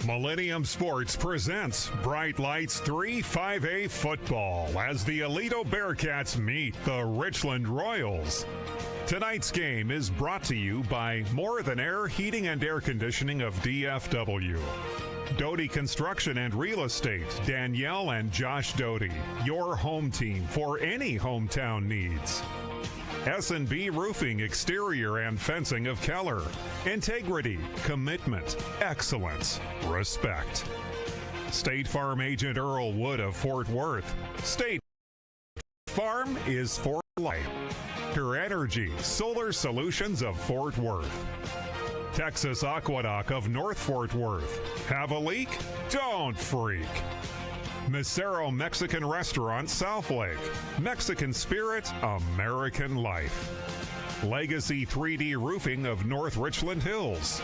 Millennium Sports presents Bright Lights 3-5A football as the Aledo Bearcats meet the Richland Royals. Tonight's game is brought to you by More Than Air Heating and Air Conditioning of DFW. Doty Construction and Real Estate, Danielle and Josh Doty, your home team for any hometown needs. S&B Roofing, Exterior and Fencing of Keller. Integrity, commitment, excellence, respect. State Farm Agent Earl Wood of Fort Worth. State Farm is for life. Her Energy, Solar Solutions of Fort Worth. Texas Aqueduct of North Fort Worth. Have a leak? Don't freak. Mesero Mexican Restaurant, South Lake. Mexican Spirit, American Life. Legacy 3D Roofing of North Richland Hills.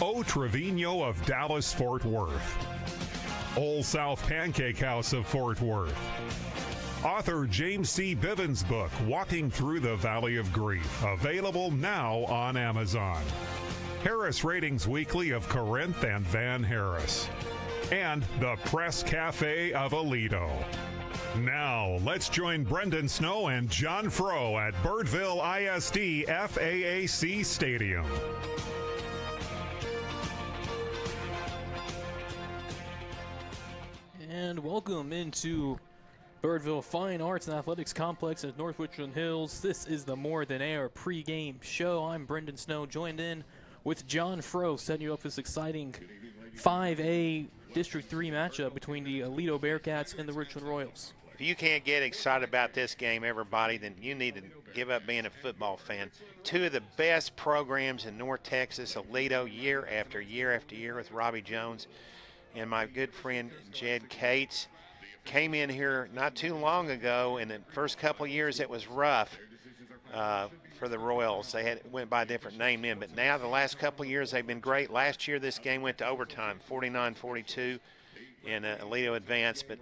O Trevino of Dallas, Fort Worth. Old South Pancake House of Fort Worth. Author James C. Bivens' book, Walking Through the Valley of Grief, available now on Amazon. Harris Ratings Weekly of Corinth and Van Harris. And the Press Cafe of Aledo. Now, let's join Brendan Snow and John Frow at Birdville ISD FAAC Stadium. And welcome into Birdville Fine Arts and Athletics Complex at North Richland Hills. This is the More Than Air pregame show. I'm Brendan Snow, joined in with John Frow, setting you up this exciting 5A District 3 matchup between the Aledo Bearcats and the Richland Royals. If you can't get excited about this game, everybody, then you need to give up being a football fan. Two of the best programs in North Texas, Aledo, year after year after year with Robbie Jones and my good friend Jed Cates. Came in here not too long ago, and the first couple of years it was rough for the Royals. They went by a different name then, but now the last couple of years they've been great. Last year this game went to overtime, 49-42 in Aledo advanced, but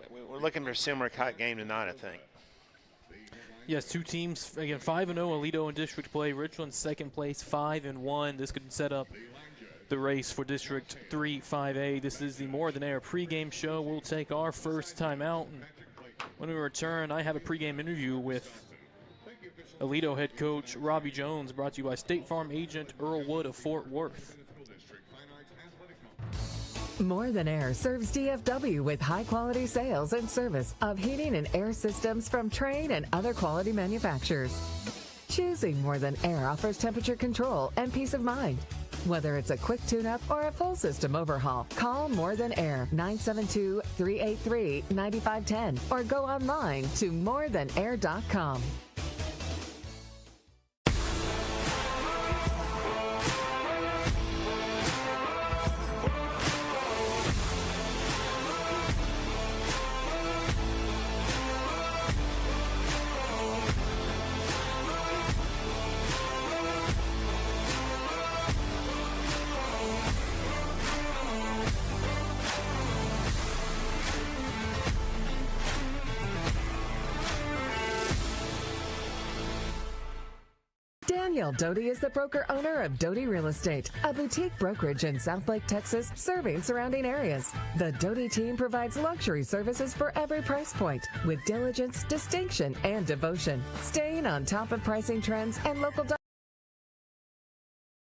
we're looking for a similar game tonight, I think. Yes, two teams, again, 5-0 Aledo in district play. Richland second place, 5-1. This could set up the race for District 3 5A. This is the More Than Air pregame show. We'll take our first time out, and when we return, I have a pregame interview with Aledo head coach Robbie Jones, brought to you by State Farm agent Earl Wood of Fort Worth. More Than Air serves DFW with high-quality sales and service of heating and air systems from Trane and other quality manufacturers. Choosing More Than Air offers temperature control and peace of mind. Whether it's a quick tune-up or a full system overhaul, call More Than Air 972-383-9510 or go online to morethanair.com. Danielle Doty is the broker-owner of Doty Real Estate, a boutique brokerage in Southlake, Texas, serving surrounding areas. The Doty team provides luxury services for every price point, with diligence, distinction, and devotion, staying on top of pricing trends and local.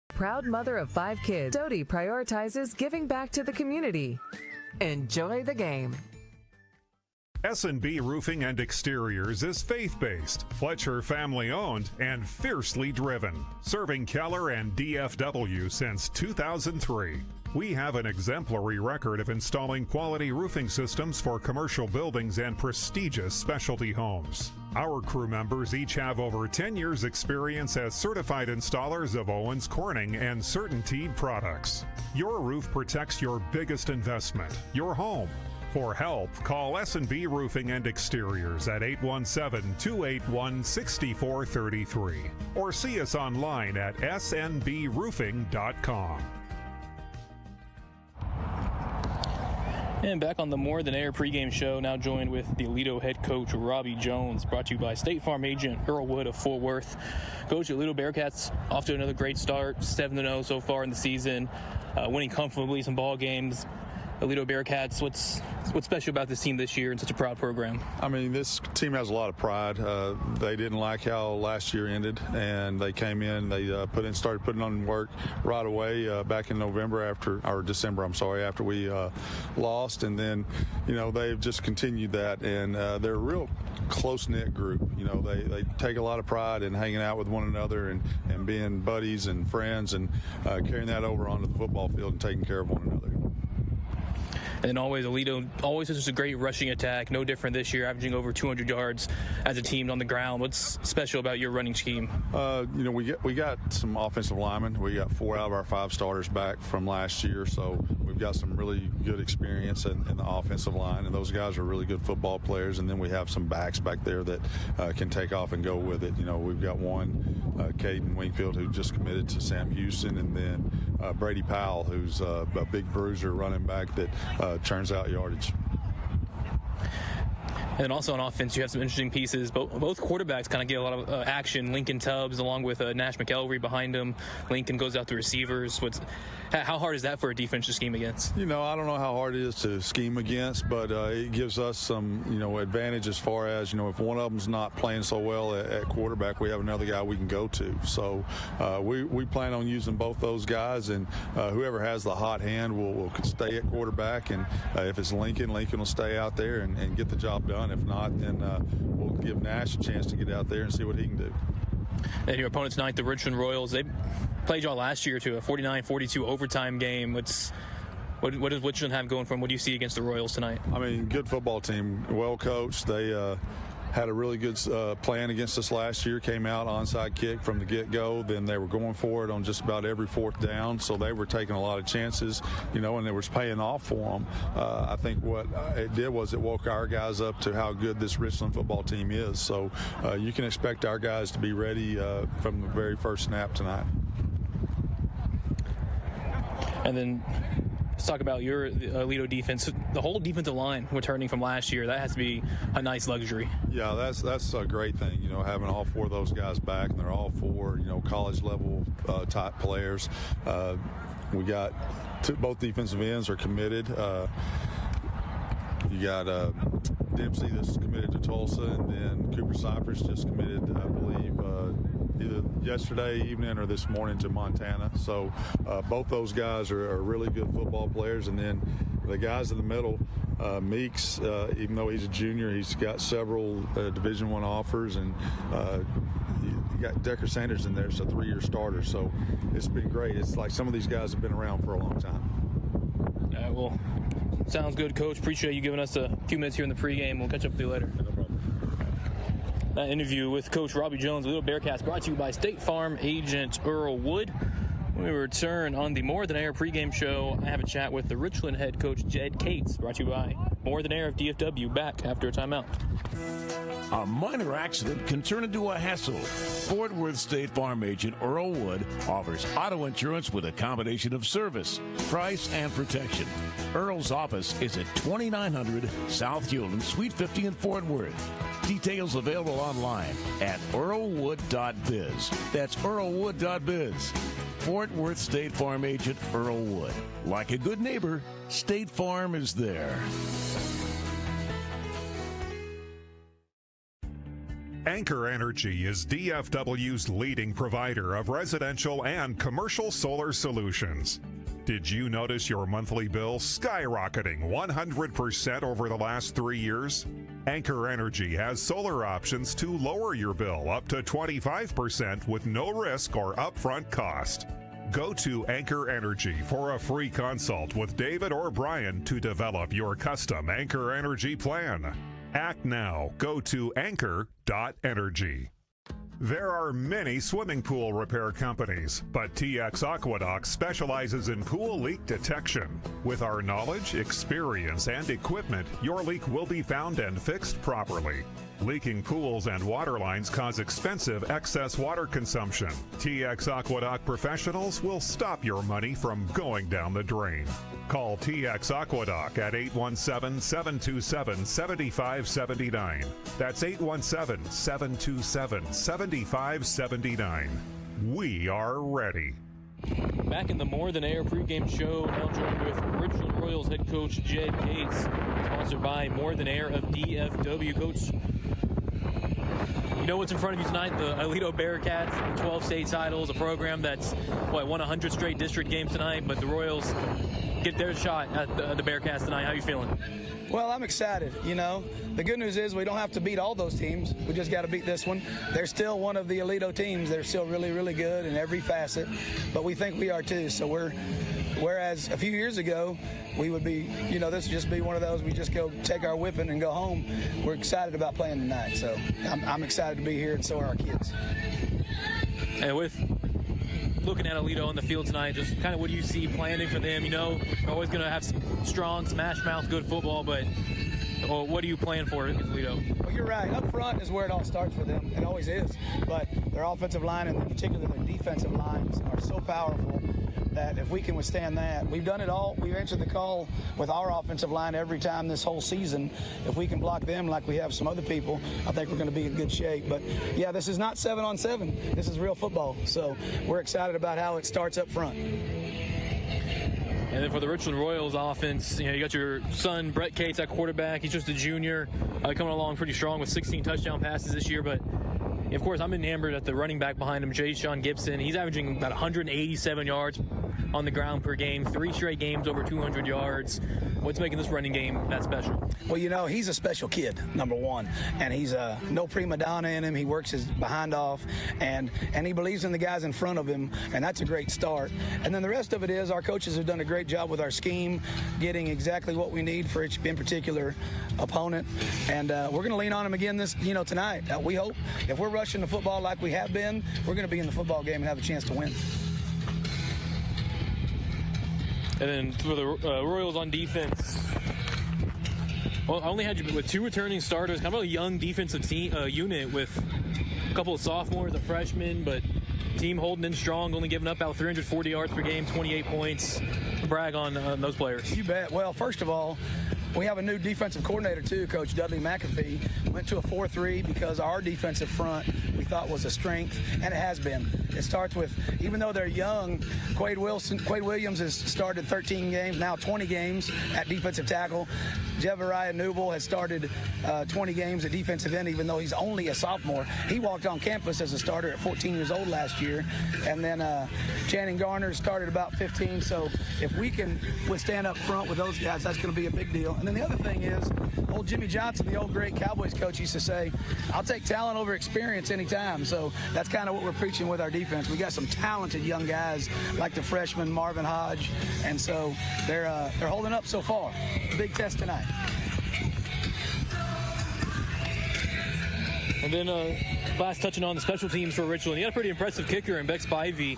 Proud mother of 5 kids, Doty prioritizes giving back to the community. Enjoy the game. S&B Roofing and Exteriors is faith-based, Fletcher family-owned, and fiercely driven, serving Keller and DFW since 2003. We have an exemplary record of installing quality roofing systems for commercial buildings and prestigious specialty homes. Our crew members each have over 10 years' experience as certified installers of Owens Corning and CertainTeed products. Your roof protects your biggest investment, your home. For help, call S&B Roofing and Exteriors at 817-281-6433 or see us online at snbroofing.com. And back on the More Than Air pregame show, now joined with the Aledo head coach, Robbie Jones, brought to you by State Farm agent Earl Wood of Fort Worth. Coach, Aledo Bearcats off to another great start, 7-0 so far in the season, winning comfortably some ball games. Aledo Bearcats, what's special about this team this year and such a proud program? I mean, this team has a lot of pride. They didn't like how last year ended, and they came in. They started putting on work right away back in December. After we lost, and then they've just continued that, and they're a real close-knit group. They take a lot of pride in hanging out with one another and being buddies and friends, and carrying that over onto the football field and taking care of one another. And Aledo always has a great rushing attack, no different this year, averaging over 200 yards as a team on the ground. What's special about your running scheme? We got some offensive linemen. We got 4 out of our 5 starters back from last year, so we've got some really good experience in the offensive line, and those guys are really good football players. And then we have some backs back there that can take off and go with it. We've got one, Caden Wingfield, who just committed to Sam Houston, and then Brady Powell, who's a big bruiser running back that churns out yardage. And then also on offense, you have some interesting pieces. Both quarterbacks kind of get a lot of action. Lincoln Tubbs, along with Nash McElvery behind him. Lincoln goes out to receivers. How hard is that for a defense to scheme against? I don't know how hard it is to scheme against, but it gives us some, advantage as far as, if one of them's not playing so well at quarterback, we have another guy we can go to. So we plan on using both those guys, and whoever has the hot hand will stay at quarterback. And if it's Lincoln will stay out there and get the job done. If not, then we'll give Nash a chance to get out there and see what he can do. And your opponent tonight, the Richland Royals, they played y'all last year to a 49-42 overtime game. What does Richland have going for them? What do you see against the Royals tonight? I mean, good football team, well coached. They had a really good plan against us last year, came out onside kick from the get-go. Then they were going for it on just about every 4th down, so they were taking a lot of chances, and it was paying off for them. I think what it did was it woke our guys up to how good this Richland football team is. So you can expect our guys to be ready from the very first snap tonight. And then let's talk about your Aledo defense. The whole defensive line returning from last year, that has to be a nice luxury. Yeah, that's a great thing, having all 4 of those guys back, and they're all 4, college level type players. We got both defensive ends are committed. You got Dempsey that's committed to Tulsa, and then Cooper Cypress just committed, I believe, either yesterday evening or this morning to Montana. So both those guys are really good football players. And then the guys in the middle, Meeks, even though he's a junior, he's got several Division I offers, and you got Decker Sanders in there, so 3-year starter. So it's been great. It's like some of these guys have been around for a long time. Well, sounds good, Coach. Appreciate you giving us a few minutes here in the pregame. We'll catch up with you later. No problem. That interview with Coach Robbie Jones, Aledo Bearcats, brought to you by State Farm agent Earl Wood. When we return on the More Than Air pregame show, I have a chat with the Richland head coach, Jed Cates, brought to you by More Than Air of DFW, back after a timeout. A minor accident can turn into a hassle. Fort Worth State Farm agent Earl Wood offers auto insurance with a combination of service, price, and protection. Earl's office is at 2900 South Hewland, Suite 50 in Fort Worth. Details available online at earlwood.biz. That's earlwood.biz. Fort Worth State Farm agent Earl Wood. Like a good neighbor, State Farm is there. Anchor Energy is DFW's leading provider of residential and commercial solar solutions. Did you notice your monthly bill skyrocketing 100% over the last 3 years? Anchor Energy has solar options to lower your bill up to 25% with no risk or upfront cost. Go to Anchor Energy for a free consult with David or Brian to develop your custom Anchor Energy plan. Act now. Go to anchor.energy. There are many swimming pool repair companies, but TX Aqueduct specializes in pool leak detection. With our knowledge, experience, and equipment, your leak will be found and fixed properly. Leaking pools and water lines cause expensive excess water consumption. TX Aqueduct professionals will stop your money from going down the drain. Call TX Aqueduct at 817-727-7579. That's 817-727-7579. We are ready. Back in the More Than Air pregame show, now joined with Richland Royals head coach Jed Cates, sponsored by More Than Air of DFW. Coach, you know what's in front of you tonight? The Aledo Bearcats, 12 state titles, a program that's, won 100 straight district games tonight, but the Royals get their shot at the Bearcats tonight. How are you feeling? Well, I'm excited. The good news is we don't have to beat all those teams. We just got to beat this one. They're still one of the Aledo teams. They're still really, really good in every facet, but we think we are too. So whereas a few years ago, we would be, this would just be one of those, we just go take our whipping and go home. We're excited about playing tonight. So I'm excited to be here, and so are our kids. And with looking at Aledo on the field tonight, just kind of what do you see planning for them? They're always going to have some strong, smash-mouth, good football, but what do you plan for Aledo? Well, you're right. Up front is where it all starts for them. It always is. But their offensive line, and in particular their defensive lines, are so powerful that if we can withstand that, we've done it all. We've answered the call with our offensive line every time this whole season. If we can block them like we have some other people, I think we're going to be in good shape. But, yeah, this is not 7-on-7. This is real football. So we're excited about how it starts up front. And then for the Richland Royals offense, you got your son, Brett Cates, at quarterback. He's just a junior, coming along pretty strong with 16 touchdown passes this year. But, of course, I'm enamored at the running back behind him, Jay Sean Gibson. He's averaging about 187 yards on the ground per game, 3 straight games over 200 yards. What's making this running game that special? Well, he's a special kid, number one, and he's no prima donna in him. He works his behind off, and he believes in the guys in front of him, and that's a great start. And then the rest of it is our coaches have done a great job with our scheme, getting exactly what we need for each in particular opponent, and we're going to lean on him again tonight. We hope if we're rushing the football like we have been, we're going to be in the football game and have a chance to win. And then for the Royals on defense, well, I only had you with 2 returning starters, kind of a young defensive unit with a couple of sophomores, a freshman, but team holding in strong, only giving up about 340 yards per game, 28 points. Brag on those players. You bet. Well, first of all, we have a new defensive coordinator, too, Coach Dudley McAfee. Went to a 4-3 because our defensive front we thought was a strength, and it has been. It starts with, even though they're young, Quade Williams has started 13 games, now 20 games at defensive tackle. Jevariah Newble has started 20 games at defensive end, even though he's only a sophomore. He walked on campus as a starter at 14 years old last year. And then Channing Garner started about 15. So if we can withstand up front with those guys, that's going to be a big deal. And then the other thing is, old Jimmy Johnson, the old great Cowboys coach, used to say, I'll take talent over experience anytime. So that's kind of what we're preaching with our defense. We got some talented young guys like the freshman Marvin Hodge. And so they're holding up so far. Big test tonight. And then last touching on the special teams for Richland. He had a pretty impressive kicker in Bex Spivey.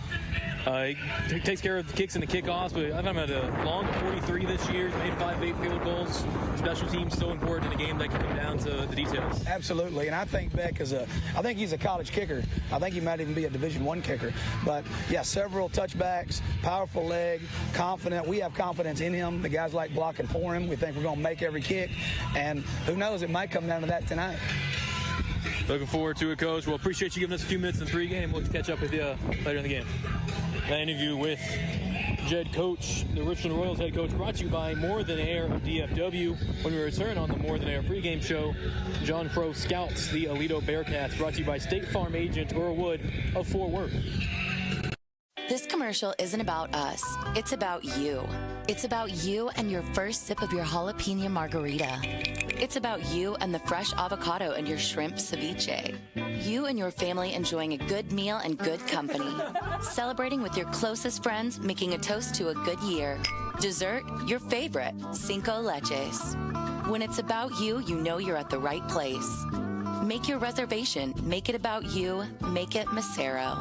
He takes care of the kicks and the kickoffs, but I've had a long 43 this year. He's made 5 field goals. Special teams so important in a game that can come down to the details. Absolutely, and I think Beck I think he's a college kicker. I think he might even be a Division I kicker. But yeah, several touchbacks, powerful leg, confident. We have confidence in him. The guys like blocking for him. We think we're going to make every kick, and who knows, it might come down to that tonight. Looking forward to it, Coach. Well, appreciate you giving us a few minutes in the pregame. We'll catch up with you later in the game. That interview with Jed Coach, the Richland Royals head coach, brought to you by More Than Air of DFW. When we return on the More Than Air pregame show, John Frow scouts the Aledo Bearcats, brought to you by State Farm agent Earl Wood of Fort Worth. This commercial isn't about us. It's about you. It's about you and your first sip of your jalapeno margarita. It's about you and the fresh avocado and your shrimp ceviche. You and your family enjoying a good meal and good company. Celebrating with your closest friends, making a toast to a good year. Dessert, your favorite, Cinco Leches. When it's about you, you know you're at the right place. Make your reservation. Make it about you. Make it Macero.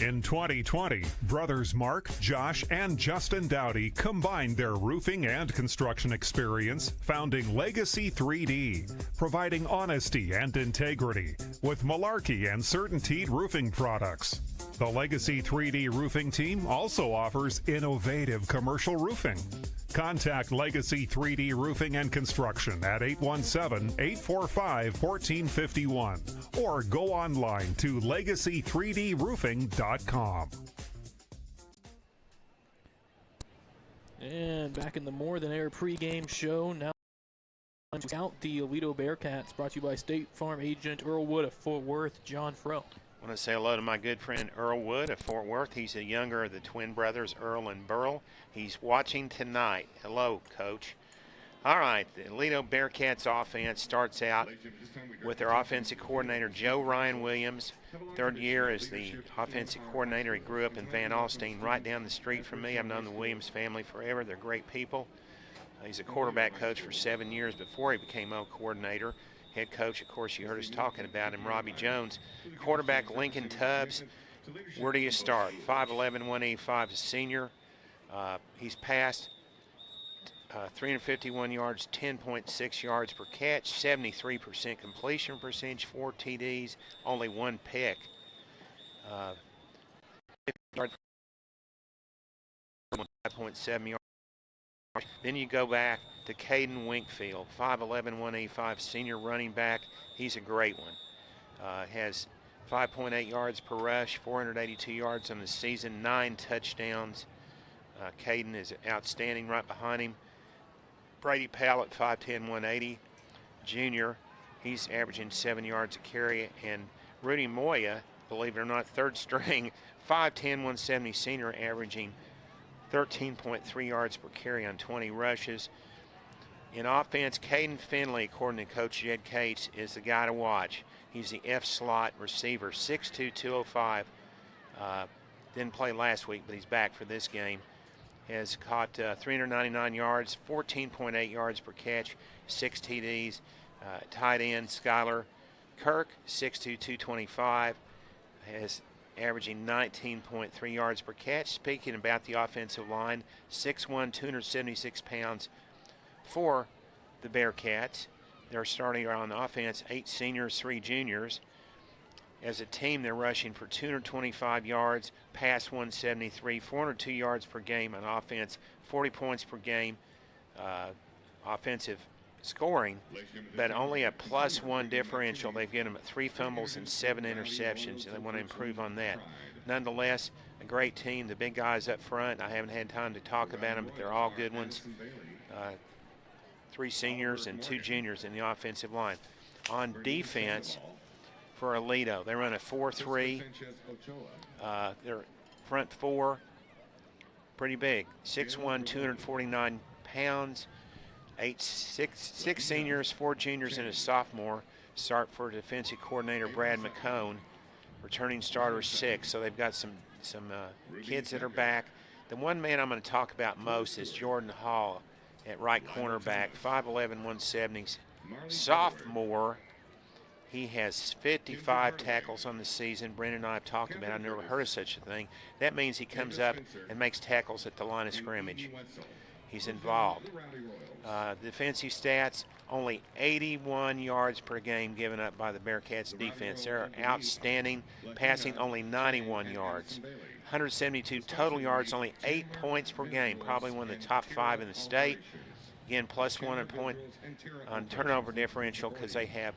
In 2020, brothers Mark, Josh, and Justin Dowdy combined their roofing and construction experience, founding Legacy 3D, providing honesty and integrity with Malarkey and CertainTeed roofing products. The Legacy 3D roofing team also offers innovative commercial roofing. Contact Legacy 3D Roofing and Construction at 817-845-1451 or go online to legacy3droofing.com. And back in the More Than Air pregame show, now out the Aledo Bearcats, brought to you by State Farm agent Earl Wood of Fort Worth, John Frow. I want to say hello to my good friend Earl Wood of Fort Worth. He's the younger of the twin brothers, Earl and Burl. He's watching tonight. Hello, Coach. All right, the Aledo Bearcats offense starts out with their offensive coordinator, Joe Ryan Williams. Third year as the offensive coordinator. He grew up in Van Alstyne, right down the street from me. I've known the Williams family forever. They're great people. He's a quarterback coach for 7 years before he became a coordinator. Head coach, of course, you heard us talking about him, Robbie Jones. Quarterback, Lincoln Tubbs. Where do you start? 5'11", 185, a senior. He's passed 351 yards, 10.6 yards per catch, 73% completion percentage, 4 TDs, only 1 pick. 5.7 yards. Then you go back to Caden Winkfield, 5'11", 185, senior running back. He's a great one. Has 5.8 yards per rush, 482 yards on the season, 9 touchdowns. Caden is outstanding right behind him. Brady Powell at 5'10", 180, junior. He's averaging 7 yards a carry. And Rudy Moya, believe it or not, third string, 5'10", 170, senior, averaging 13.3 yards per carry on 20 rushes. In offense, Caden Finley, according to Coach Jed Cates, is the guy to watch. He's the F-slot receiver, 6'2", 205. Didn't play last week, but he's back for this game. Has caught 399 yards, 14.8 yards per catch, 6 TDs. Tight end, Skylar Kirk, 6'2", 225. Has averaging 19.3 yards per catch. Speaking about the offensive line, 6'1", 276 pounds for the Bearcats. They're starting on offense 8 seniors, 3 juniors. As a team, they're rushing for 225 yards, pass 173, 402 yards per game on offense, 40 points per game offensive scoring, but only a +1 differential. They've given them 3 fumbles and 7 interceptions, and they want to improve on that. Nonetheless, a great team. The big guys up front, I haven't had time to talk about them, but they're all good ones. 3 seniors and 2 juniors in the offensive line. On defense for Aledo, they run a 4-3. Their front 4, pretty big. 6'1", 249 pounds. 6 seniors, 4 juniors, and a sophomore. Start for defensive coordinator Brad McCone. Returning starters 6, so they've got some kids that are back. The one man I'm going to talk about most is Jordan Hall at right cornerback, 5'11", 170, sophomore. He has 55 tackles on the season. Brendan and I have talked about it. I've never heard of such a thing. That means he comes up and makes tackles at the line of scrimmage. He's involved. Defensive stats, only 81 yards per game given up by the Bearcats defense. They're outstanding, passing only 91 yards. 172 total yards, only 8 points per game, probably one of the top 5 in the state. Again, +1 point on turnover differential because they have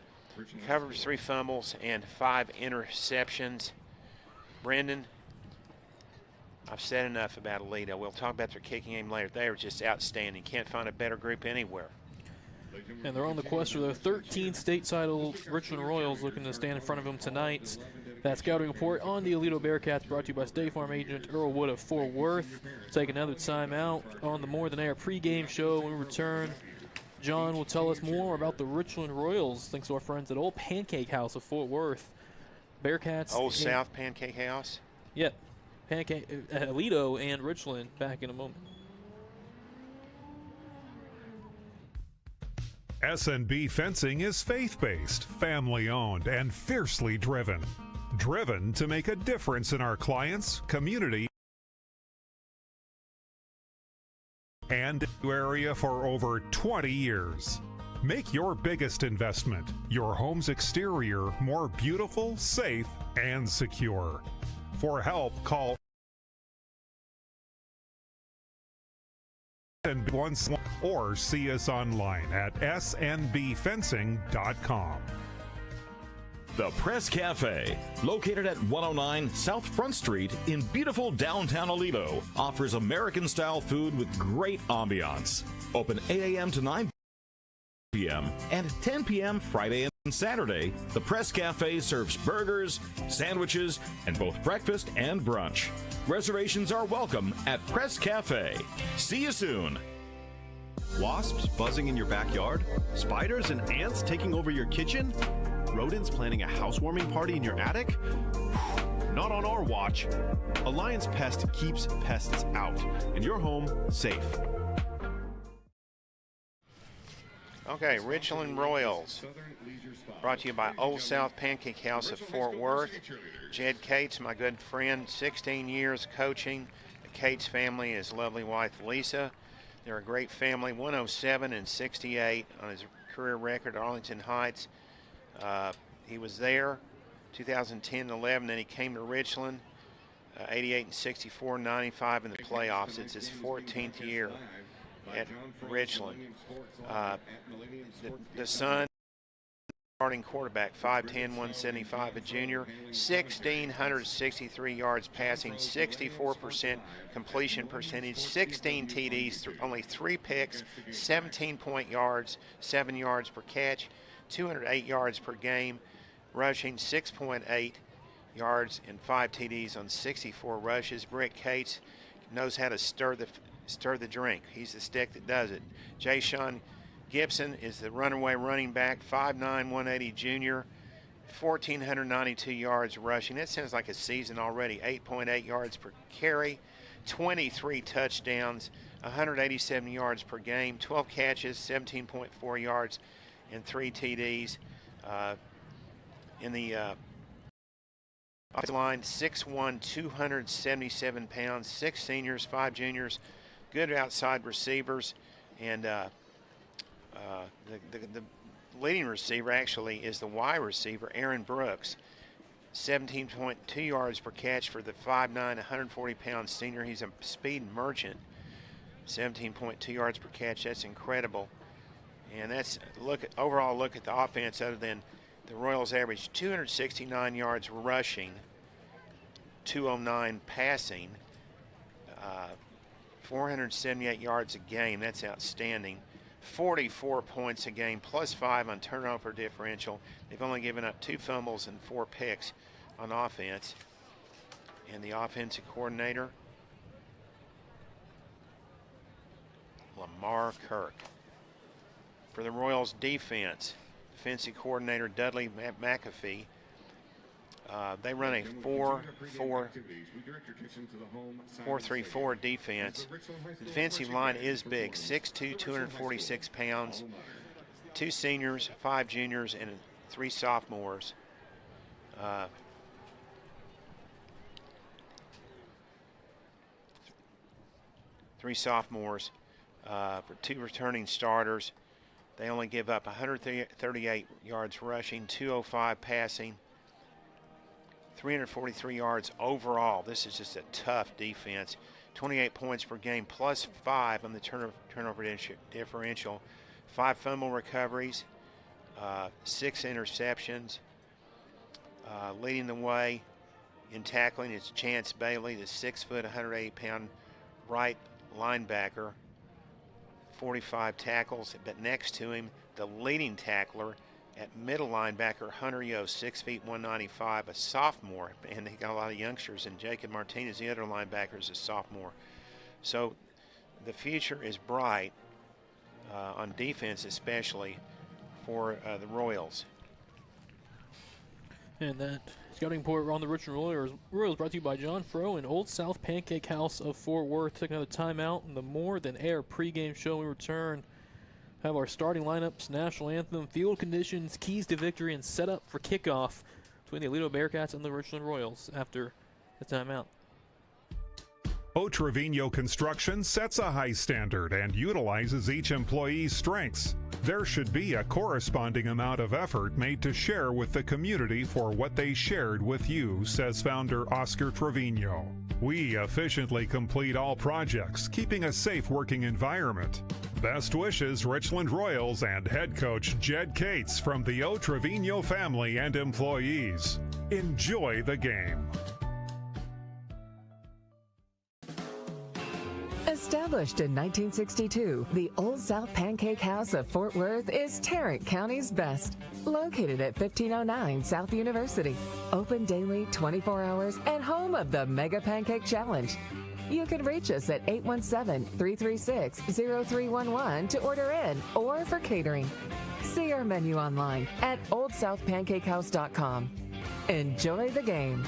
covered 3 fumbles and 5 interceptions. Brendan, I've said enough about Aledo. We'll talk about their kicking game later. They are just outstanding. Can't find a better group anywhere. And they're on the quest for the 13th state title. Richland Royals looking to stand in front of them tonight. That scouting report on the Aledo Bearcats brought to you by State Farm agent Earl Wood of Fort Worth. Take another time out on the More Than Air pregame show. When we return, John will tell us more about the Richland Royals, thanks to our friends at Old Pancake House of Fort Worth. Bearcats. Old South Pancake House? Yep. Aledo and Richland back in a moment. S&B Fencing is faith-based, family-owned, and fiercely driven. driven to make a difference in our clients, community, and area for over 20 years. Make your biggest investment, your home's exterior, more beautiful, safe, and secure. For help, call or see us online at snbfencing.com. The Press Cafe, located at 109 South Front Street in beautiful downtown Aledo, offers American-style food with great ambiance. Open 8 a.m. to 9 p.m. and 10 p.m. Friday and Saturday. The Press Cafe serves burgers, sandwiches, and both breakfast and brunch. Reservations are welcome at Press Cafe. See you soon. Wasps buzzing in your backyard? Spiders and ants taking over your kitchen? Rodents planning a housewarming party in your attic? Not on our watch. Alliance Pest keeps pests out and your home safe. Okay, Richland Royals, brought to you by Old South Pancake House of Fort Worth. Jed Cates, my good friend, 16 years coaching. The Cates family, his lovely wife Lisa. They're a great family, 107 and 68 on his career record at Arlington Heights. He was there 2010-11, then he came to Richland, 88 and 64, 95 in the playoffs. It's his 14th year at Richland. The son, starting quarterback, 5'10", 175, a junior, 1,663 yards passing, 64% completion percentage, 16 TDs, only 3 picks, 17 yards, 7 yards per catch, 208 yards per game, rushing 6.8 yards and 5 TDs on 64 rushes. Brick Cates knows how to stir the drink. He's the stick that does it. Jay Sean Gibson is the runaway running back, 5'9", 180 junior, 1,492 yards rushing. That sounds like a season already. 8.8 yards per carry, 23 touchdowns, 187 yards per game, 12 catches, 17.4 yards, and 3 TDs. In the offensive line, 6'1", 277 pounds, 6 seniors, 5 juniors, good outside receivers, and the leading receiver actually is the wide receiver, Aaron Brooks, 17.2 yards per catch for the 5'9", 140-pound senior. He's a speed merchant, 17.2 yards per catch. That's incredible. And that's overall look at the offense. Other than the Royals average 269 yards rushing, 209 passing, 478 yards a game. That's outstanding. 44 points a game, +5 on turnover differential. They've only given up 2 fumbles and 4 picks on offense. And the offensive coordinator, Lamar Kirk. For the Royals defense, defensive coordinator Dudley McAfee. They run a 4-3-4 defense. The defensive line is big, 6'2", 246 pounds, 2 seniors, 5 juniors, and 3 sophomores. 3 sophomores for 2 returning starters. They only give up 138 yards rushing, 205 passing, 343 yards overall. This is just a tough defense. 28 points per game, +5 on the turnover differential, 5 fumble recoveries, 6 interceptions. Leading the way in tackling is Chance Bailey, the 6', 180-pound right linebacker. 45 tackles, but next to him, the leading tackler at middle linebacker, Hunter Yo, 6 feet, 195, a sophomore, and they got a lot of youngsters, and Jacob Martinez, the other linebacker, is a sophomore. So the future is bright on defense, especially for the Royals. And that scouting report on the Richland Royals brought to you by John Frow and Old South Pancake House of Fort Worth. Take another timeout in the More Than Air pregame show. We return, have our starting lineups, national anthem, field conditions, keys to victory, and set up for kickoff between the Aledo Bearcats and the Richland Royals after the timeout. Trevino Construction sets a high standard and utilizes each employee's strengths. There should be a corresponding amount of effort made to share with the community for what they shared with you, says founder Oscar Trevino. We efficiently complete all projects, keeping a safe working environment. Best wishes, Richland Royals and head coach Jed Cates from the Trevino family and employees. Enjoy the game. Established in 1962, the Old South Pancake House of Fort Worth is Tarrant County's best. Located at 1509 South University. Open daily, 24 hours, and home of the Mega Pancake Challenge. You can reach us at 817-336-0311 to order in or for catering. See our menu online at oldsouthpancakehouse.com. Enjoy the game.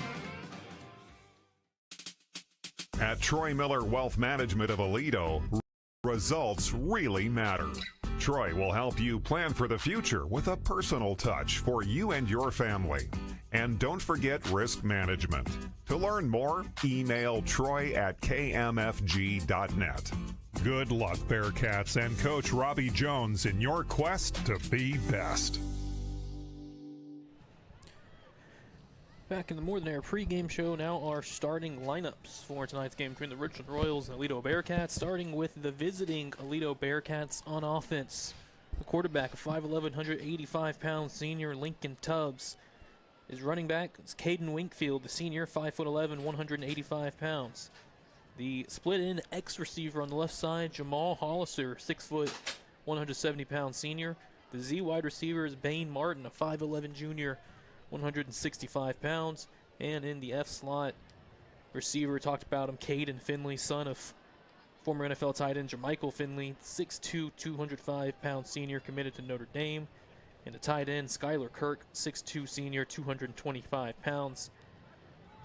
At Troy Miller Wealth Management of Aledo, results really matter. Troy will help you plan for the future with a personal touch for you and your family. And don't forget risk management. To learn more, email troy@kmfg.net. Good luck, Bearcats and Coach Robbie Jones in your quest to be best. Back in the More Than Air pregame show, now our starting lineups for tonight's game between the Richland Royals and Aledo Bearcats, starting with the visiting Aledo Bearcats on offense. The quarterback, a 5'11", 185-pound senior Lincoln Tubbs. His running back is Caden Winkfield, the senior, 5'11", 185 pounds. The split-end X-receiver on the left side, Jamal Hollister, 6 foot, 170-pound senior. The Z wide receiver is Bane Martin, a 5'11 junior, 165 pounds. And in the F slot, receiver, talked about him, Caden Finley, son of former NFL tight end Jermichael Finley, 6'2", 205-pound senior, committed to Notre Dame. And the tight end, Skylar Kirk, 6'2 senior, 225 pounds.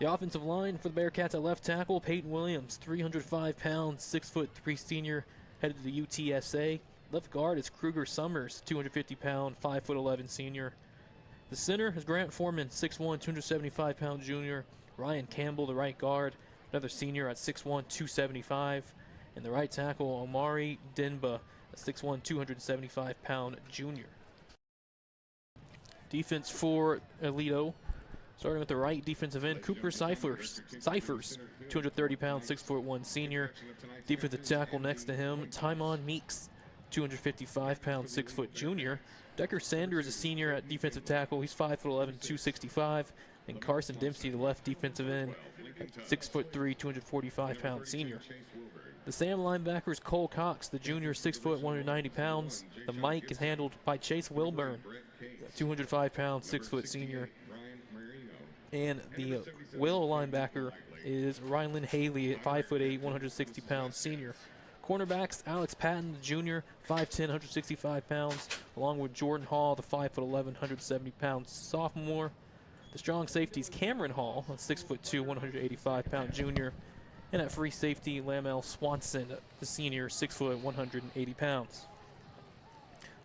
The offensive line for the Bearcats at left tackle, Peyton Williams, 305 pounds, 6'3 senior, headed to the UTSA. Left guard is Kruger Summers, 250-pound, 5'11 senior. The center is Grant Foreman, 6'1", 275-pound junior. Ryan Campbell, the right guard, another senior at 6'1", 275. And the right tackle, Omari Denba, a 6'1", 275-pound junior. Defense for Aledo, starting with the right defensive end, Cooper Cyphers, 230-pound, 6'1" senior. Defensive tackle next to him, Tymon Meeks, 255-pound, 6' junior. Decker Sanders, a senior at defensive tackle. He's 5'11", 265. And Carson Dempsey, the left defensive end, 6'3", 245-pound senior. The Sam linebacker is Cole Cox, the junior, 6 foot, 190 pounds. The Mike is handled by Chase Wilburn, 205 pounds, 6 foot senior. And the Will linebacker is Rylan Haley at 5'8", 160 pounds, senior. Cornerbacks, Alex Patton, the junior, 5'10", 165 pounds, along with Jordan Hall, the 5'11", 170 pound sophomore. The strong safeties, Cameron Hall, a 6'2", 185 pound junior. And at free safety, Lamel Swanson, the senior, 6 foot, 180 pounds.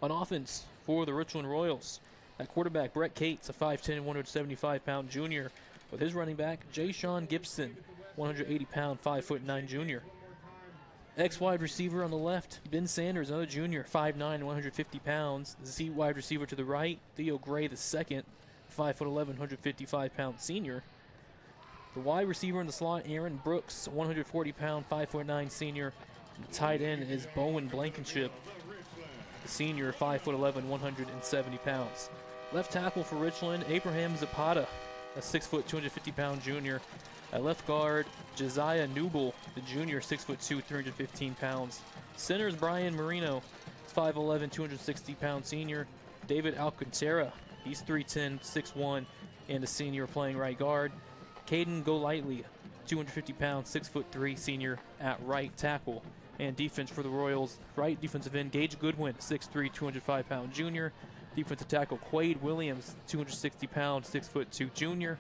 On offense for the Richland Royals, at quarterback, Brett Cates, a 5'10", 175-pound junior, with his running back, Jay Sean Gibson, 180-pound, 5'9" junior. Ex-wide receiver on the left, Ben Sanders, another junior, 5'9", 150 pounds. The Z wide receiver to the right, Theo Gray, the second, 5'11", 155-pound senior. The wide receiver in the slot, Aaron Brooks, 140-pound, 5'9" senior. And the tight end is Bowen Blankenship, the senior, 5'11", 170 pounds. Left tackle for Richland, Abraham Zapata, a 6 foot, 250-pound junior. At left guard, Josiah Newble, the junior, 6'2", 315 pounds. Center is Brian Marino, 5'11", 260-pound senior. David Alcantara, he's 3'10", 6'1", and a senior playing right guard. Caden Golightly, 250-pound, 6'3" senior at right tackle. And defense for the Royals, right defensive end, Gage Goodwin, 6'3", 205-pound junior. Defensive tackle, Quade Williams, 260-pound, 6'2" junior.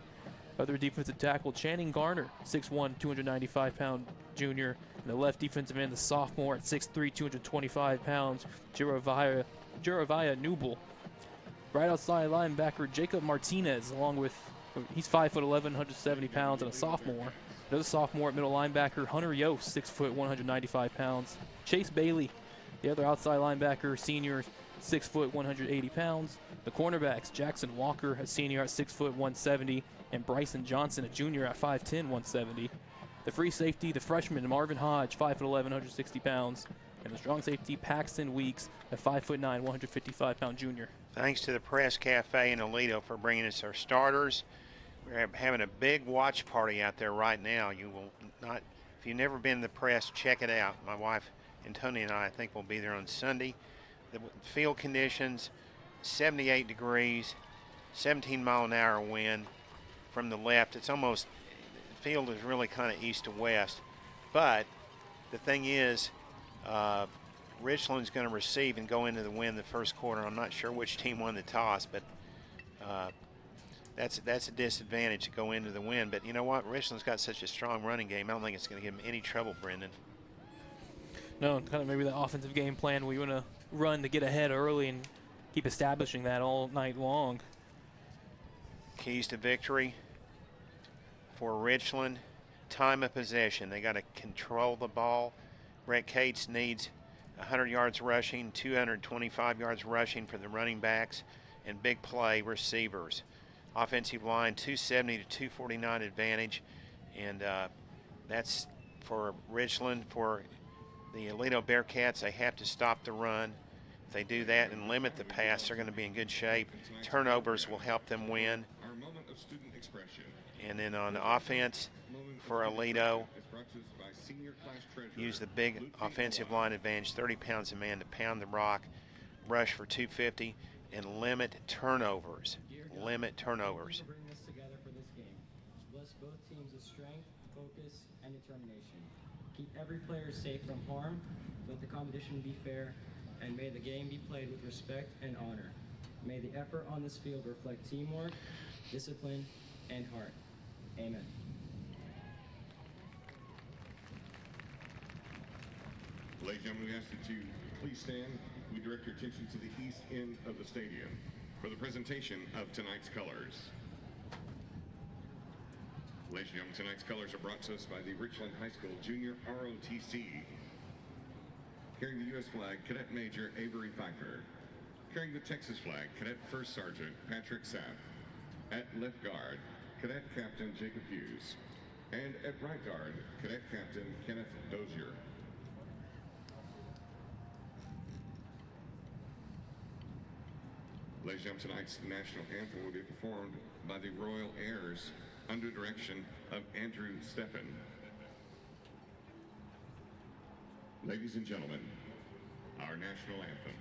Other defensive tackle, Channing Garner, 6'1", 295-pound junior. And the left defensive end, the sophomore at 6'3", 225 pounds, Jeremiah Newble. Right outside linebacker, Jacob Martinez, along with He's 5'11", 170 pounds, and a sophomore. Another sophomore at middle linebacker, Hunter Yost, 6', 195 pounds. Chase Bailey, the other outside linebacker, senior, 6', 180 pounds. The cornerbacks, Jackson Walker, a senior at 6', 170, and Bryson Johnson, a junior at 5'10", 170. The free safety, the freshman, Marvin Hodge, 5'11", 160 pounds. And the strong safety, Paxton Weeks, a 5'9", 155-pound junior. Thanks to the Press Cafe in Aledo for bringing us our starters. We're having a big watch party out there right now. You will not, if you've never been to the Press, check it out. My wife, Antonia, and I think will be there on Sunday. The field conditions, 78 degrees, 17-mile-an-hour wind from the left. It's almost, the field is really kind of east to west. But the thing is, Richland's going to receive and go into the wind the first quarter. I'm not sure which team won the toss, but that's a disadvantage to go into the wind. But you know what? Richland's got such a strong running game. I don't think it's going to give him any trouble, Brendan. No, kind of maybe the offensive game plan. We want to run to get ahead early and keep establishing that all night long. Keys to victory for Richland. Time of possession. They got to control the ball. Brett Cates needs 100 yards rushing, 225 yards rushing for the running backs, and big play receivers. Offensive line, 270 to 249 advantage, and that's for Richland. For the Aledo Bearcats, they have to stop the run. If they do that and limit the pass, they're going to be in good shape. Turnovers will help them win. And then on offense for Aledo, use the big offensive line advantage, 30 pounds a man to pound the rock, rush for 250, and limit turnovers. Limit turnovers. Bring this together for this game. Bless both teams with strength, focus, and determination. Keep every player safe from harm. Let the competition be fair, and may the game be played with respect and honor. May the effort on this field reflect teamwork, discipline, and heart. Amen. Ladies and gentlemen, we ask that you please stand. We direct your attention to the east end of the stadium for the presentation of tonight's colors. Ladies and gentlemen, tonight's colors are brought to us by the Richland High School Junior ROTC. Carrying the U.S. flag, Cadet Major Avery Pfeiffer. Carrying the Texas flag, Cadet First Sergeant Patrick Sapp. At left guard, Cadet Captain Jacob Hughes. And at right guard, Cadet Captain Kenneth Dozier. Ladies and gentlemen, tonight's national anthem will be performed by the Royal Airs under direction of Andrew Steffen. Ladies and gentlemen, our national anthem.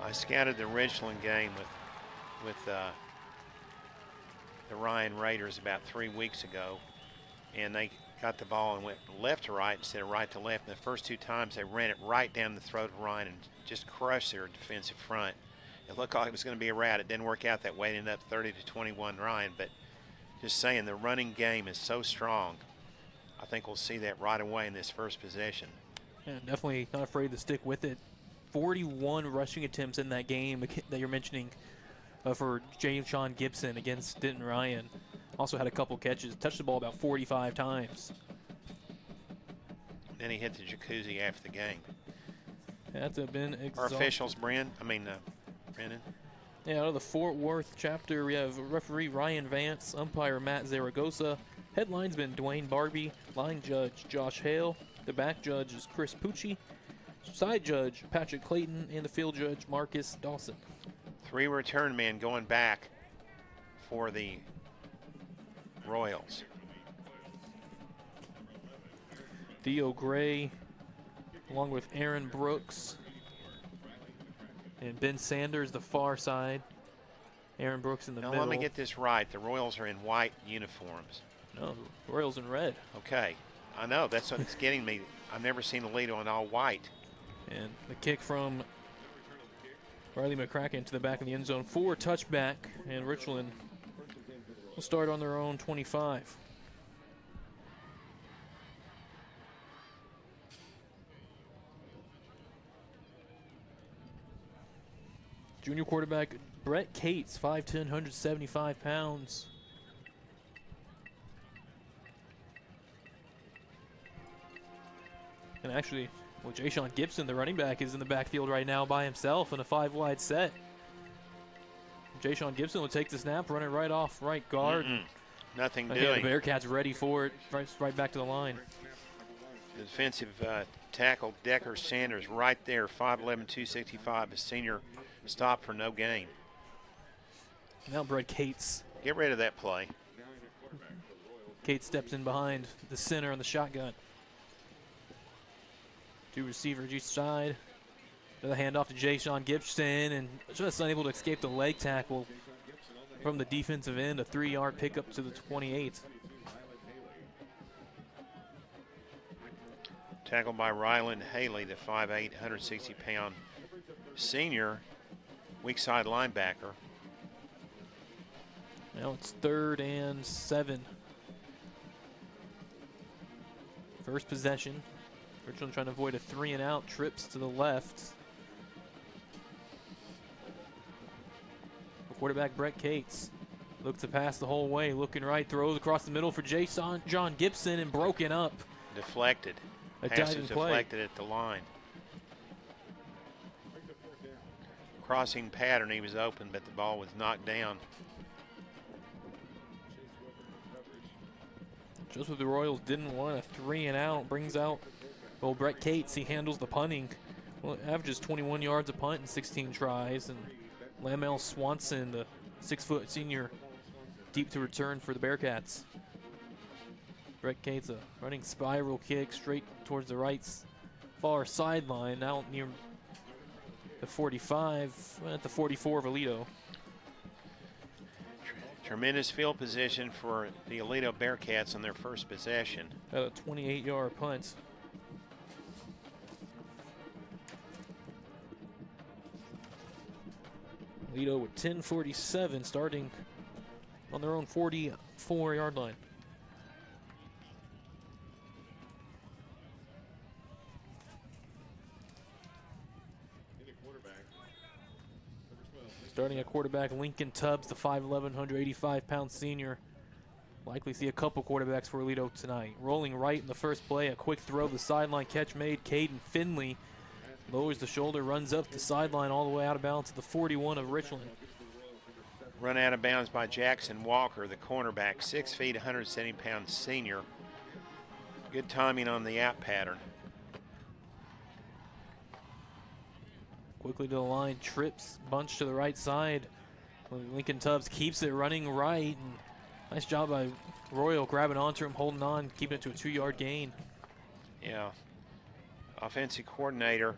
I scouted the Richland game with the Ryan Raiders about 3 weeks ago, and they got the ball and went left to right instead of right to left. And the first 2 times they ran it right down the throat of Ryan and just crushed their defensive front. It looked like it was going to be a rout. It didn't work out that way. It ended up 30-21 Ryan. But just saying, the running game is so strong. I think we'll see that right away in this first possession. And definitely not afraid to stick with it. 41 rushing attempts in that game that you're mentioning for Sean Gibson against Denton Ryan. Also had a couple catches, touched the ball about 45 times. Then he hit the jacuzzi after the game. That's been exhausting. Our officials, Brennan. Yeah, out of the Fort Worth chapter, we have referee Ryan Vance, umpire Matt Zaragoza. Head linesman Dwayne Barbie, line judge Josh Hale. The back judge is Chris Pucci. Side judge Patrick Clayton, and the field judge Marcus Dawson. 3 return men going back for the Royals. Theo Gray, along with Aaron Brooks, and Ben Sanders, the far side. Aaron Brooks in the middle. Now let me get this right. The Royals are in white uniforms. No, the Royals in red. Okay, I know. That's what it's getting me. I've never seen Aledo in all white. And the kick from Riley McCracken to the back of the end zone for touchback, and Richland will start on their own 25. Junior quarterback Brett Cates, 5'10", 175 pounds. And actually, well, Sean Gibson, the running back, is in the backfield right now by himself in a 5-wide set. Sean Gibson will take the snap, run it right off right guard. Nothing doing. Yeah, the Bearcats ready for it, right back to the line. The defensive tackle Decker Sanders right there, 5'11", 265, a senior, stop for no gain. Now Brett Cates. Get rid of that play. Cates steps in behind the center on the shotgun. 2 receivers each side. The handoff to Sean Gibson, and just unable to escape the leg tackle from the defensive end. A 3-yard pickup to the 28. Tackled by Ryland Haley, the 5'8", 160-pound senior, weak side linebacker. Now it's 3rd and 7. First possession. Richland trying to avoid a 3-and-out, trips to the left. Quarterback Brett Cates looks to pass the whole way, looking right, throws across the middle for John Gibson, and broken up. Deflected. Pass is deflected at the line. Crossing pattern, he was open, but the ball was knocked down. Just what the Royals didn't want, a 3-and-out, brings out old Brett Cates. He handles the punting. Well, averages 21 yards a punt in 16 tries, and Lamel Swanson, the 6-foot senior, deep to return for the Bearcats. Brett Cates, a running spiral kick straight towards the right far sideline, now near the 45, at the 44 of Aledo. Tremendous field position for the Aledo Bearcats on their first possession. A 28-yard punt. Aledo with 10:47 starting on their own 44-yard line. Starting at quarterback, Lincoln Tubbs, the 5'11", 185-pound senior. Likely see a couple quarterbacks for Aledo tonight. Rolling right in the first play, a quick throw, the sideline catch made. Caden Finley lowers the shoulder, runs up the sideline all the way out of bounds to the 41 of Richland. Run out of bounds by Jackson Walker, the cornerback, 6 feet, 170-pound senior. Good timing on the out pattern. Quickly to the line, trips, bunch to the right side. Lincoln Tubbs keeps it running right. And nice job by Royal grabbing onto him, holding on, keeping it to a 2-yard gain. Yeah. Offensive coordinator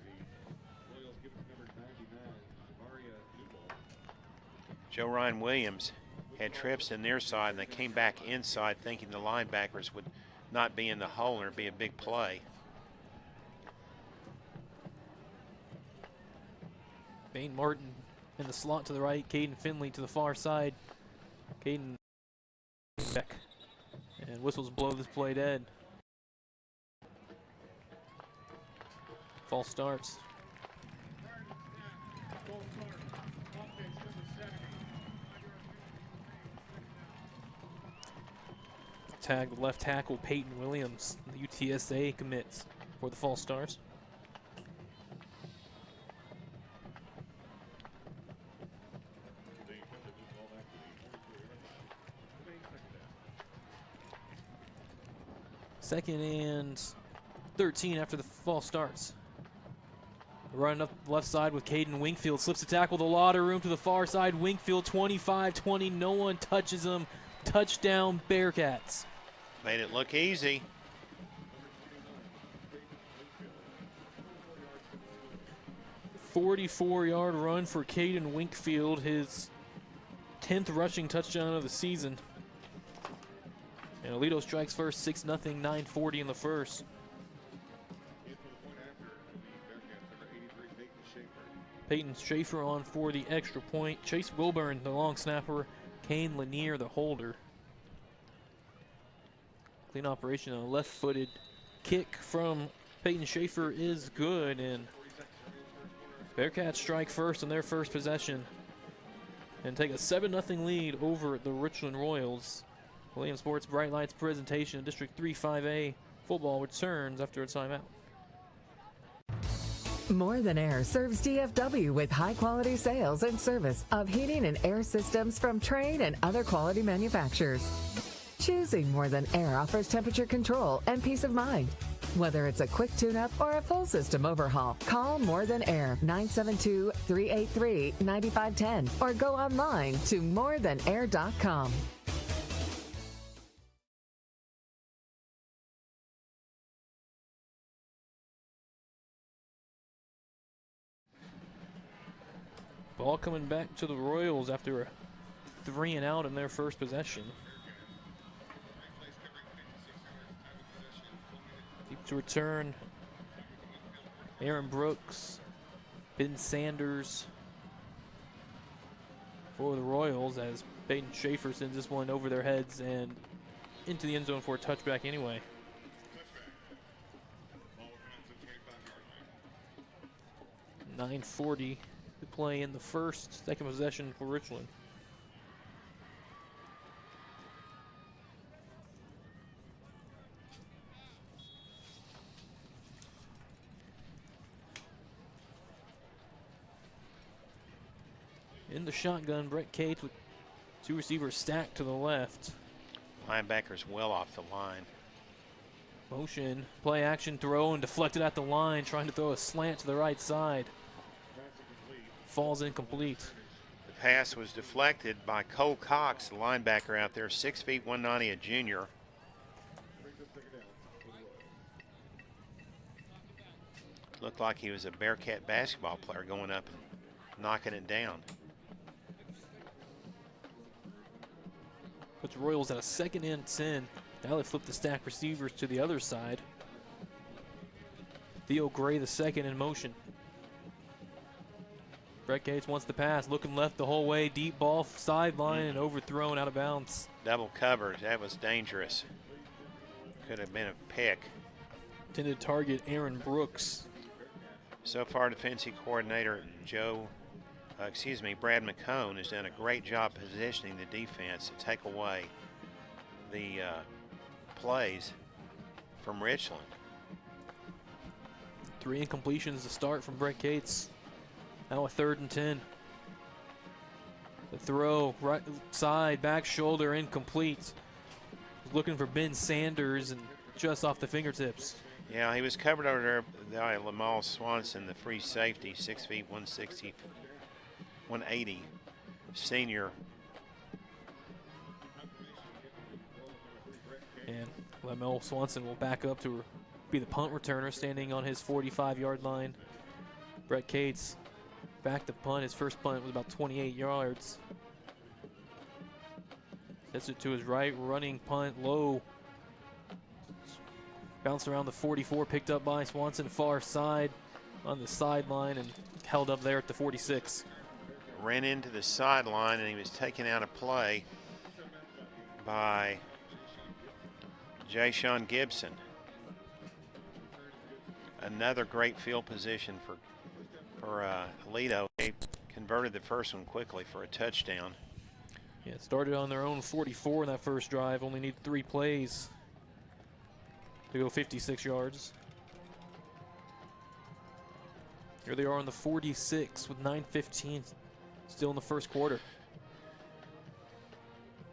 Joe Ryan Williams had trips in their side, and they came back inside thinking the linebackers would not be in the hole and it'd be a big play. Bain Martin in the slot to the right, Caden Finley to the far side. Caden back, and whistles blow this play dead. False starts. Tag the left tackle Peyton Williams, the UTSA commits for the False Stars. Second and 13 after the False starts. Running up the left side with Caden Wingfield. Slips the tackle, the Lauder room to the far side. Wingfield 25-20. No one touches him. Touchdown Bearcats. Made it look easy. "44-yard run for Caden Wingfield, his 10th rushing touchdown of the season. And Aledo strikes first, 6-0, 9:40 in the first. Peyton Schaefer on for the extra point. Chase Wilburn, the long snapper. Kane Lanier, the holder. Clean operation, a left-footed kick from Peyton Schaefer is good, and Bearcats strike first on their first possession and take a 7-0 lead over the Richland Royals. Williams Sports Bright Lights presentation of District 3 5A football returns after a timeout. More Than Air serves DFW with high-quality sales and service of heating and air systems from Trane and other quality manufacturers. Choosing More Than Air offers temperature control and peace of mind. Whether it's a quick tune-up or a full system overhaul, call More Than Air 972-383-9510 or go online to morethanair.com. Ball coming back to the Royals after a 3-and-out in their first possession. Deep to return. Aaron Brooks, Ben Sanders for the Royals as Peyton Schaefer sends this one over their heads and into the end zone for a touchback anyway. .940 to play in the second possession for Richland. In the shotgun, Brett Cates with two receivers stacked to the left. Linebacker's well off the line. Motion, play action, throw, and deflected at the line, trying to throw a slant to the right side. Falls incomplete. The pass was deflected by Cole Cox, the linebacker out there, 6 feet 190, a junior. Looked like he was a Bearcat basketball player going up and knocking it down. Puts Royals at a 2nd and 10. Now they flip the stack receivers to the other side. Theo Gray, the second, in motion. Brett Cates wants the pass, looking left the whole way. Deep ball, sideline, and overthrown out of bounds. Double covered. That was dangerous. Could have been a pick. Intended target Aaron Brooks. So far, defensive coordinator Brad McCone has done a great job positioning the defense to take away the plays from Richland. 3 incompletions to start from Brett Cates. Now a 3rd and 10. The throw, right side, back shoulder, incomplete. Looking for Ben Sanders and just off the fingertips. Yeah, he was covered over there by Lamal Swanson, the free safety, 6 feet 160, 180, senior. And Lamal Swanson will back up to be the punt returner, standing on his 45-yard line. Brett Cates back to punt. His first punt was about 28 yards. Sets it to his right, running punt, low. Bounced around the 44, picked up by Swanson, far side on the sideline, and held up there at the 46. Ran into the sideline, and he was taken out of play by Jay Sean Gibson. another great field position for Aledo. They converted the first one quickly for a touchdown. Yeah, it started on their own 44 in that first drive. Only need 3 plays to go 56 yards. Here they are on the 46 with 9:15 still in the first quarter.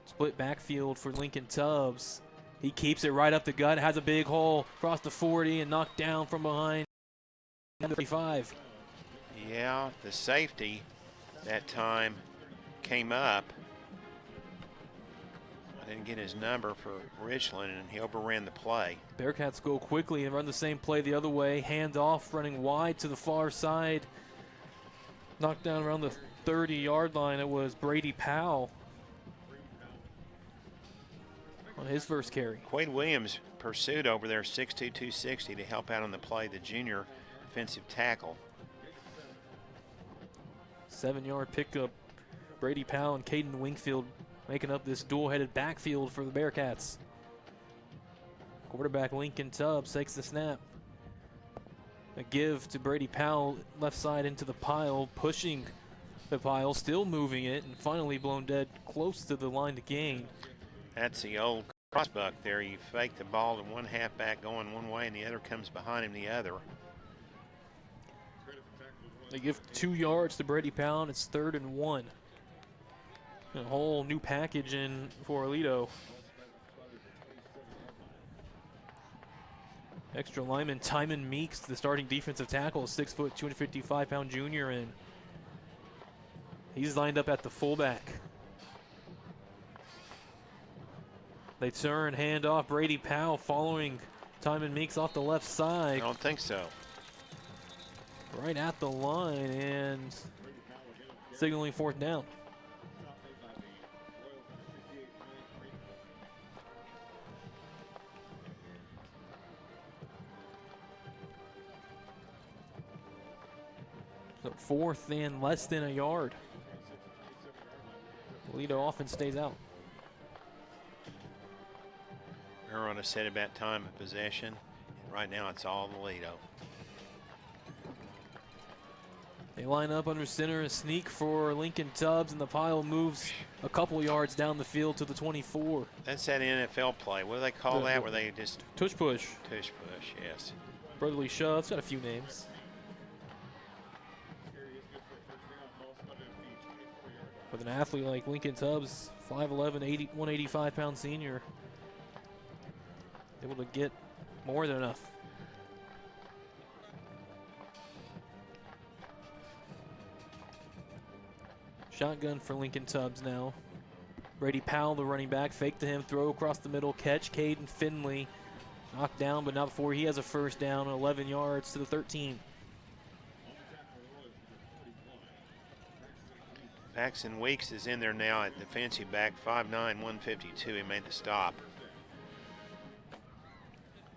Split backfield for Lincoln Tubbs. He keeps it right up the gut, has a big hole across the 40 and knocked down from behind. 35. Yeah, the safety that time came up. I didn't get his number for Richland, and he overran the play. Bearcats go quickly and run the same play the other way. Hand off, running wide to the far side. Knocked down around the 30-yard line. It was Brady Powell on his first carry. Quade Williams pursued over there 6'2", 260 to help out on the play, the junior offensive tackle. 7-yard pickup. Brady Powell and Caden Wingfield making up this dual-headed backfield for the Bearcats. Quarterback Lincoln Tubbs takes the snap. A give to Brady Powell, left side into the pile, pushing the pile, still moving it, and finally blown dead close to the line to gain. That's the old crossbuck there. You fake the ball to one halfback going one way and the other comes behind him the other. They give 2 yards to Brady Powell, and it's 3rd and 1. A whole new package in for Aledo. Extra lineman Timon Meeks, the starting defensive tackle, 6 foot, 255-pound junior, and he's lined up at the fullback. They turn, hand off. Brady Powell following Timon Meeks off the left side. I don't think so. Right at the line and signaling 4th down. So 4th and less than a yard. Aledo often stays out. We're on a set about time of possession. Right now it's all Aledo. They line up under center, a sneak for Lincoln Tubbs, and the pile moves a couple yards down the field to the 24. That's that NFL play. What do they call that? Where they just tush push. Tush push, yes. Brotherly shove. It's got a few names. With an athlete like Lincoln Tubbs, 5'11", 185-pound senior, able to get more than enough. Shotgun for Lincoln Tubbs now. Brady Powell, the running back, fake to him, throw across the middle, catch. Caden Finley knocked down, but not before he has a first down, 11 yards to the 13. Paxton Weeks is in there now at defensive back, 5'9", 152. He made the stop.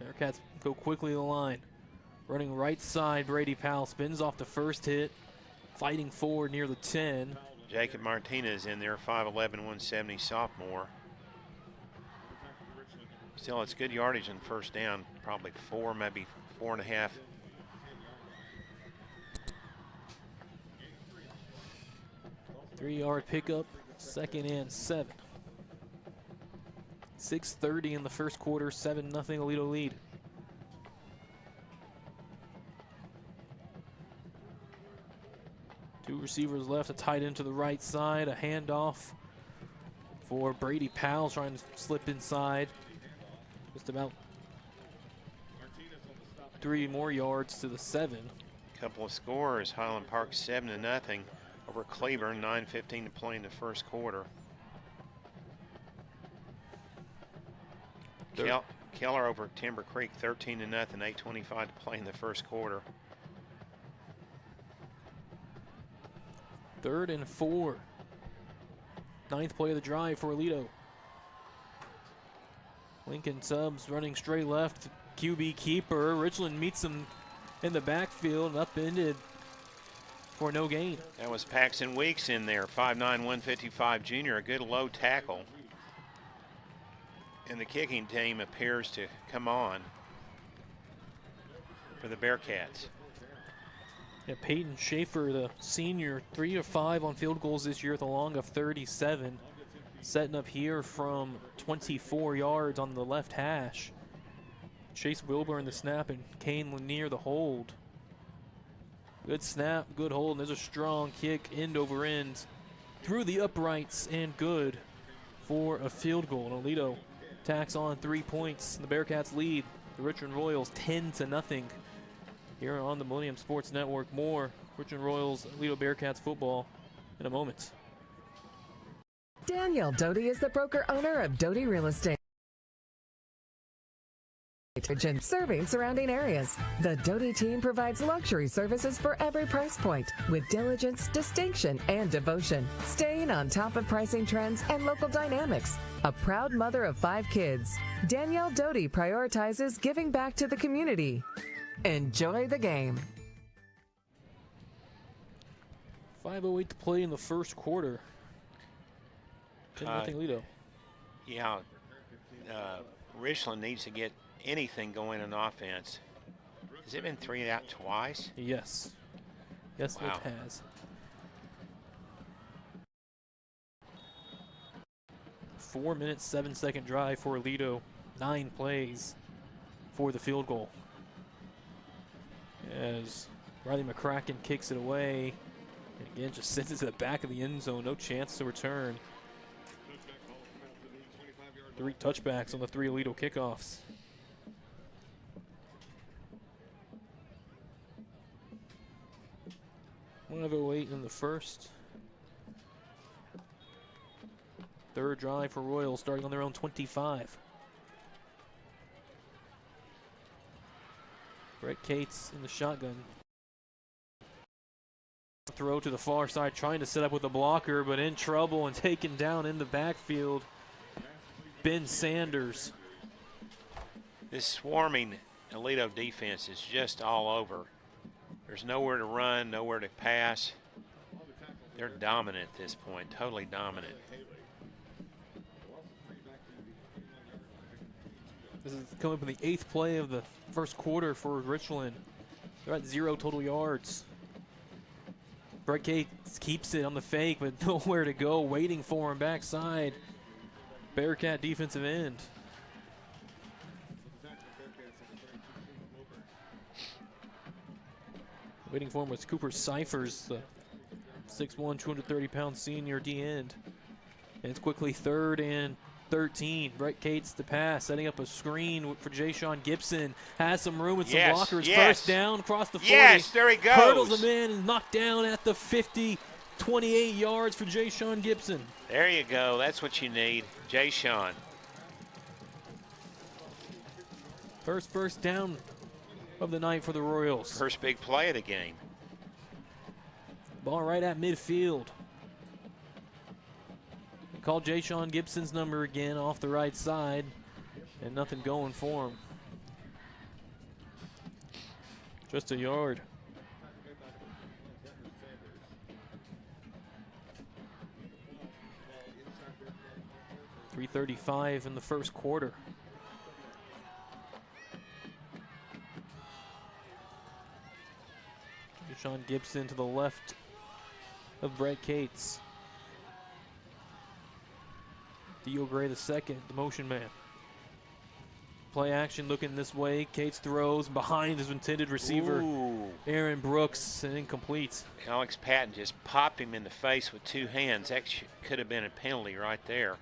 Bearcats go quickly to the line. Running right side, Brady Powell spins off the first hit, fighting forward near the 10. Jacob Martinez in there, 5'11", 170, sophomore. Still, it's good yardage on first down, probably 4, maybe 4.5. Three-yard pickup, 2nd and 7. 6:30 in the first quarter, 7-0 Aledo lead. Two receivers left, a tight end to the right side, a handoff for Brady Powell trying to slip inside. Just about 3 more yards to the 7. Couple of scores, Highland Park 7-0 over Cleburne, 9:15 to play in the first quarter. Keller over Timber Creek, 13-0, 8:25 to play in the first quarter. 3rd and 4. 9th play of the drive for Aledo. Lincoln Tubbs running straight left. QB keeper. Richland meets him in the backfield and upended for no gain. That was Paxton Weeks in there, 5'9", 155 junior, a good low tackle. And the kicking team appears to come on. for the Bearcats. Yeah, Peyton Schaefer, the senior, 3 of 5 on field goals this year with a long of 37. Setting up here from 24 yards on the left hash. Chase Wilburn the snap and Kane Lanier the hold. Good snap, good hold, and there's a strong kick end over end through the uprights and good for a field goal. And Aledo tacks on 3 points. The Bearcats lead the Richland Royals 10-0 here on the Millennium Sports Network. More Richland Royals, Aledo Bearcats football in a moment. Daniel Doty is the broker owner of Doty Real Estate, serving surrounding areas. The Doty team provides luxury services for every price point with diligence, distinction, and devotion, staying on top of pricing trends and local dynamics. A proud mother of 5 kids, Danielle Doty prioritizes giving back to the community. Enjoy the game. 5:08 to play in the first quarter. 10-0 Aledo. Yeah, Richland needs to get anything going in offense. Has it been 3 out twice? Yes. Yes, wow. It has. 4 minutes, 7-second drive for Aledo. 9 plays for the field goal. As Riley McCracken kicks it away. And again, just sends it to the back of the end zone. No chance to return. 3 touchbacks on the 3 Aledo kickoffs. .508 in the first. Third drive for Royals, starting on their own 25. Brett Cates in the shotgun. Throw to the far side, trying to set up with a blocker, but in trouble and taken down in the backfield. Ben Sanders. This swarming Aledo defense is just all over. There's nowhere to run, nowhere to pass. They're dominant at this point, totally dominant. This is coming up in the 8th play of the first quarter for Richland. They're at 0 total yards. Brett Cates keeps it on the fake, but nowhere to go, waiting for him backside. Bearcat defensive end. Waiting for him was Cooper Cyphers, the 6'1", 230-pound senior D-end. And it's quickly 3rd and 13. Brett Cates to pass, setting up a screen for Jay-Sean Gibson. Has some room with some blockers. Yes. First down across the 40. Yes, there he goes. Hurdles him in and knocked down at the 50. 28 yards for Jay-Sean Gibson. There you go. That's what you need. Jay-Sean. First down of the night for the Royals. First big play of the game. Ball right at midfield. Call Jay-Sean Gibson's number again off the right side, and nothing going for him. Just a yard. .335 in the first quarter. Jay-Sean Gibson to the left of Brett Cates. Theo Gray the second, the motion man. Play action looking this way. Cates throws behind his intended receiver. Ooh. Aaron Brooks, and incomplete. Alex Patton just popped him in the face with 2 hands. That could have been a penalty right there.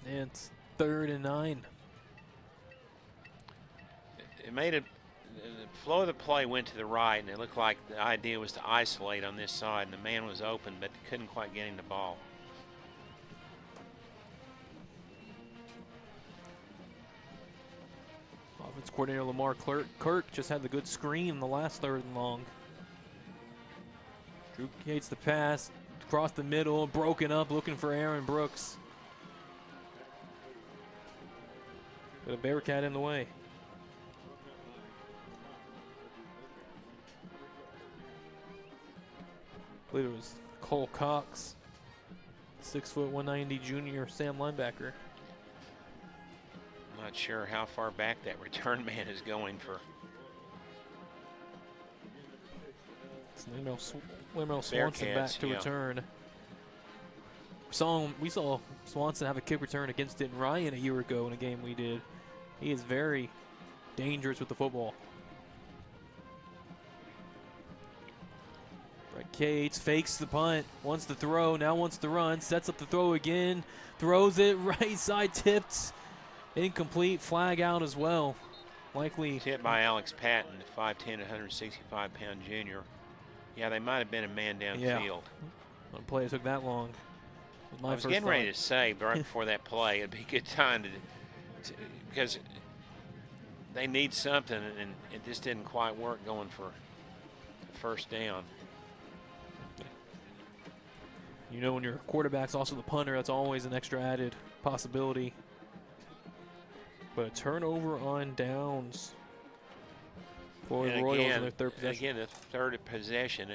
And it's 3rd and 9. It made it. The flow of the play went to the right, and it looked like the idea was to isolate on this side, and the man was open, but couldn't quite get him the ball. Offense coordinator Lamar Kirk just had the good screen in the last 3rd and long. Drew Cates the pass, across the middle, broken up, looking for Aaron Brooks. Got a Bearcat in the way. I believe it was Cole Cox, 6', 190 junior Sam linebacker. Not sure how far back that return man is going for. It's Lemuel Swanson back to return. We saw Swanson have a kick return against Denton Ryan a year ago in a game we did. He is very dangerous with the football. Brett Cates fakes the punt, wants to throw, now wants to run, sets up the throw again, throws it right side, tipped, incomplete, flag out as well. Likely hit by Alex Patton, 5'10", 165-pound junior. Yeah, they might have been a man downfield. One play took that long. I was getting ready to say right before that play, it'd be a good time to because they need something, and it just didn't quite work going for the first down. You know, when your quarterback's also the punter, that's always an extra added possibility. But a turnover on downs for the Royals in their third possession. Again, the third possession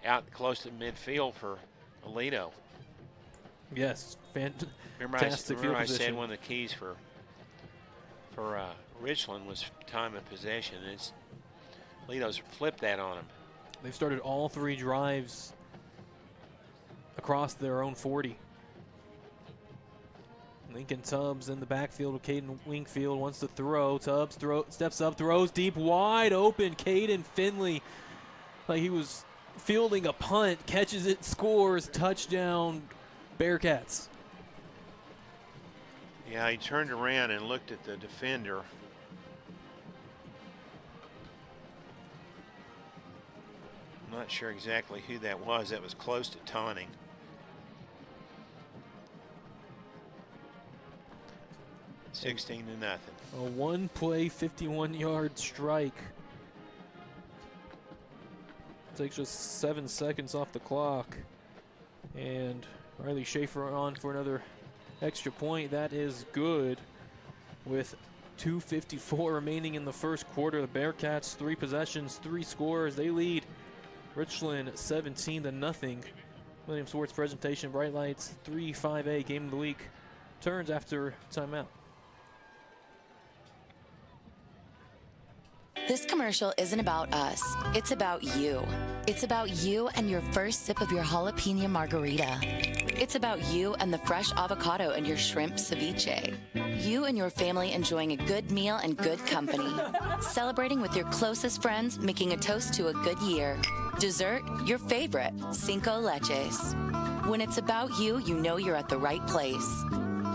out close to midfield for Aledo. Yes, remember I said one of the keys for Richland was time of possession. Aledo's flipped that on them. They've started all 3 drives across their own 40. Lincoln Tubbs in the backfield with Caden Wingfield, wants to throw. Tubbs steps up, throws deep, wide open. Caden Finley, like he was fielding a punt, catches it, scores, touchdown, Bearcats. Yeah, he turned around and looked at the defender. I'm not sure exactly who that was. That was close to taunting. $16-0. A one-play, 51-yard strike. Takes just 7 seconds off the clock. And Riley Schaefer on for another extra point. That is good. With 2:54 remaining in the first quarter, the Bearcats 3 possessions, 3 scores. They lead Richland 17-0. Millennium Sports presentation, Bright Lights 3-5A game of the week. Turns after timeout. This commercial isn't about us. It's about you. It's about you and your first sip of your jalapeno margarita. It's about you and the fresh avocado and your shrimp ceviche. You and your family enjoying a good meal and good company. Celebrating with your closest friends, making a toast to a good year. Dessert, your favorite, Cinco Leches. When it's about you, you know you're at the right place.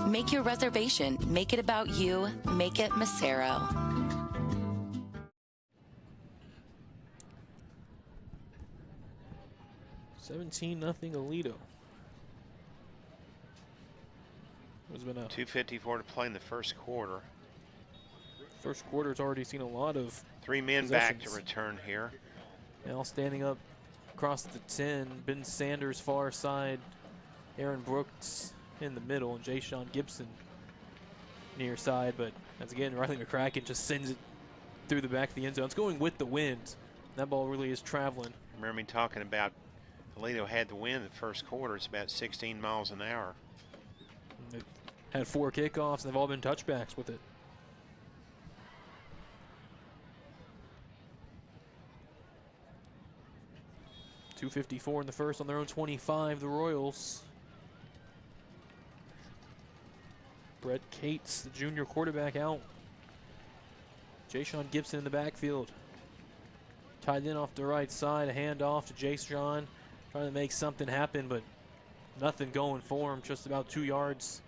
Make your reservation. Make it about you. Make it Macero. 17-0 Aledo. It's been a 2:54 to play in the first quarter. First quarter's already seen a lot of 3 men back to return here. Now standing up across the 10, Ben Sanders far side, Aaron Brooks in the middle, and Jay-Sean Gibson near side. But once again, Riley McCracken just sends it through the back of the end zone. It's going with the wind. That ball really is traveling. Remember me talking about Aledo had the wind the first quarter. It's about 16 miles an hour. They've had 4 kickoffs, and they've all been touchbacks with it. .254 in the first on their own 25, the Royals. Brett Cates, the junior quarterback, out. Jay-Sean Gibson in the backfield. Tied in off the right side, a handoff to Jay-Sean. Trying to make something happen, but nothing going for him. Just about 2 yards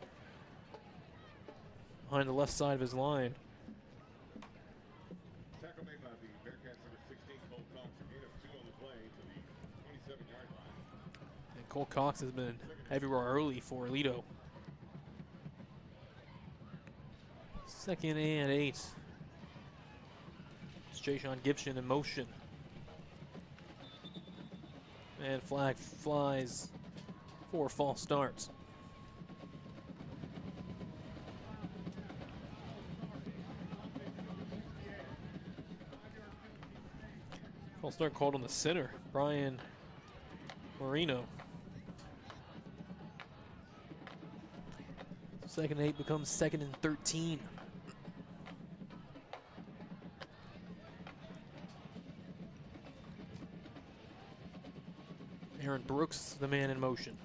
behind the left side of his line. Tackle made by the Bearcats number 16, Cole Cox, a gain of 2 on the play to the 27-yard line. And Cole Cox has been everywhere early for Aledo. 2nd and 8. It's Jay-Sean Gibson in motion. And flag flies for false starts. False start called on the center, Brian Marino. Second and 8 becomes 2nd and 13. Aaron Brooks, the man in motion.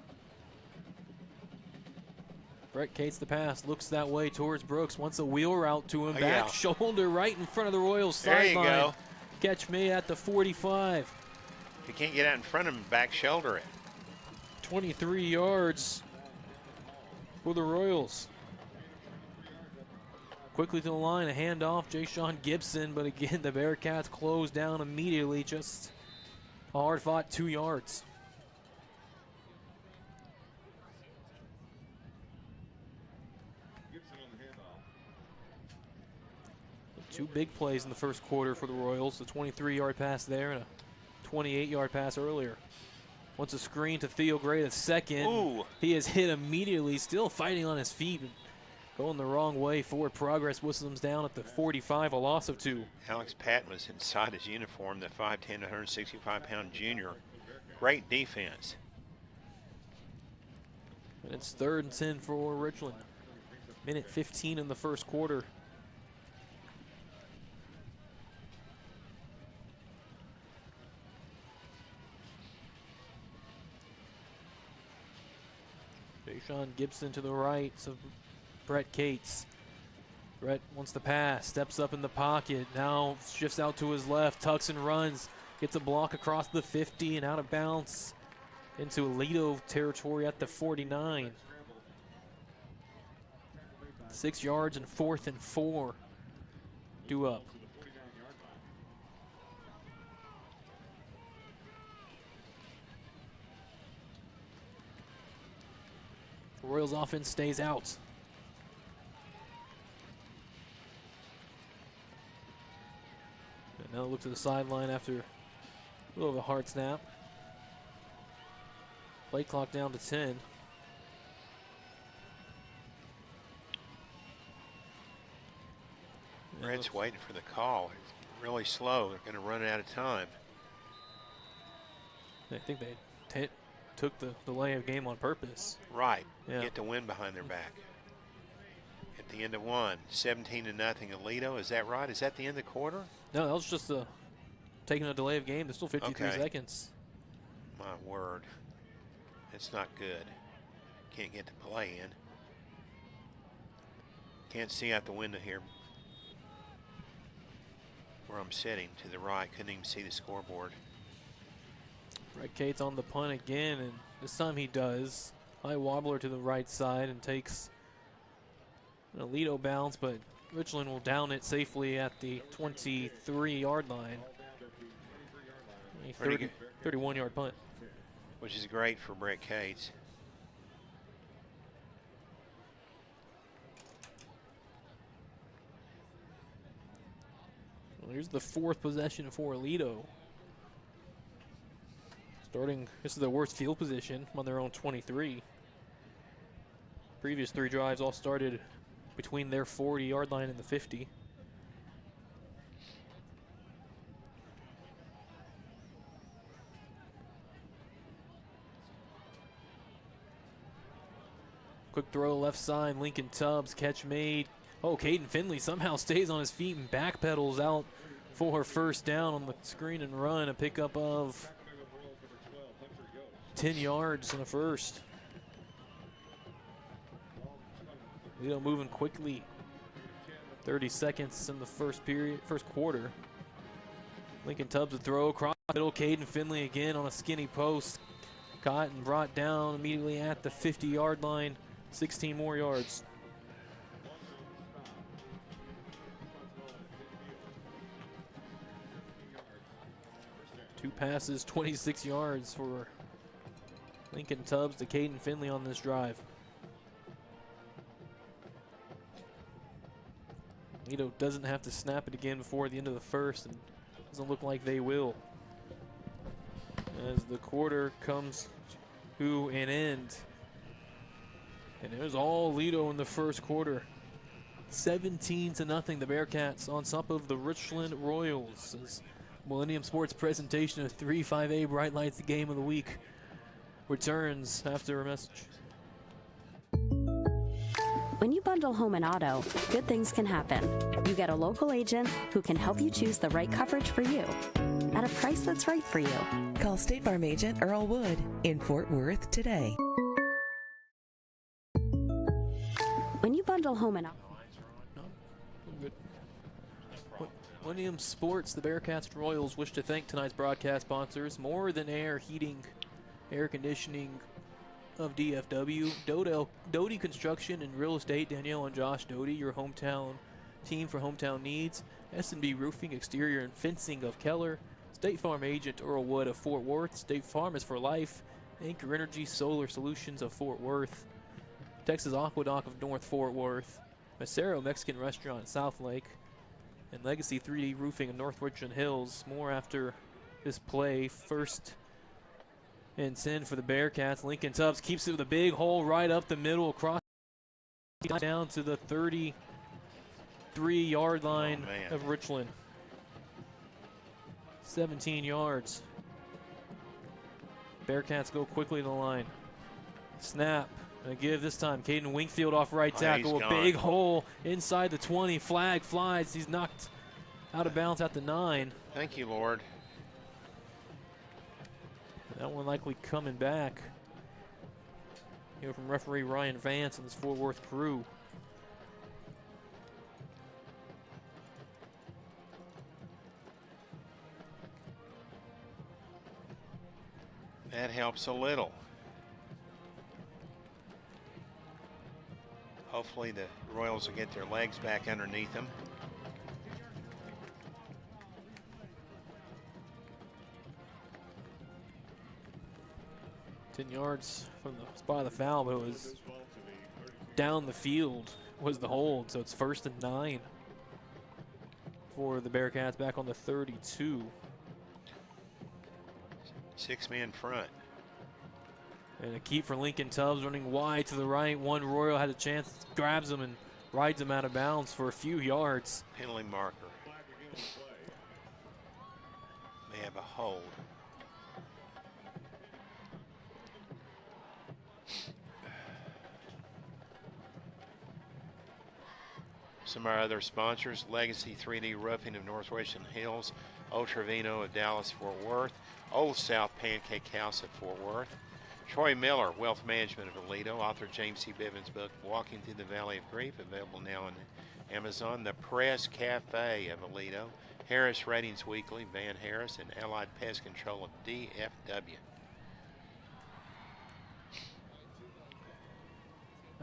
Brett Cates the pass, looks that way towards Brooks, wants a wheel route to him, back shoulder right in front of the Royals sideline. There you go. Catch me at the 45. If you can't get out in front of him, back shoulder it. 23 yards for the Royals. Quickly to the line, a handoff, Jayshon Gibson, but again, the Bearcats close down immediately, just a hard-fought 2 yards. Two big plays in the first quarter for the Royals, the 23-yard pass there and a 28-yard pass earlier. Wants a screen to Theo Gray, the second. Ooh. He is hit immediately, still fighting on his feet. Going the wrong way. Forward progress whistles him down at the 45, a loss of 2. Alex Patton was inside his uniform, the 5'10", 165-pound junior. Great defense. And it's 3rd and 10 for Richland. Minute 15 in the first quarter. Jayshon Gibson to the right of Brett Cates. Brett wants the pass, steps up in the pocket, now shifts out to his left, tucks and runs, gets a block across the 50 and out of bounds into Aledo territory at the 49. 6 yards and 4th and 4. Due up. Royals offense stays out. And now look to the sideline after a little of a hard snap. Play clock down to 10. Brett's waiting for the call. It's really slow. They're going to run out of time. I think they took the delay of game on purpose. Right. Yeah. Get the wind behind their back. At the end of one, 17-0 Aledo. Is that right? Is that the end of the quarter? No, that was just taking a delay of game. There's still 53 Okay. seconds. My word. It's not good. Can't get the play in. Can't see out the window here where I'm sitting to the right. Couldn't even see the scoreboard. Brett Cates on the punt again, and this time he does. High wobbler to the right side and takes an Aledo bounce, but Richland will down it safely at the 23-yard line. A 31-yard punt. Which is great for Brett Cates. Well, here's the 4th possession for Aledo. This is their worst field position on their own 23. Previous 3 drives all started between their 40-yard line and the 50. Quick throw left side, Lincoln Tubbs, catch made. Oh, Caden Finley somehow stays on his feet and backpedals out for first down on the screen and run, a pickup of 10 yards in the first. Aledo moving quickly. 30 seconds in the first quarter. Lincoln Tubbs a throw across the middle. Caden Finley again on a skinny post. Caught and brought down immediately at the 50-yard line. 16 more yards. Two passes, 26 yards for Lincoln Tubbs to Caden Finley on this drive. Aledo doesn't have to snap it again before the end of the first, and doesn't look like they will. As the quarter comes to an end. And it was all Aledo in the first quarter. 17-0, the Bearcats on top of the Richland Royals. As Millennium Sports presentation of 3-5A Bright Lights, the game of the week, returns after a message. When you bundle home and auto, good things can happen. You get a local agent who can help you choose the right coverage for you at a price that's right for you. Call State Farm agent Earl Wood in Fort Worth today. When you bundle home and auto, Millennium Sports, the Bearcats and Royals wish to thank tonight's broadcast sponsors, More Than Air Heating, Air Conditioning of DFW, Doty Construction and Real Estate, Danielle and Josh Doty, your hometown team for hometown needs, S&B Roofing, Exterior and Fencing of Keller, State Farm Agent Earl Wood of Fort Worth, State Farm is for Life, Anchor Energy Solar Solutions of Fort Worth, Texas Aqueduct of North Fort Worth, Macero Mexican Restaurant in South Lake, and Legacy 3D Roofing in North Richland Hills. More after this play. First and 10 for the Bearcats. Lincoln Tubbs keeps it with a big hole right up the middle, across down to the 33-yard line of Richland. 17 yards. Bearcats go quickly to the line. Snap. And give this time. Caden Wingfield off right tackle. A big hole inside the 20. Flag flies. He's knocked out of bounds at the 9. Thank you, Lord. That one likely coming back. Here from referee Ryan Vance and this Fort Worth crew. That helps a little. Hopefully the Royals will get their legs back underneath them. Ten yards from the spot of the foul, but it was down the field was the hold, so it's 1st and 9 for the Bearcats back on the 32. 6-man front. And a keep for Lincoln Tubbs running wide to the right. One Royal had a chance, grabs him and rides him out of bounds for a few yards. Penalty marker. They have a hold. Some of our other sponsors: Legacy 3D Roofing of Northwestern Hills, Old Trevino of Dallas Fort Worth, Old South Pancake House of Fort Worth, Troy Miller, Wealth Management of Aledo, author James C. Bivens' book, Walking Through the Valley of Grief, available now on Amazon. The Press Cafe of Aledo, Harris Ratings Weekly, Van Harris, and Allied Pest Control of DFW.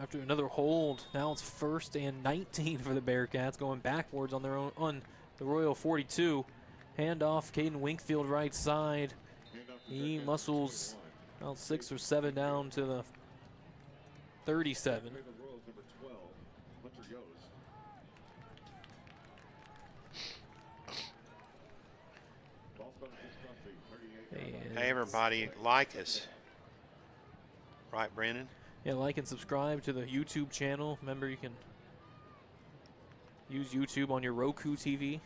After another hold, now it's 1st and 19 for the Bearcats, going backwards on their own on the Royal 42. Handoff, Caden Wingfield right side. He muscles about 6 or 7 down to the 37. Hey, everybody, like us. Right, Brendan? Yeah, like and subscribe to the YouTube channel. Remember, you can use YouTube on your Roku TV.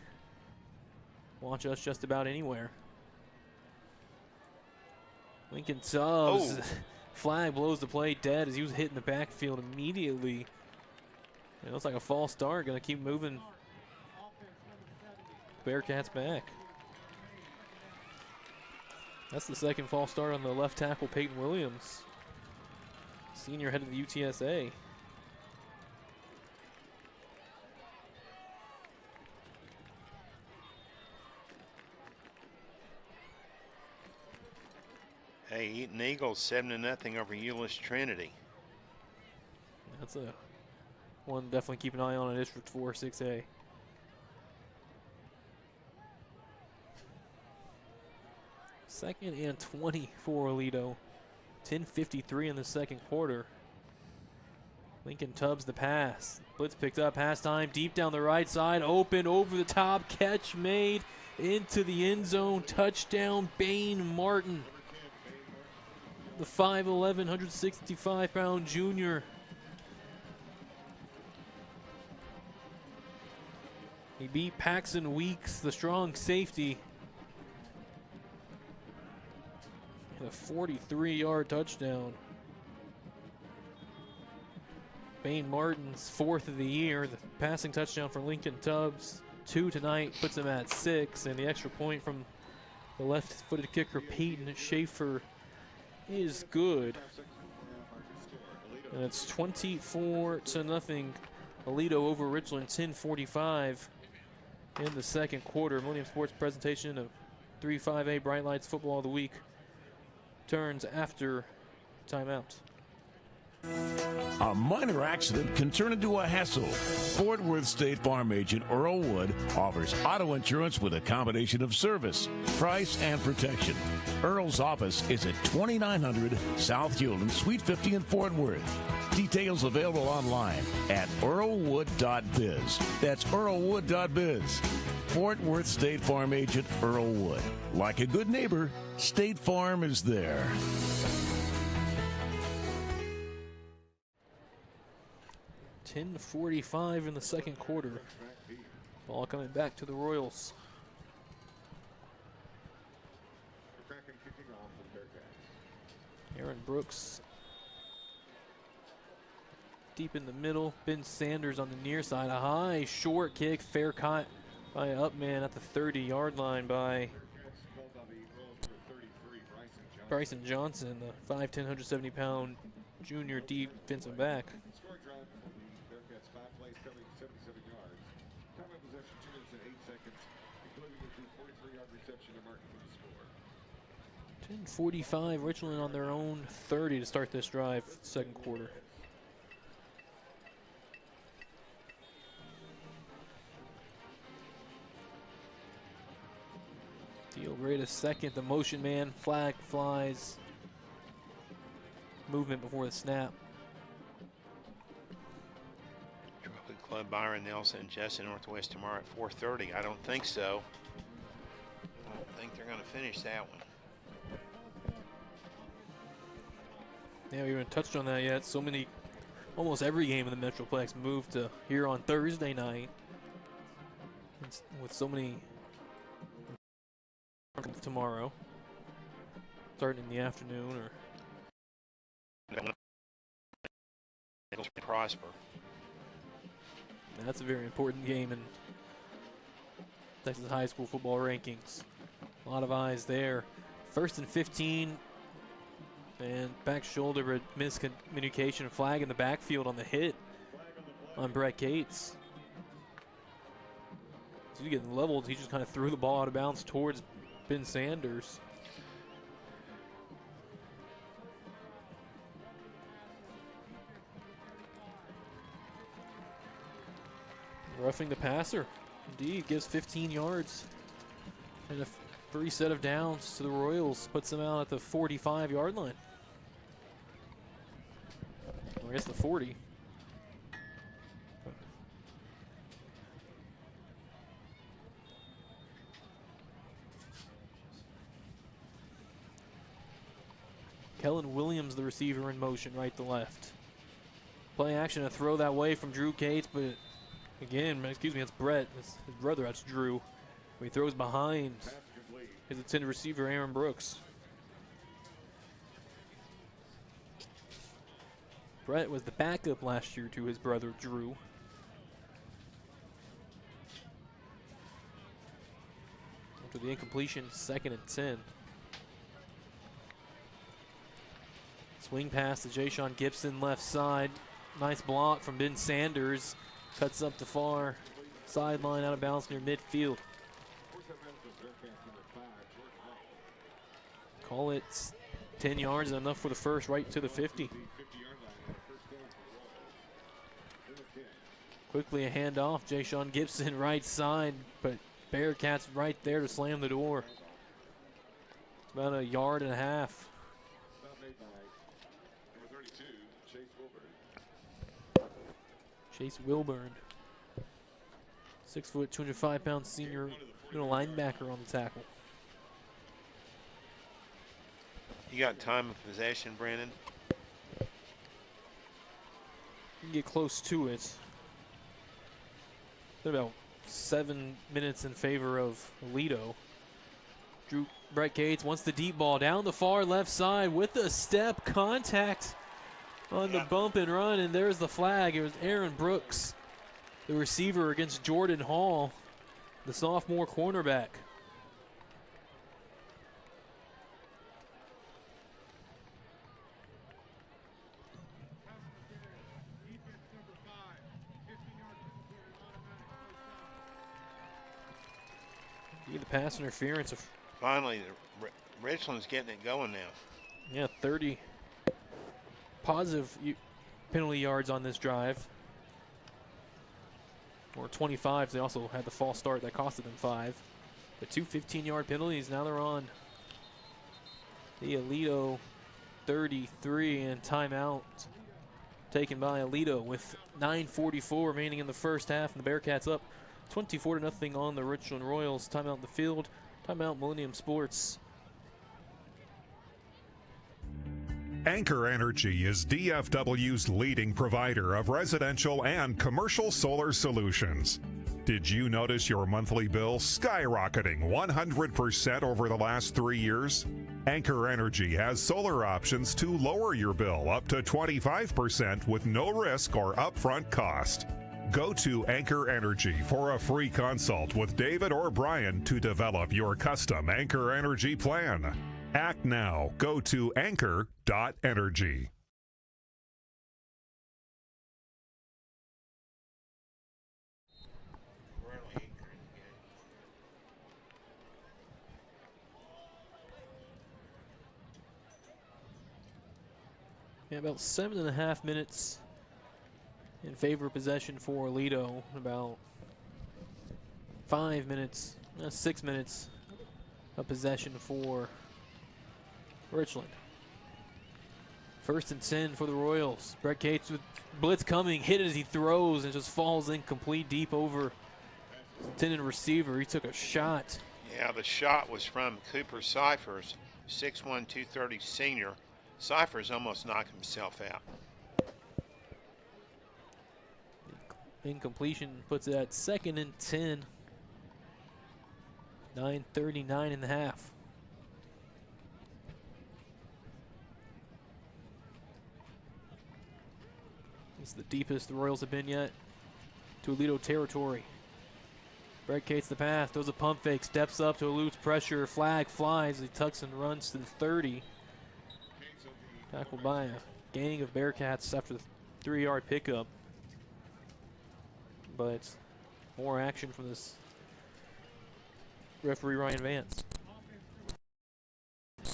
Watch us just about anywhere. Lincoln Tubbs. Flag blows the play dead as he was hitting the backfield immediately. It looks like a false start. Going to keep moving Bearcats back. That's the second false start on the left tackle, Peyton Williams. Senior head of the UTSA. Hey, Eaton Eagles 7-0 over Euless Trinity. That's a one definitely keep an eye on in District 4 6A. Second and 20 for Aledo. 10:53 in the second quarter. Lincoln Tubbs the pass. Blitz picked up, pass time, deep down the right side, open over the top, catch made into the end zone, touchdown Bain Martin. The 5'11", 165-pound junior. He beat Paxton Weeks, the strong safety. A 43-yard touchdown. Bain Martin's 4th of the year. The passing touchdown for Lincoln Tubbs, 2 tonight, puts him at 6. And the extra point from the left-footed kicker Peyton Schaefer is good. And it's 24-0. Aledo over Richland, 10:45 in the second quarter. Millennium Sports presentation of 3-5A Bright Lights Football of the Week turns after timeout. A minor accident can turn into a hassle. Fort Worth State Farm agent Earl Wood offers auto insurance with a combination of service, price, and protection. Earl's office is at 2900 South Hewland, Suite 50 in Fort Worth. Details available online at earlwood.biz. That's earlwood.biz. Fort Worth State Farm agent Earl Wood. Like a good neighbor, State Farm is there. 10:45 in the second quarter. Ball coming back to the Royals. Aaron Brooks deep in the middle. Ben Sanders on the near side. A high, short kick. Fair caught by Upman at the 30-yard line by Bryson Johnson, the 5'10", 170-pound junior defensive back. 10:45, Richland on their own 30 to start this drive, second quarter. Theo Great second, the motion man, flag flies. Movement before the snap. Trophy Club, Byron Nelson, and Justin Northwest tomorrow at 4:30. I don't think so. I don't think they're going to finish that one. Yeah, we haven't touched on that yet. So many, almost every game in the Metroplex moved to here on Thursday night. With so many tomorrow, starting in the afternoon or Prosper. That's a very important game in Texas high school football rankings. A lot of eyes there. 1st and 15. And back shoulder, but miscommunication, flag in the backfield on the hit on Brett Gates. So you get leveled, he just kind of threw the ball out of bounds towards Ben Sanders. Roughing the passer, indeed, gives 15 yards. And a free set of downs to the Royals, puts them out at the 45-yard line. I guess the 40. Kellen Williams, the receiver, in motion, right to left. Play action, a throw that way from Drew Cates, but again, excuse me, that's Brett. That's his brother, that's Drew. He throws behind his intended receiver, Aaron Brooks. Brett was the backup last year to his brother, Drew. After the incompletion, 2nd and 10. Swing pass to Jayshon Gibson, left side. Nice block from Ben Sanders. Cuts up the far sideline, out of bounds near midfield. Call it 10 yards, enough for the first, right to the 50. Quickly a handoff, Jayshon Gibson right side, but Bearcats right there to slam the door. It's about a yard and a half. Chase Wilburn, 6 foot, 205-pound senior linebacker on the tackle. You got time of possession, Brandon? You can get close to it. About 7 minutes in favor of Aledo. Brett Gates wants the deep ball down the far left side with the step contact on the bump and run, and there's the flag. It was Aaron Brooks, the receiver, against Jordan Hall, the sophomore cornerback. The pass interference. Finally, Richland's getting it going now. Yeah, 30 positive penalty yards on this drive. Or 25. They also had the false start that costed them 5. But 2 15-yard penalties. Now they're on the Aledo 33, and timeout taken by Aledo with 9:44 remaining in the first half, and the Bearcats up 24-0 on the Richland Royals. Timeout in the field. Timeout Millennium Sports. Anchor Energy is DFW's leading provider of residential and commercial solar solutions. Did you notice your monthly bill skyrocketing 100% over the last 3 years? Anchor Energy has solar options to lower your bill up to 25% with no risk or upfront cost. Go to Anchor Energy for a free consult with David or Brian to develop your custom Anchor Energy plan. Act now. Go to anchor.energy. Yeah, about 7.5 minutes in favor of possession for Aledo. About 6 minutes of possession for Richland. 1st and 10 for the Royals. Brett Cates with blitz coming, hit it as he throws, and just falls incomplete deep over the intended receiver. He took a shot. Yeah, the shot was from Cooper Cyphers, 6'1", 230 senior. Cyphers almost knocked himself out. Incompletion puts it at 2nd and 10. 9:39 in the half. This is the deepest the Royals have been yet to Aledo territory. Brett Cates the pass, throws a pump fake, steps up to eludes pressure, flag flies, he tucks and runs to the 30. Tackled by a gang of Bearcats after the 3-yard pickup. But more action from this referee Ryan Vance. A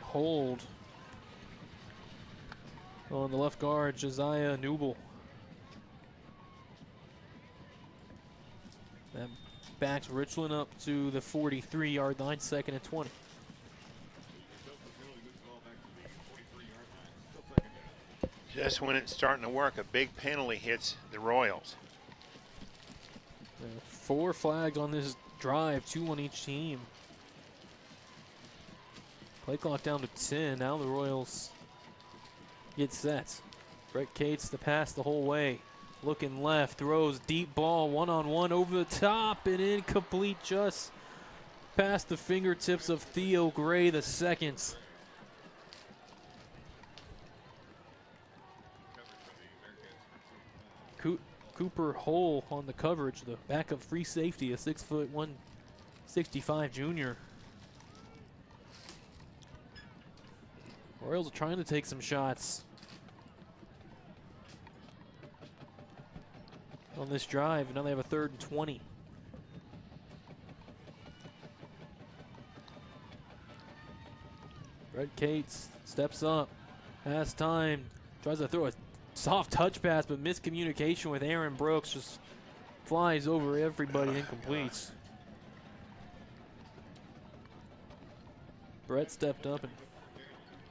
hold on the left guard, Josiah Newble. That backs Richland up to the 43-yard line, 2nd and 20. Just when it's starting to work, a big penalty hits the Royals. 4 flags on this drive, 2 on each team. Play clock down to 10. Now the Royals get set. Brett Cates the pass the whole way. Looking left, throws deep ball, one-on-one over the top and incomplete, just past the fingertips of Theo Gray the second. Cooper Hole on the coverage, the backup free safety, a 6'1", 165 junior. Royals are trying to take some shots on this drive, and now they have a 3rd and 20. Brett Cates steps up, has time, tries to throw a soft touch pass, but miscommunication with Aaron Brooks, just flies over everybody, incomplete. Brett stepped up and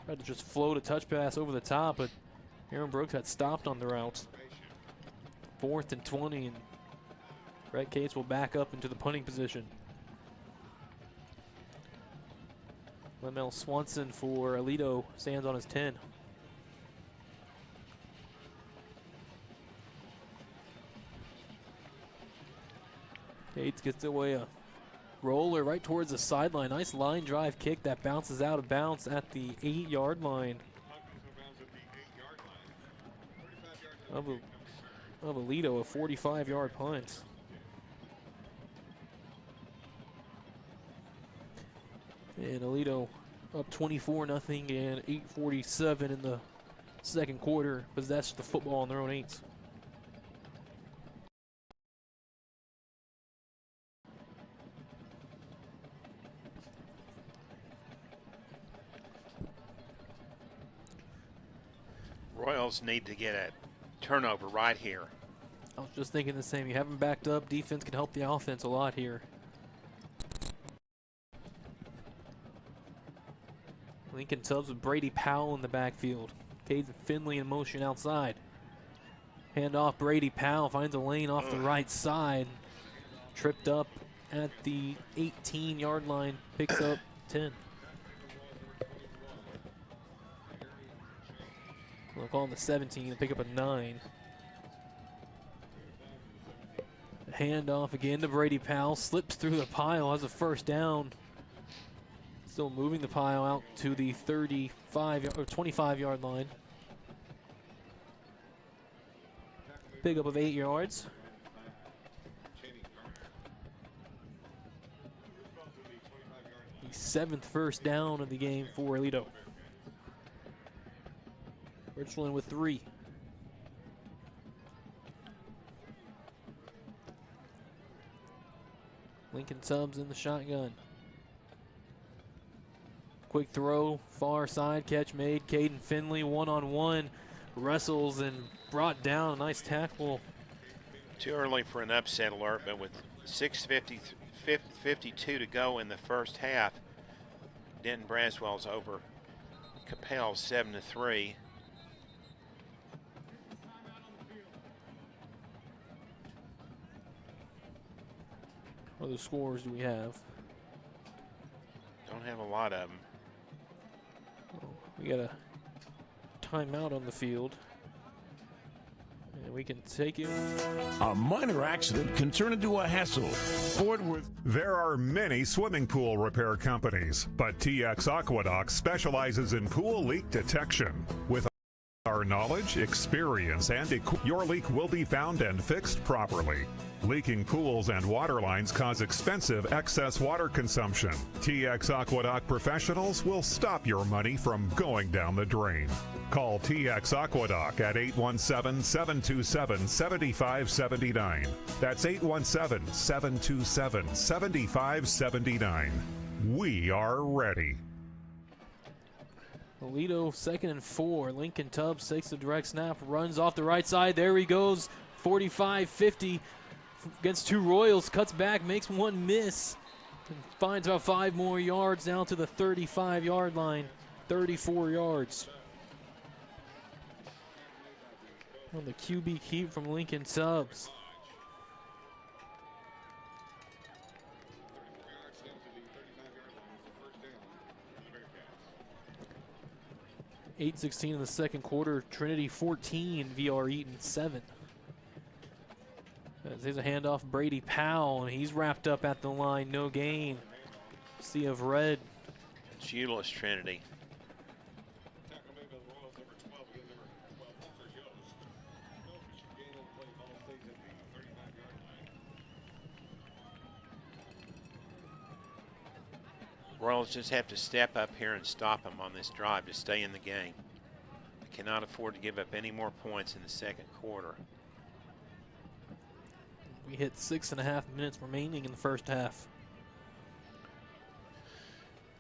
tried to just float a touch pass over the top, but Aaron Brooks had stopped on the route. 4th and 20, and Brett Cates will back up into the punting position. Lemel Swanson for Aledo stands on his 10. Cates gets away a Roller right towards the sideline. Nice line drive kick that bounces out of bounds at the 8-yard line of Aledo, a 45-yard punt. And Aledo up 24-0 and 8:47 in the second quarter. Possess the football on their own 8s. Royals need to get a turnover right here. I was just thinking the same. You have them backed up. Defense can help the offense a lot here. Lincoln Tubbs with Brady Powell in the backfield. Caden Finley in motion outside. Hand off Brady Powell, finds a lane off the right side. Tripped up at the 18-yard line, picks up 10. We'll call him the 17 and pick up a 9. Hand off again to Brady Powell, slips through the pile, has a first down. Still moving the pile out to the 35 or 25-yard line. Pickup of 8 yards. The 7th first down of the game for Aledo. Richland with 3. Lincoln Tubbs in the shotgun. Quick throw, far side, catch made. Caden Finley one-on-one, wrestles and brought down. A nice tackle. Too early for an upset alert, but with 6:52 to go in the first half, Denton Braswell's over Capel 7-3. What other scores do we have? Don't have a lot of them. We got a timeout on the field. And we can take it. A minor accident can turn into a hassle. Fort Worth. There are many swimming pool repair companies, but TX Aqueduct specializes in pool leak detection. With our knowledge, experience, and your leak will be found and fixed properly. Leaking pools and water lines cause expensive excess water consumption. TX Aqueduct professionals will stop your money from going down the drain. Call TX Aqueduct at 817-727-7579. That's 817-727-7579. We are ready. Aledo 2nd and 4. Lincoln Tubbs takes the direct snap, runs off the right side. There he goes. 45-50 against 2 Royals. Cuts back, makes one miss. And finds about 5 more yards down to the 35-yard line. 34 yards. On the QB keep from Lincoln Tubbs. 8:16 in the second quarter. Trinity 14, VR Eaton 7. There's a handoff, Brady Powell, and he's wrapped up at the line. No gain. Sea of red. It's Euless Trinity. Royals just have to step up here and stop them on this drive to stay in the game. They cannot afford to give up any more points in the second quarter. We hit 6.5 minutes remaining in the first half.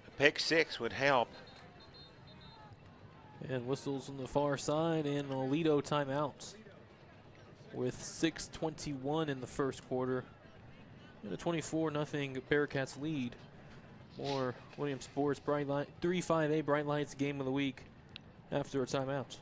A pick 6 would help. And whistles on the far side and Aledo timeout. With 6:21 in the first quarter. And a 24-0 Bearcats lead. More Williams Sports Bright Light 3-5A Bright Lights game of the week after a timeout.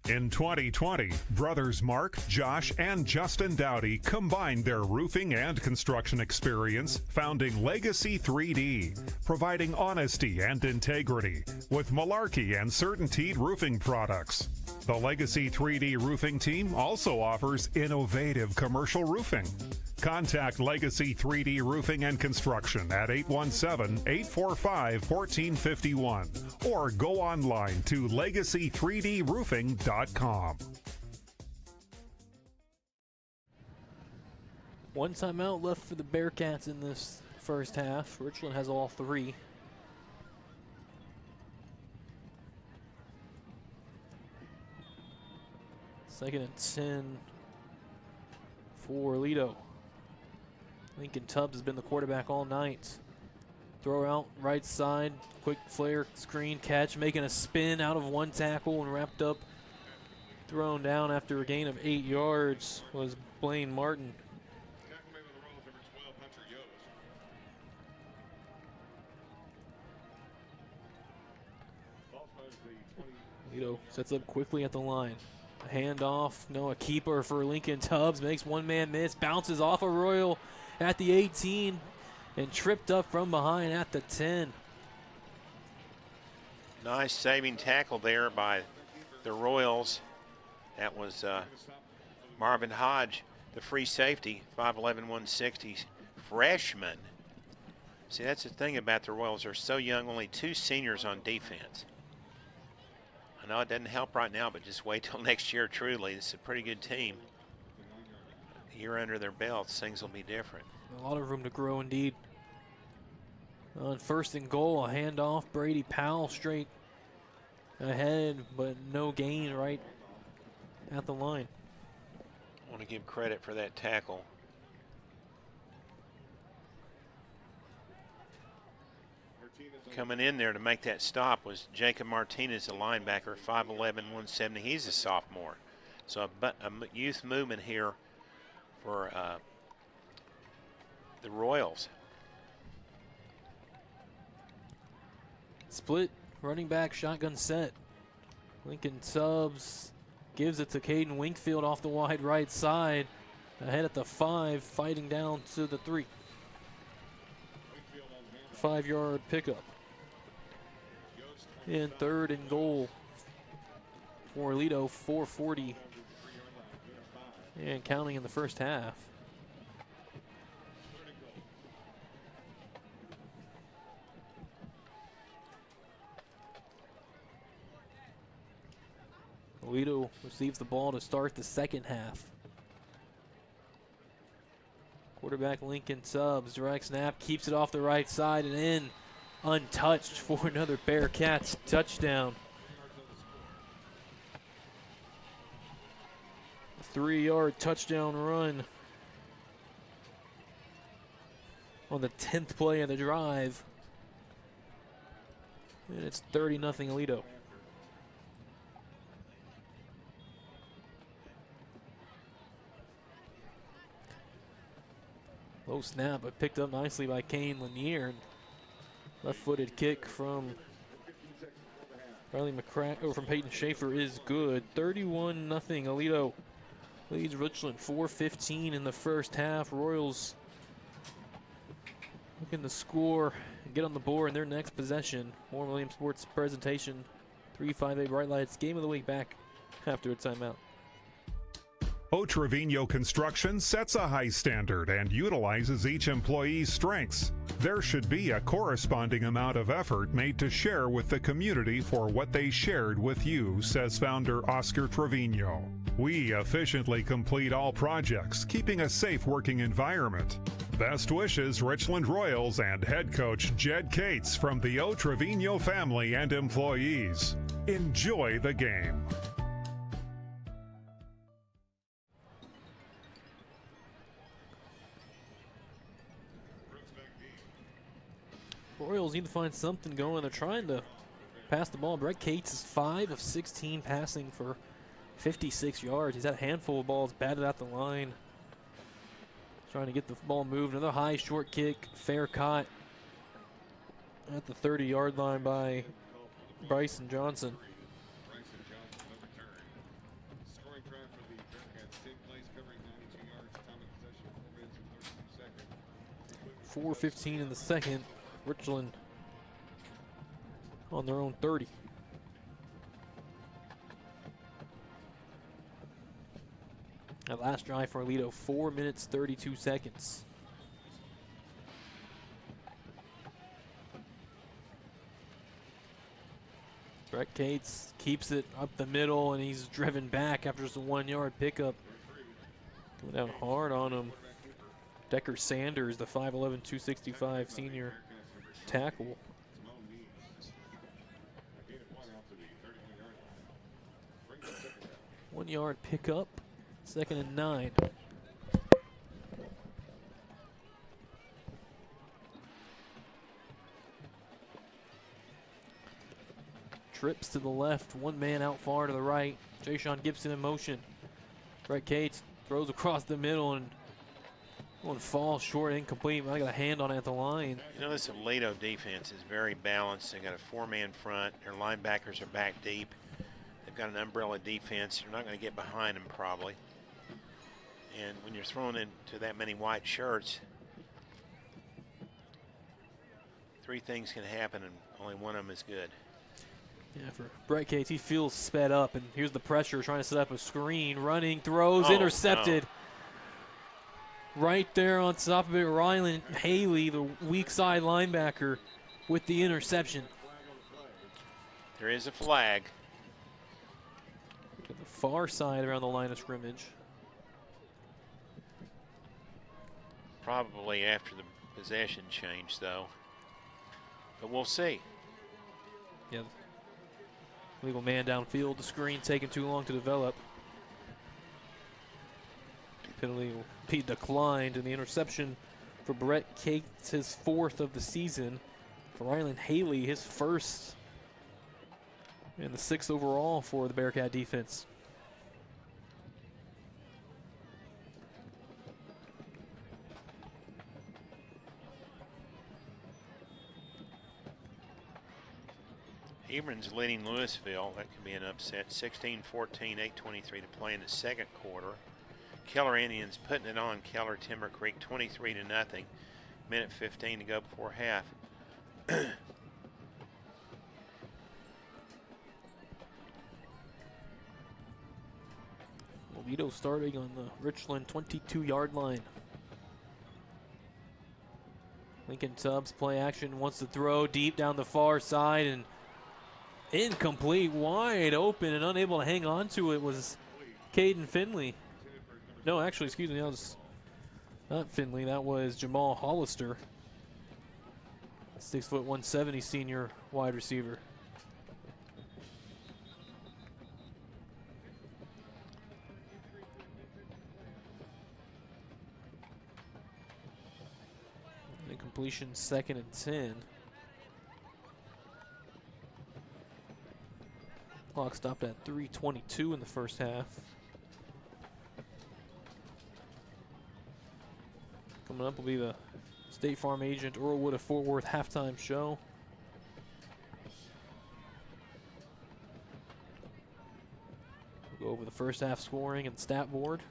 In 2020, brothers Mark, Josh, and Justin Dowdy combined their roofing and construction experience, founding Legacy 3D, providing honesty and integrity with Malarkey and CertainTeed roofing products. The Legacy 3D Roofing team also offers innovative commercial roofing. Contact Legacy 3D Roofing and Construction at 817-845-1451 or go online to legacy3droofing.com. One timeout left for the Bearcats in this first half. Richland has all three. Second and 10 for Aledo. Lincoln Tubbs has been the quarterback all night. Throw out right side, quick flare screen catch, making a spin out of one tackle and wrapped up, thrown down after a gain of 8 yards was Blaine Martin. Aledo sets up quickly at the line. A handoff, no, a keeper for Lincoln Tubbs, makes one man miss, bounces off a Royal at the 18 and tripped up from behind at the 10. Nice saving tackle there by the Royals. That was Marvin Hodge, the free safety, 5'11", 160, freshman. See, that's the thing about the Royals. They're so young, only 2 seniors on defense. I know it doesn't help right now, but just wait till next year, truly. This is a pretty good team. A year under their belts, things will be different. A lot of room to grow indeed. On first and goal, a handoff, Brady Powell straight ahead, but no gain right at the line. I want to give credit for that tackle. Coming in there to make that stop was Jacob Martinez, a linebacker, 5'11", 170. He's a sophomore. So a youth movement here for the Royals. Split running back shotgun set. Lincoln Tubbs gives it to Caden Wingfield off the wide right side. Ahead at the 5, fighting down to the 3. 5-yard pickup. And third and goal for Aledo, 4:40 and counting in the first half. Aledo receives the ball to start the second half. Quarterback Lincoln Tubbs, direct snap, keeps it off the right side and in, untouched for another Bearcats touchdown. A 3-yard touchdown run on the 10th play of the drive. And it's 30-0 Aledo. Low snap, but picked up nicely by Kane Lanier. Left-footed kick from Riley McCracken, or from Peyton Schaefer is good. 31-0 Aledo leads Richland. 4:15 in the first half. Royals looking to score and get on the board in their next possession. More Millennium Sports presentation. 358 Bright Lights Game of the Week back after a timeout. Trevino Construction sets a high standard and utilizes each employee's strengths. There should be a corresponding amount of effort made to share with the community for what they shared with you, says founder Oscar Trevino. We efficiently complete all projects, keeping a safe working environment. Best wishes, Richland Royals and head coach Jed Cates from the Trevino family and employees. Enjoy the game. Royals need to find something going. They're trying to pass the ball. Brett Cates is 5 of 16 passing for 56 yards. He's had a handful of balls batted out the line. Trying to get the ball moved. Another high short kick. Fair caught at the 30-yard line by Bryson Johnson. 4:15 in the second. Richland on their own 30. That last drive for Aledo, 4 minutes, 32 seconds. Brett Cates keeps it up the middle, and he's driven back after just a 1-yard pickup. Going down hard on him. Decker Sanders, the 5'11", 265 senior tackle. One-yard pickup, 2nd and 9. Trips to the left, one man out far to the right. Jayshon Gibson in motion. Brett Cates throws across the middle and one falls short, incomplete. I got a hand on it at the line. You know, this Aledo defense is very balanced. They got a 4-man front. Their linebackers are back deep. They've got an umbrella defense. You're not going to get behind them probably. And when you're thrown into that many white shirts, 3 things can happen and only one of them is good. Yeah, for Brett Cates, he feels sped up, and here's the pressure trying to set up a screen, running, throws, intercepted. No. Right there on top of it, Rylan Haley, the weak side linebacker, with the interception. There is a flag. To the far side around the line of scrimmage. Probably after the possession change, though. But we'll see. Yeah. Legal man downfield. The screen taking too long to develop. Penalty will be declined, and the interception for Brett Cates, his 4th of the season. For Rylan Haley, his 1st, and the 6th overall for the Bearcat defense. Hebron's leading Louisville. That could be an upset. 16-14, 8:23 to play in the 2nd quarter. Keller Indians putting it on Keller Timber Creek 23-0. Minute 15 to go before half. Aledo starting on the Richland 22-yard line. Lincoln Tubbs play action, wants to throw deep down the far side and incomplete, wide open and unable to hang on to it was Caden Finley. No, actually, excuse me, that was not Finley, that was Jamal Hollister. 6'1", 170 senior wide receiver. Incompletion, 2nd and 10. Clock stopped at 3:22 in the first half. Coming up will be the State Farm agent Earlwood of Fort Worth halftime show. We'll go over the first half scoring and stat board.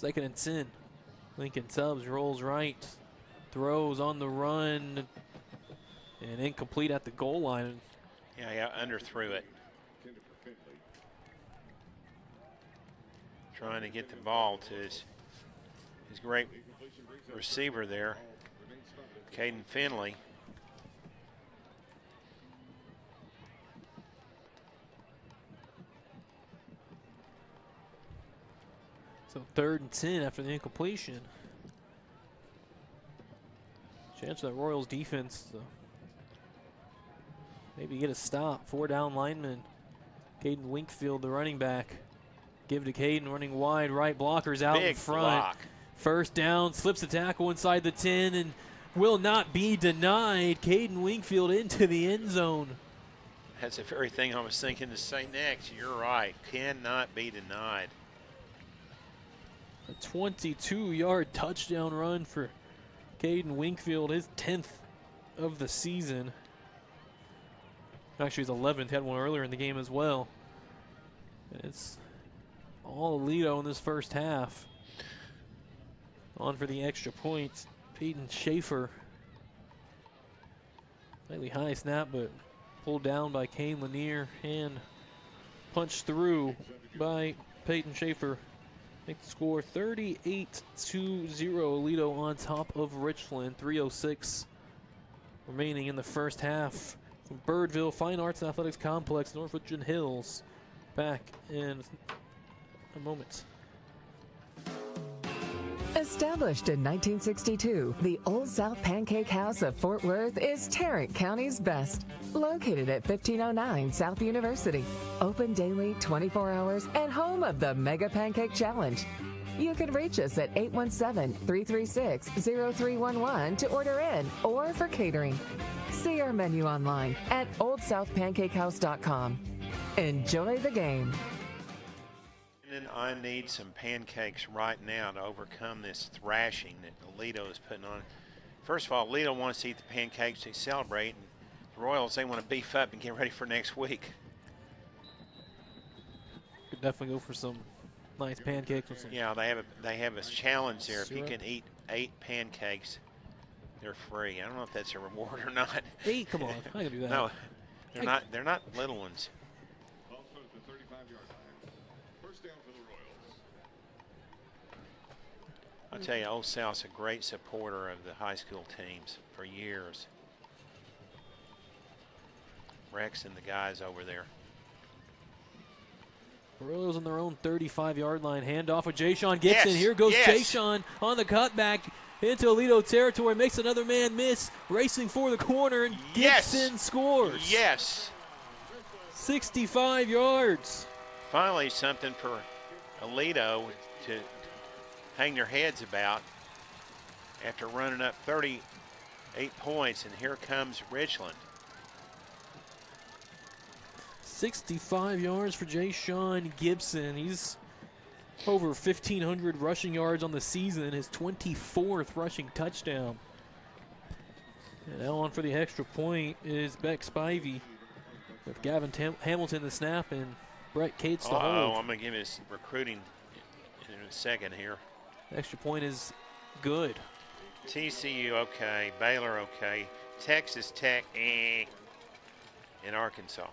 2nd and 10. Lincoln Tubbs rolls right, throws on the run, and incomplete at the goal line. Yeah, underthrew it. Trying to get the ball to his great receiver there, Caden Finley. So 3rd and 10 after the incompletion. Chance for that Royals defense to maybe get a stop. 4 down linemen. Caden Winkfield, the running back. Give to Caden, running wide, right blockers out in front. Block. First down, slips the tackle inside the 10 and will not be denied. Caden Winkfield into the end zone. That's the very thing I was thinking to say next. You're right, cannot be denied. A 22-yard touchdown run for Caden Winkfield, his 10th of the season. Actually, his 11th, had one earlier in the game as well. It's all Aledo in this first half. On for the extra point, Peyton Schaefer. Slightly high snap, but pulled down by Kane Lanier and punched through by Peyton Schaefer. Make the score 38-0. Aledo on top of Richland. 3:06 remaining in the first half. From Birdville Fine Arts and Athletics Complex, North Richland Hills. Back in a moment. Established in 1962, the Old South Pancake House of Fort Worth is Tarrant County's best. Located at 1509 South University. Open daily, 24 hours, and home of the Mega Pancake Challenge. You can reach us at 817-336-0311 to order in or for catering. See our menu online at oldsouthpancakehouse.com. Enjoy the game. I need some pancakes right now to overcome this thrashing that Aledo is putting on. First of all, Aledo wants to eat the pancakes to celebrate, and the Royals, they want to beef up and get ready for next week. Could definitely go for some nice pancakes. With some Yeah, they have a challenge there. syrup. If you can eat 8 pancakes, they're free. I don't know if that's a reward or not. 8? Come on, I can do that. No, they're not little ones. I'll tell you, Old South's a great supporter of the high school teams for years. Rex and the guys over there. Royals on their own 35-yard line. Handoff with Jay-Sean Gibson. Yes, Here goes yes. Jay-Sean on the cutback into Aledo territory. Makes another man miss. Racing for the corner, and Gibson scores. Yes. 65 yards. Finally something for Aledo to hang their heads about after running up 38 points, and here comes Richland. 65 yards for Jay-Sean Gibson. He's over 1,500 rushing yards on the season, his 24th rushing touchdown. And now on for the extra point is Beck Spivey with Gavin Hamilton the snap and Brett Cates the hold. I'm going to give his recruiting in a second here. Extra point is good. TCU okay, Baylor okay, Texas Tech in Arkansas.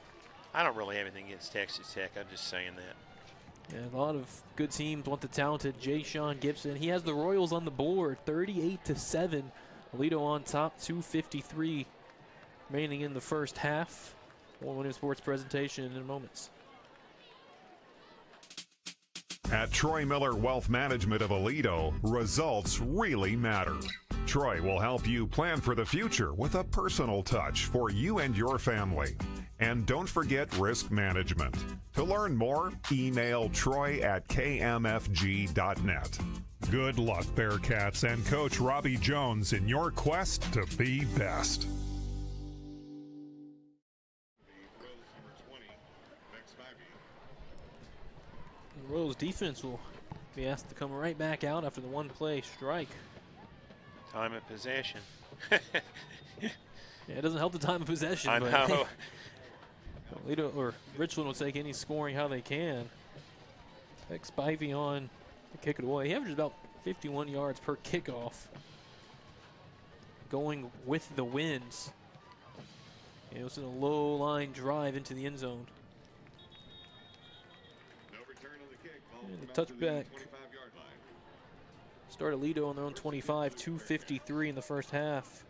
I don't really have anything against Texas Tech. I'm just saying that. Yeah, a lot of good teams want the talented Jay-Sean Gibson. He has the Royals on the board, 38-7. Aledo on top, 2:53 remaining in the first half. More Winning Sports presentation in a moment. At Troy Miller Wealth Management of Aledo, results really matter. Troy will help you plan for the future with a personal touch for you and your family. And don't forget risk management. To learn more, email troy@kmfg.net. Good luck, Bearcats and Coach Robbie Jones in your quest to be best. The Royals defense will be asked to come right back out after the one-play strike. Time of possession. Yeah, it doesn't help the time of possession. I know. Aledo or Richland will take any scoring how they can. Beck Spivey on to kick it away. He averages about 51 yards per kickoff. Going with the winds. It was in a low line drive into the end zone. And the touchback. Start Aledo on their own 25, 2:53 in the first half.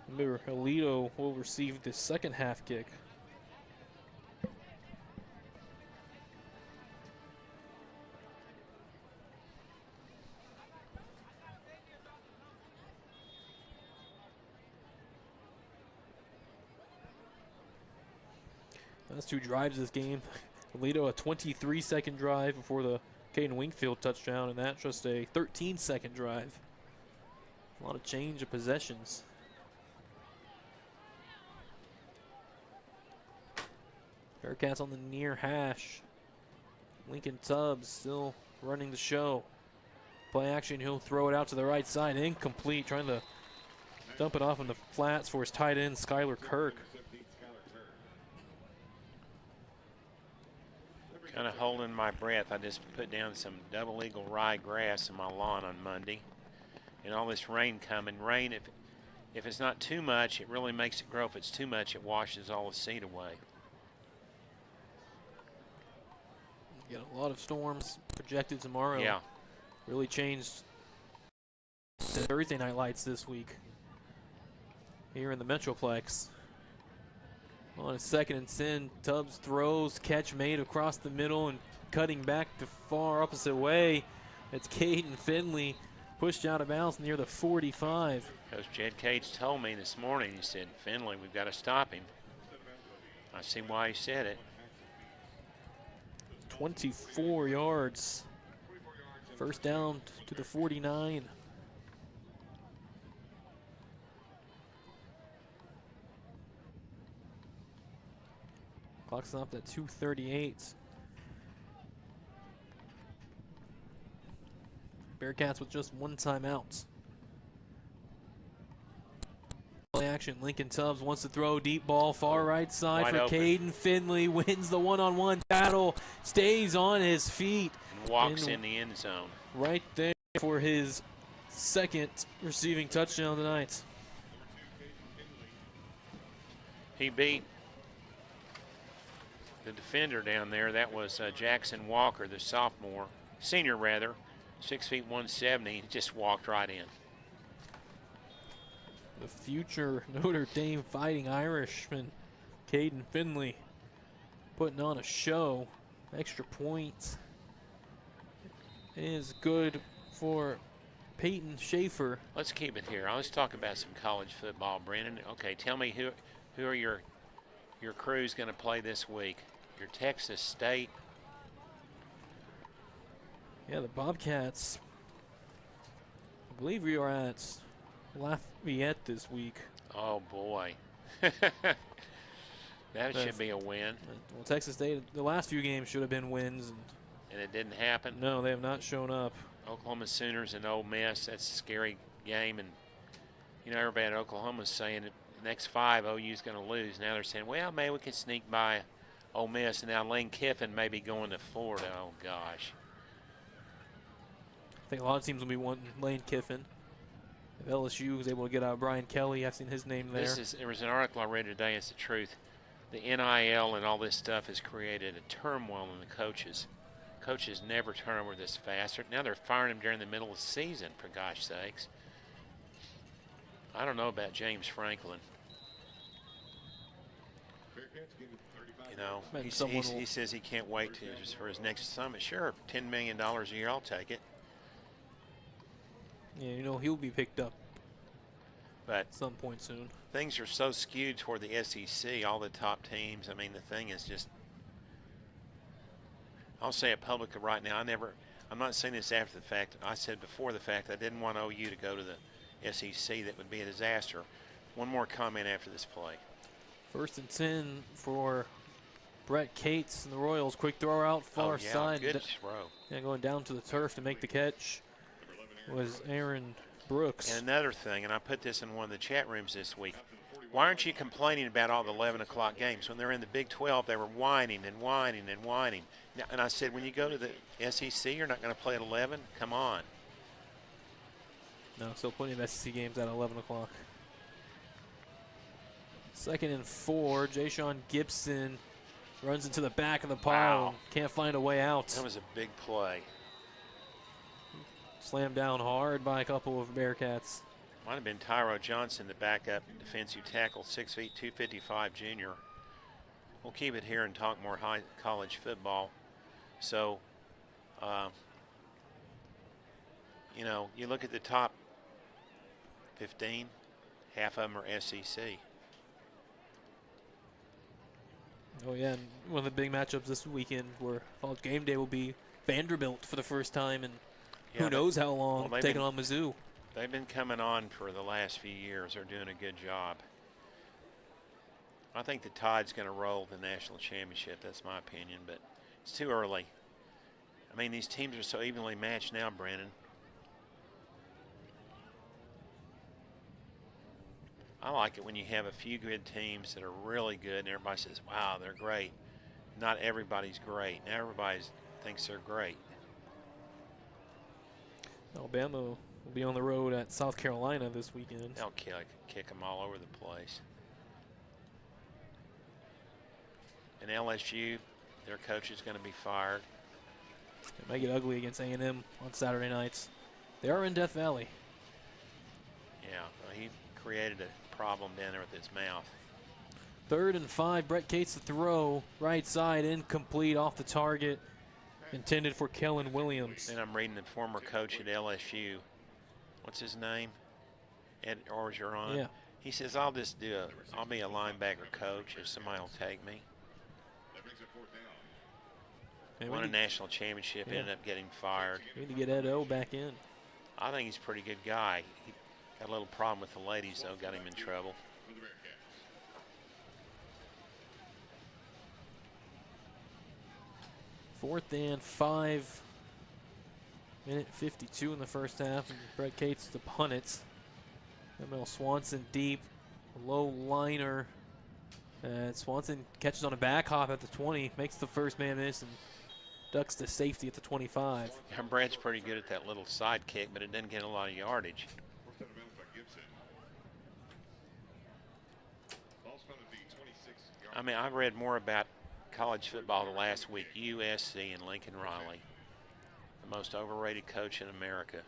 Remember, Aledo will receive the second half kick. That's 2 drives this game. Aledo a 23-second drive before the Caden Wingfield touchdown, and that's just a 13-second drive. A lot of change of possessions. Bearcats on the near hash. Lincoln Tubbs still running the show. Play action, he'll throw it out to the right side. Incomplete, trying to dump it off in the flats for his tight end, Skylar Kirk. Kind of holding my breath. I just put down some double eagle rye grass in my lawn on Monday. And all this rain coming. Rain, if it's not too much, it really makes it grow. If it's too much, it washes all the seed away. Got a lot of storms projected tomorrow. Yeah. Really changed the Thursday night lights this week here in the Metroplex. On a 2nd and 10, Tubbs throws, catch made across the middle and cutting back the far opposite way. It's Caden Finley, pushed out of bounds near the 45. Coach Jed Cage told me this morning, he said, Finley, we've got to stop him. I see why he said it. 24 yards. First down to the 49. Clock stopped at 2:38. Bearcats with just one timeout. Play action. Lincoln Tubbs wants to throw deep ball far right side Wide for open. Caden Finley. Wins the one-on-one battle. Stays on his feet. And walks in the end zone. Right there for his 2nd receiving touchdown tonight. He beat the defender down there. That was Jackson Walker, the sophomore, senior rather, 6 feet 170. He just walked right in. The future Notre Dame Fighting Irishman, Caden Finley, putting on a show. Extra point is good for Peyton Schaefer. Let's keep it here. Let's talk about some college football, Brandon. Okay, tell me who are your crews going to play this week? Your Texas State. Yeah, the Bobcats. I believe we are at Lafayette this week. Oh boy. That should be a win. Well, Texas State, the last few games should have been wins. And it didn't happen. No, they have not shown up. Oklahoma Sooners and Ole Miss, that's a scary game. And, you know, everybody at Oklahoma's saying that the next 5, OU's going to lose. Now they're saying, well, maybe we can sneak by Ole Miss. And now Lane Kiffin may be going to Florida. Oh, gosh. I think a lot of teams will be wanting Lane Kiffin. If LSU was able to get out Brian Kelly, I've seen his name there. There was an article I read today, it's the truth. The NIL and all this stuff has created a turmoil in the coaches. Coaches never turn over this fast. Now they're firing him during the middle of the season, for gosh sakes. I don't know about James Franklin. You know, he says he can't wait for his next summit. Sure, $10 million a year, I'll take it. Yeah, you know, he'll be picked up but at some point soon. Things are so skewed toward the SEC, all the top teams. I mean, the thing is just, I'll say it publicly right now, I'm not saying this after the fact. I said before the fact I didn't want OU to go to the SEC. That would be a disaster. One more comment after this play. 1st and 10 for Brett Cates and the Royals. Quick throw out far side. Good throw. Yeah, going down to the turf to make the catch was Aaron Brooks. And another thing, and I put this in one of the chat rooms this week, why aren't you complaining about all the 11 o'clock games? When they're in the Big 12, they were whining and whining and whining. Now, and I said, when you go to the SEC, you're not going to play at 11? Come on. No, still plenty of SEC games at 11 o'clock. 2nd and 4, Ja'Shawn Gibson runs into the back of the pile. Wow. Can't find a way out. That was a big play. Slammed down hard by a couple of Bearcats. Might have been Tyro Johnson, the backup defensive tackle, 6 feet 255 junior. We'll keep it here and talk more high college football. So, you know, you look at the top 15, half of them are SEC. Oh yeah, and one of the big matchups this weekend where College Game Day will be Vanderbilt for the first time, and who knows how long, taking on Mizzou. They've been coming on for the last few years. They're doing a good job. I think the Tide's going to roll the national championship. That's my opinion, but it's too early. I mean, these teams are so evenly matched now, Brandon. I like it when you have a few good teams that are really good and everybody says, wow, they're great. Not everybody's great. Now everybody thinks they're great. Alabama will be on the road at South Carolina this weekend. They'll kick them all over the place. And LSU, their coach is going to be fired. It might get ugly against A&M on Saturday nights. They are in Death Valley. Yeah, well, he created a problem down there with his mouth. 3rd and 5. Brett Cates to throw. Right side, incomplete, off the target. Intended for Kellen Williams. And I'm reading the former coach at LSU. What's his name? Ed Orgeron. Yeah. He says, I'll be a linebacker coach if somebody will take me. Won a national championship, ended up getting fired. We need to get Ed O back in. I think he's a pretty good guy. He got a little problem with the ladies, though, got him in trouble. Fourth and 5. Minute 52 in the first half. And Brett Cates to punt it. Mel Swanson deep. Low liner. And Swanson catches on a back hop at the 20. Makes the first man miss and ducks to safety at the 25. Yeah, Brett's pretty good at that little side kick, but it doesn't get a lot of yardage. I mean, I read more about college football the last week. USC and Lincoln Riley, the most overrated coach in America.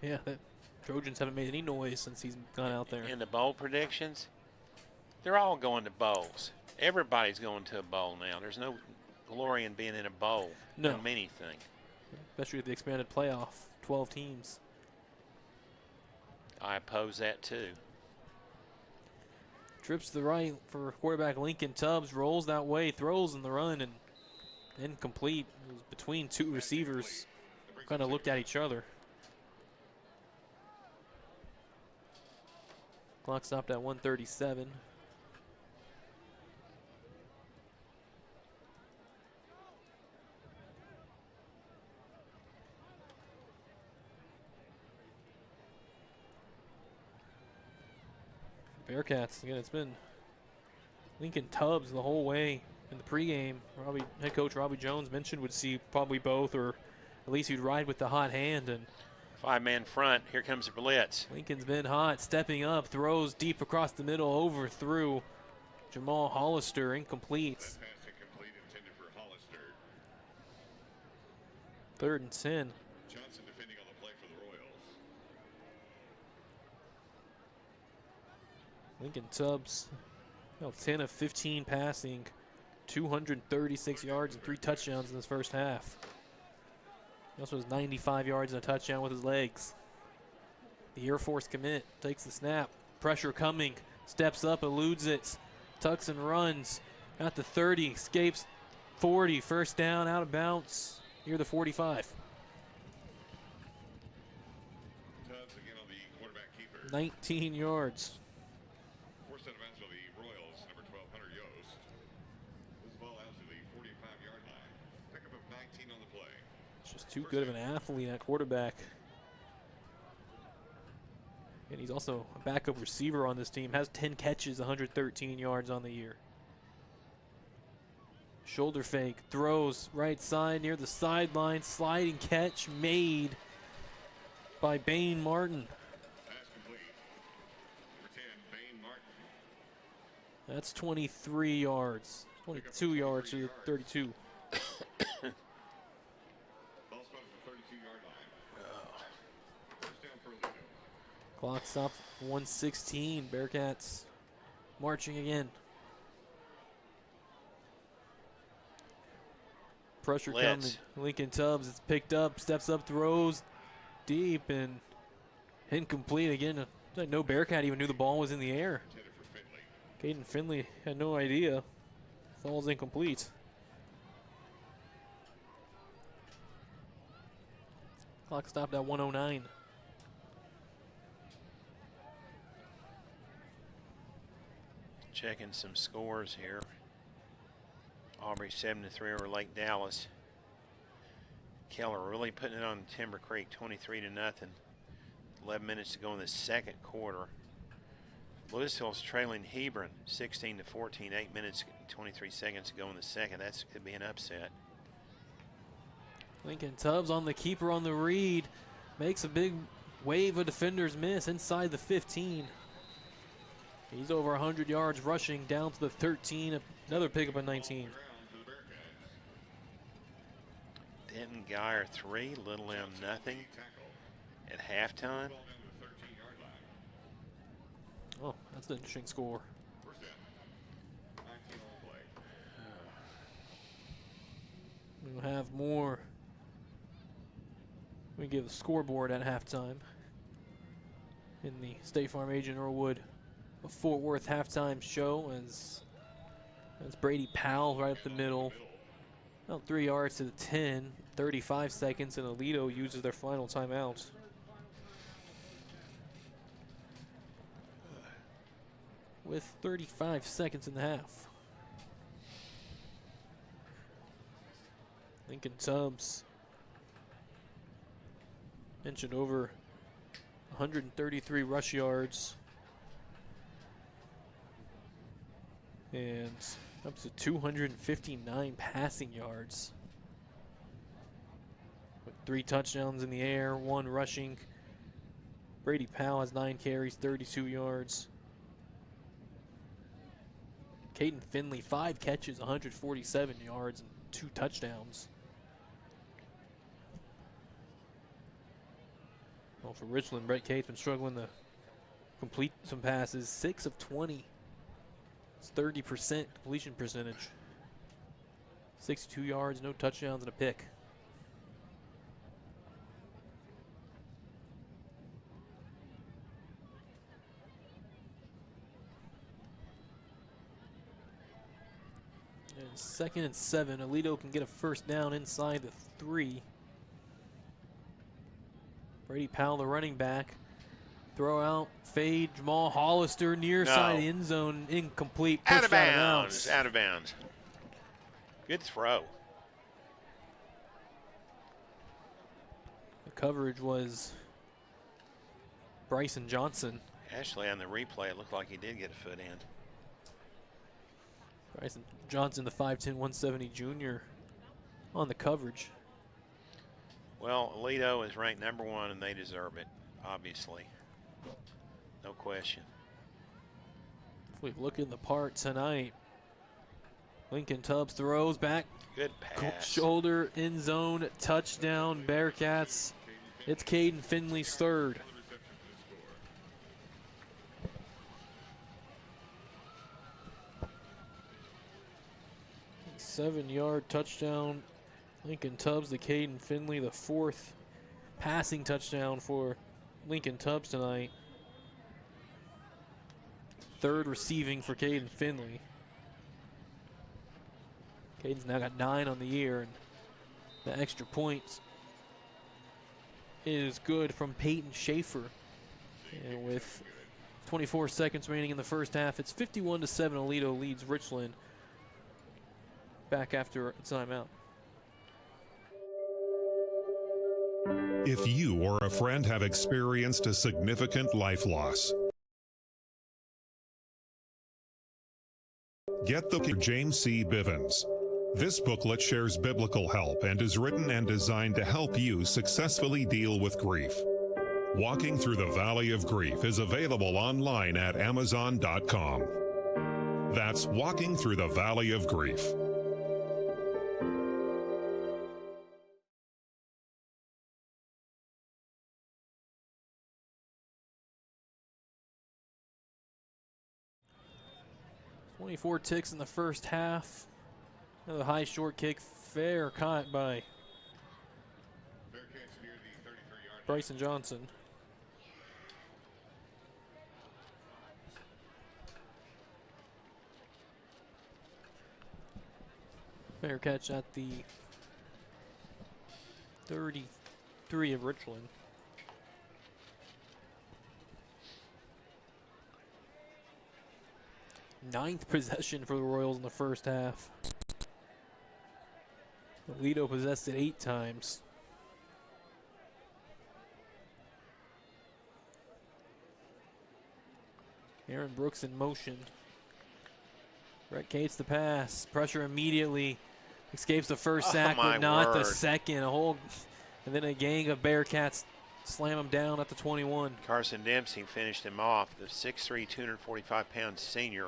Yeah, the Trojans haven't made any noise since he's gone out there. And the bowl predictions, they're all going to bowls. Everybody's going to a bowl now. There's no glory in being in a bowl. No. Doesn't mean anything. Especially with the expanded playoff, 12 teams. I oppose that too. Trips to the right for quarterback Lincoln Tubbs, rolls that way, throws in the run, and incomplete. It was between two receivers, kind of looked at each other. Clock stopped at 1:37. Bearcats, again, it's been Lincoln Tubbs the whole way in the pregame. Head coach Robbie Jones mentioned would see probably both, or at least he'd ride with the hot hand. And 5-man front, here comes the blitz. Lincoln's been hot, stepping up, throws deep across the middle, over through Jamal Hollister, incomplete. 3rd and 10. Johnson defending on the play for the Royals. Lincoln Tubbs, 10 of 15 passing, 236 yards and 3 touchdowns in this first half. He also has 95 yards and a touchdown with his legs. The Air Force commit takes the snap. Pressure coming. Steps up, eludes it. Tucks and runs. At the 30, escapes 40. First down, out of bounds near the 45. Tubbs again on the quarterback keeper. 19 yards. Forced out of bounds for the Royals, number 12, Hunter Yost. This ball out to the 45-yard line. Pickup of 19 on the play. It's just too good of an athlete at quarterback. And he's also a backup receiver on this team. Has 10 catches, 113 yards on the year. Shoulder fake, throws right side near the sideline. Sliding catch made by Bain Martin. Pass complete. Number 10, Bain Martin. That's 23 yards. 22 yards to the 32. Ball spotted at the 32-yard line. First down for Aledo. Clock stop 1:16. Bearcats marching again. Pressure coming. Lincoln Tubbs is picked up, steps up, throws deep and incomplete again. No Bearcat even knew the ball was in the air. Caden Finley had no idea. Falls incomplete. Clock stopped at 1:09. Checking some scores here. Aubrey 7-3 over Lake Dallas. Keller really putting it on Timber Creek, 23-0. 11 minutes to go in the second quarter. Louisville's trailing Hebron 16-14. 8 minutes, 23 seconds to go in the second. That could be an upset. Lincoln Tubbs on the keeper on the read. Makes a big wave of defenders miss inside the 15. He's over 100 yards rushing, down to the 13. Another pickup at 19. Denton Geyer 3, Little M nothing at halftime. Oh, that's an interesting score. We'll have more. We give the scoreboard at halftime in the State Farm Agent Earlwood of Fort Worth halftime show as Brady Powell right up the middle. About 3 yards to the 10, 35 seconds, and Aledo uses their final timeout. With 35 seconds in the half. Lincoln Tubbs mentioned over 133 rush yards and up to 259 passing yards with 3 touchdowns in the air, 1 rushing. Brady Powell has 9 carries, 32 yards. Caden Finley, 5 catches, 147 yards, and 2 touchdowns. Well, for Richland, Brett Cate's been struggling to complete some passes. 6 of 20. It's 30% completion percentage. 62 yards, no touchdowns, and a pick. And 2nd and 7. Aledo can get a first down inside the 3. Brady Powell, the running back. Throw out, fade, Jamal Hollister near side of the end zone, incomplete. Out of bounds. Out of bounds. Good throw. The coverage was Bryson Johnson. Actually, on the replay, it looked like he did get a foot in. Bryson Johnson, the 5'10", 170 junior, on the coverage. Well, Aledo is ranked #1, and they deserve it, obviously. No question. If we look in the part tonight, Lincoln Tubbs throws back. Good pass. Shoulder, end zone, touchdown, Bearcats. It's Caden Finley's 3rd. A 7-yard touchdown. Lincoln Tubbs to Caden Finley, the 4th passing touchdown for Lincoln Tubbs tonight. 3rd receiving for Caden Finley. Caden's now got 9 on the year, and the extra point is good from Peyton Schaefer. And with 24 seconds remaining in the first half, it's 51-7. Aledo leads Richland back after a timeout. If you or a friend have experienced a significant life loss, get the James C. Bivens. This booklet shares biblical help and is written and designed to help you successfully deal with grief. Walking Through the Valley of Grief is available online at Amazon.com. That's Walking Through the Valley of Grief. .24 ticks in the first half. Another high short kick, fair caught by Bryson Johnson. Fair catch at the 33 of Richland. Ninth possession for the Royals in the first half. Aledo possessed it 8 times. Aaron Brooks in motion. Brett Cates the pass. Pressure immediately. Escapes the first sack, but not the second. And then a gang of Bearcats slam him down at the 21. Carson Dempsey finished him off, the 6'3", 245-pound senior.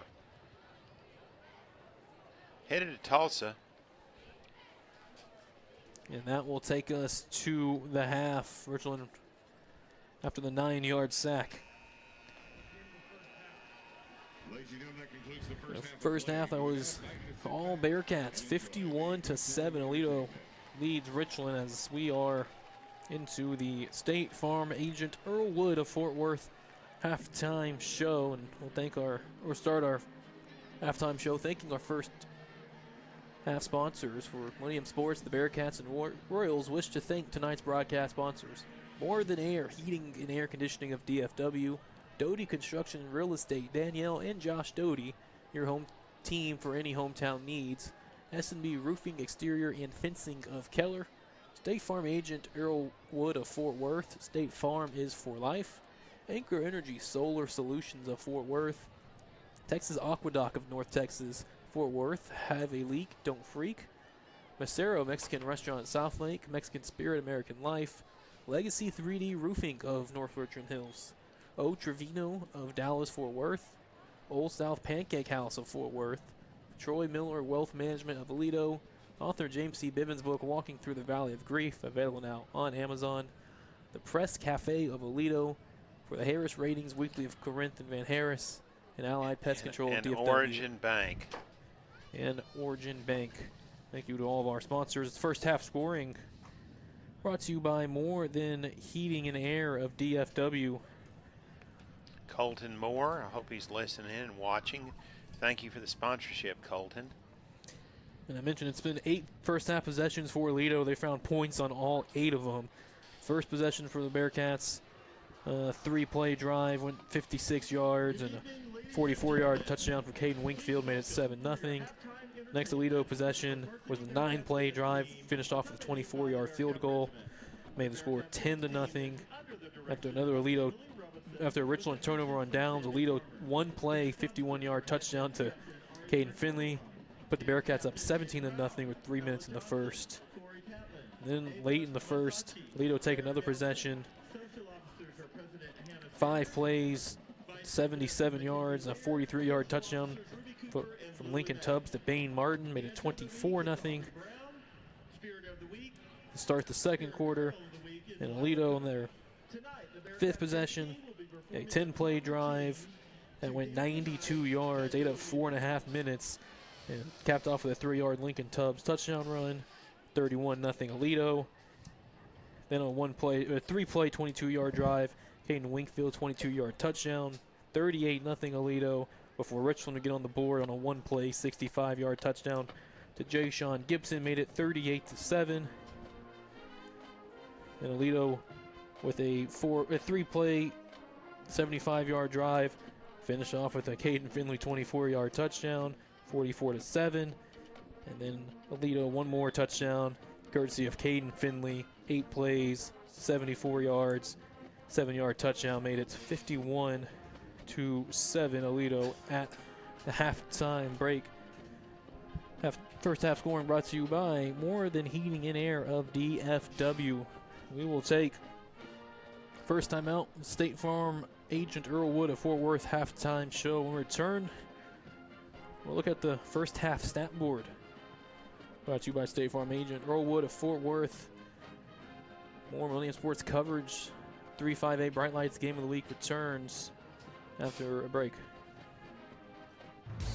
Headed to Tulsa. And that will take us to the half. Richland after the 9-yard sack. The first half, that was all Bearcats, 51-7. Aledo leads Richland as we are into the State Farm agent Earl Wood of Fort Worth halftime show, and we'll start our halftime show thanking our first half sponsors. For Millennium Sports, the Bearcats and Royals wish to thank tonight's broadcast sponsors: More Than Air Heating and Air Conditioning of DFW, Doty Construction and Real Estate, Danielle and Josh Doty, your home team for any hometown needs, S&B Roofing, Exterior and Fencing of Keller, State Farm agent Earl Wood of Fort Worth, State Farm is for life, Anchor Energy Solar Solutions of Fort Worth, Texas Aqueduct of North Texas, Fort Worth, have a leak, don't freak, Macero Mexican Restaurant South Lake, Mexican Spirit American Life, Legacy 3D Roofing of North Richland Hills, O Trevino of Dallas Fort Worth, Old South Pancake House of Fort Worth, Troy Miller Wealth Management of Aledo, author James C. Bivens' book Walking Through the Valley of Grief, available now on Amazon, the Press Cafe of Aledo, for the Harris Ratings Weekly of Corinth and Van Harris, and Allied Pest Control of DFW. Origin Bank. And Origin Bank. Thank you to all of our sponsors. First half scoring brought to you by More Than Heating and Air of DFW. Colton Moore, I hope he's listening and watching. Thank you for the sponsorship, Colton. And I mentioned it's been 8 first half possessions for Aledo. They found points on all 8 of them. First possession for the Bearcats, 3-play drive, went 56 yards, and a 44-yard touchdown for Caden Winkfield made it 7-0. Next Aledo possession was a 9-play drive, finished off with a 24-yard field goal, made the score 10-0. After a Richland turnover on downs, Aledo 1-play, 51-yard touchdown to Caden Finley, put the Bearcats up 17-0 with 3 minutes in the first. And then late in the first, Aledo take another possession, 5 plays, 77 yards, and a 43-yard touchdown from Lincoln Tubbs to Bain Martin, made it 24-0. To start the second quarter, and Aledo in their 5th possession, a 10-play drive that went 92 yards, ate up 4.5 minutes, and capped off with a 3-yard Lincoln Tubbs touchdown run, 31-0 Aledo. Then a 3-play, 22-yard drive, Caden Winkfield 22-yard touchdown, 38-0 Aledo, before Richland would get on the board on a 1-play, 65-yard touchdown to Jay Sean Gibson, made it 38-7. And Aledo with a 3-play, 75-yard drive, finished off with a Caden Finley 24-yard touchdown, 44-7. And then Aledo one more touchdown, courtesy of Caden Finley, 8 plays, 74 yards, 7-yard touchdown, made it 51-7 Aledo at the halftime break. First half scoring brought to you by More Than Heating and Air of DFW. We will take first time out, State Farm agent Earl Wood of Fort Worth halftime show. When we return, we'll look at the first half stat board. Brought to you by State Farm agent Earl Wood of Fort Worth. More Millennium Sports coverage. 3-5A Bright Lights Game of the Week returns after a break.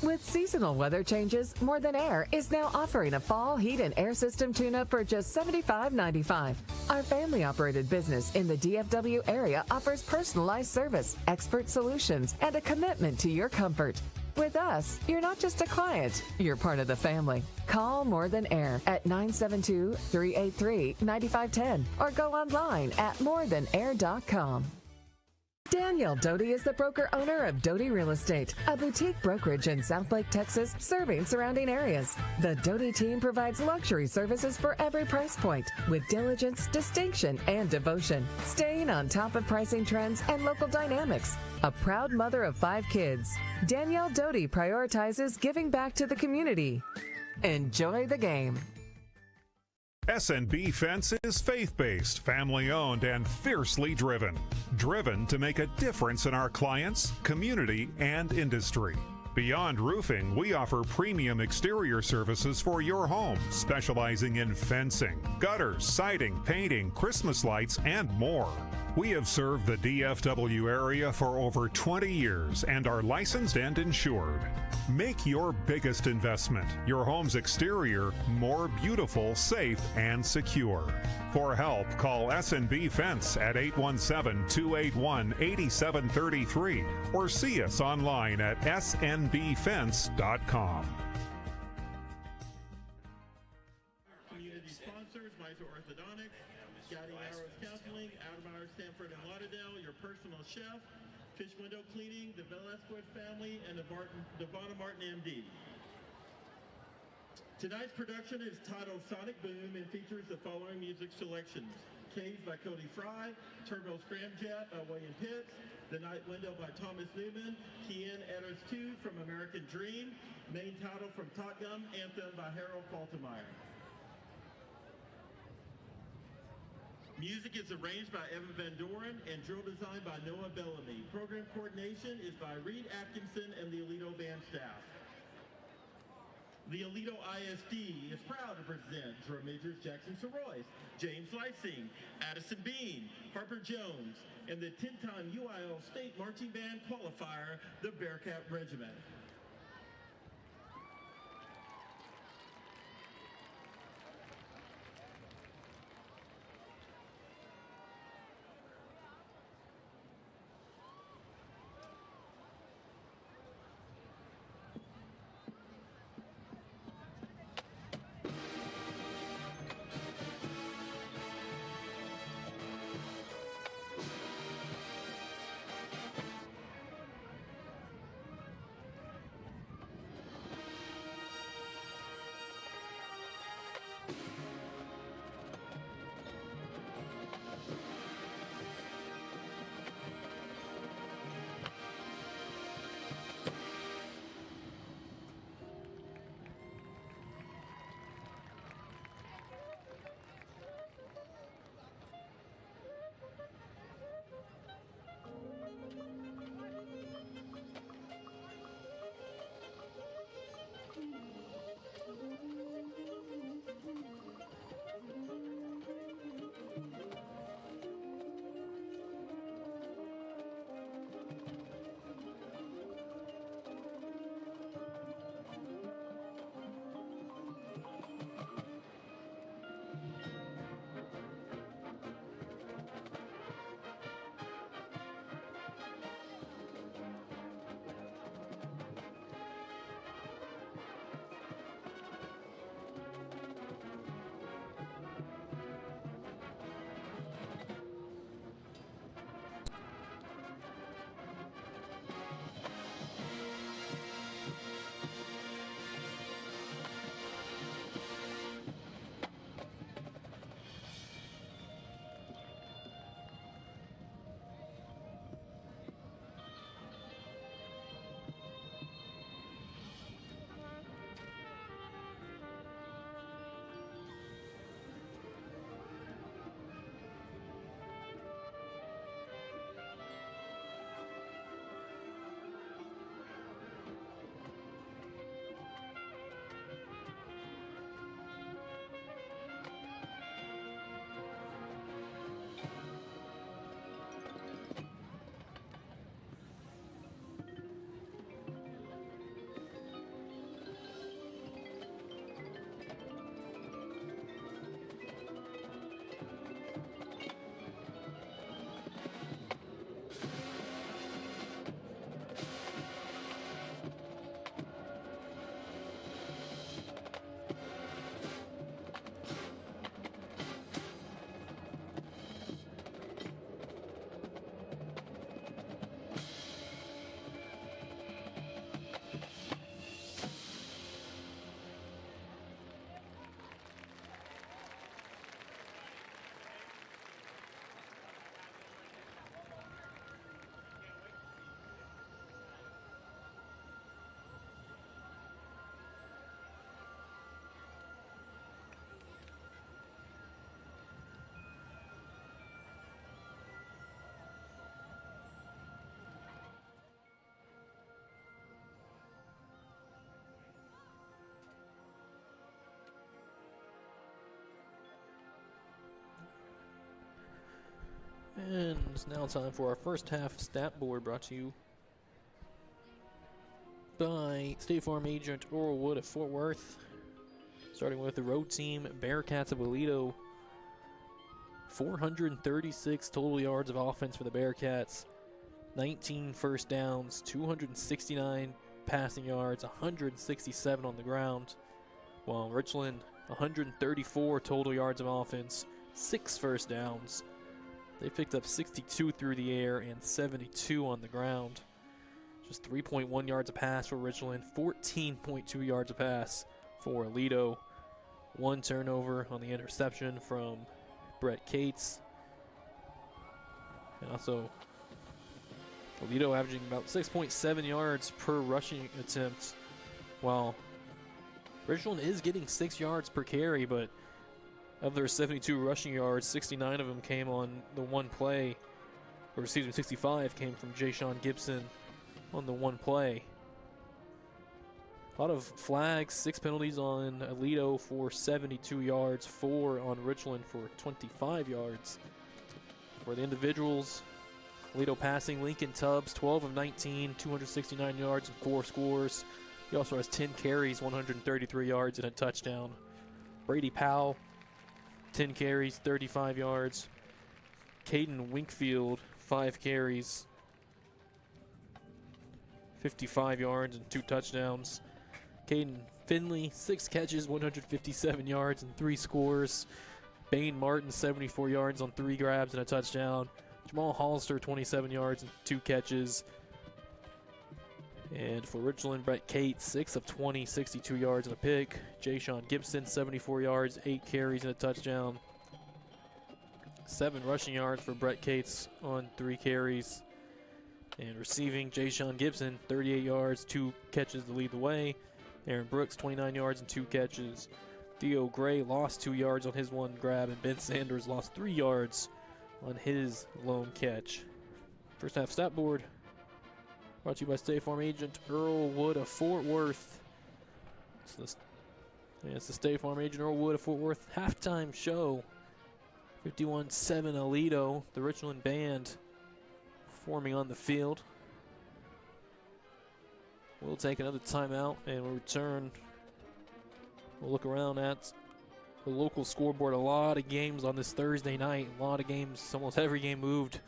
With seasonal weather changes, More Than Air is now offering a fall heat and air system tune-up for just $75.95. Our family-operated business in the DFW area offers personalized service, expert solutions, and a commitment to your comfort. With us, you're not just a client, you're part of the family. Call More Than Air at 972-383-9510 or go online at morethanair.com. Danielle Doty is the broker-owner of Doty Real Estate, a boutique brokerage in Southlake, Texas, serving surrounding areas. The Doty team provides luxury services for every price point, with diligence, distinction, and devotion, staying on top of pricing trends and local dynamics. A proud mother of 5 kids, Danielle Doty prioritizes giving back to the community. Enjoy the game. S&B Fence is faith-based, family-owned, and fiercely driven. Driven to make a difference in our clients, community, and industry. Beyond roofing, we offer premium exterior services for your home, specializing in fencing, gutters, siding, painting, Christmas lights, and more. We have served the DFW area for over 20 years and are licensed and insured. Make your biggest investment, your home's exterior, more beautiful, safe, and secure. For help, call S&B Fence at 817-281-8733 or see us online at snbfence.com. Community sponsors, Miser Orthodontics, Guiding Arrows Counseling, Admire, Stanford, and Lauderdale, your personal chef, Fish Window Cleaning, the Velasquez family, and Devonna Martin, MD. Tonight's production is titled Sonic Boom and features the following music selections: Caves by Cody Fry, Turbo Scramjet by William Pitts, The Night Window by Thomas Newman, Kian Edders 2 from American Dream, main title from Top Gun, Anthem by Harold Faltermeyer. Music is arranged by Evan Van Doren and drill design by Noah Bellamy. Program coordination is by Reed Atkinson and the Aledo band staff. The Aledo ISD is proud to present drum majors Jackson Sorois, James Lysing, Addison Bean, Harper Jones, and the 10-time UIL State Marching Band qualifier, the Bearcat Regiment. And it's now time for our first half stat board, brought to you by State Farm agent Earl Wood of Fort Worth. Starting with the road team, Bearcats of Aledo. 436 total yards of offense for the Bearcats. 19 first downs, 269 passing yards, 167 on the ground. While Richland, 134 total yards of offense, 6 first downs. They picked up 62 through the air and 72 on the ground. Just 3.1 yards a pass for Richland, 14.2 yards a pass for Aledo. 1 turnover on the interception from Brett Cates. And also, Aledo averaging about 6.7 yards per rushing attempt, while Richland is getting 6 yards per carry, but of their 72 rushing yards, 69 of them came on the one play, or excuse me, 65 came from Jayshon Gibson on the one play. A lot of flags, 6 penalties on Aledo for 72 yards, 4 on Richland for 25 yards. For the individuals, Aledo passing, Lincoln Tubbs, 12 of 19, 269 yards and 4 scores. He also has 10 carries, 133 yards and a touchdown. Brady Powell, 10 carries, 35 yards. Caden Winkfield, 5 carries, 55 yards and 2 touchdowns. Caden Finley, 6 catches, 157 yards and 3 scores. Bain Martin, 74 yards on 3 grabs and a touchdown. Jamal Hollister, 27 yards and 2 catches. And for Richland, Brett Cates, 6 of 20, 62 yards and a pick. Jayshon Gibson, 74 yards, 8 carries and a touchdown. 7 rushing yards for Brett Cates on 3 carries. And receiving, Jayshon Gibson, 38 yards, 2 catches to lead the way. Aaron Brooks, 29 yards and 2 catches. Theo Gray lost 2 yards on his 1 grab, and Ben Sanders lost 3 yards on his lone catch. First half stat board brought to you by State Farm agent Earl Wood of Fort Worth. It's the State Farm agent Earl Wood of Fort Worth halftime show. 51-7 Aledo, the Richland band forming on the field. We'll take another timeout and we'll return. We'll look around at the local scoreboard. A lot of games on this Thursday night. A lot of games, almost every game moved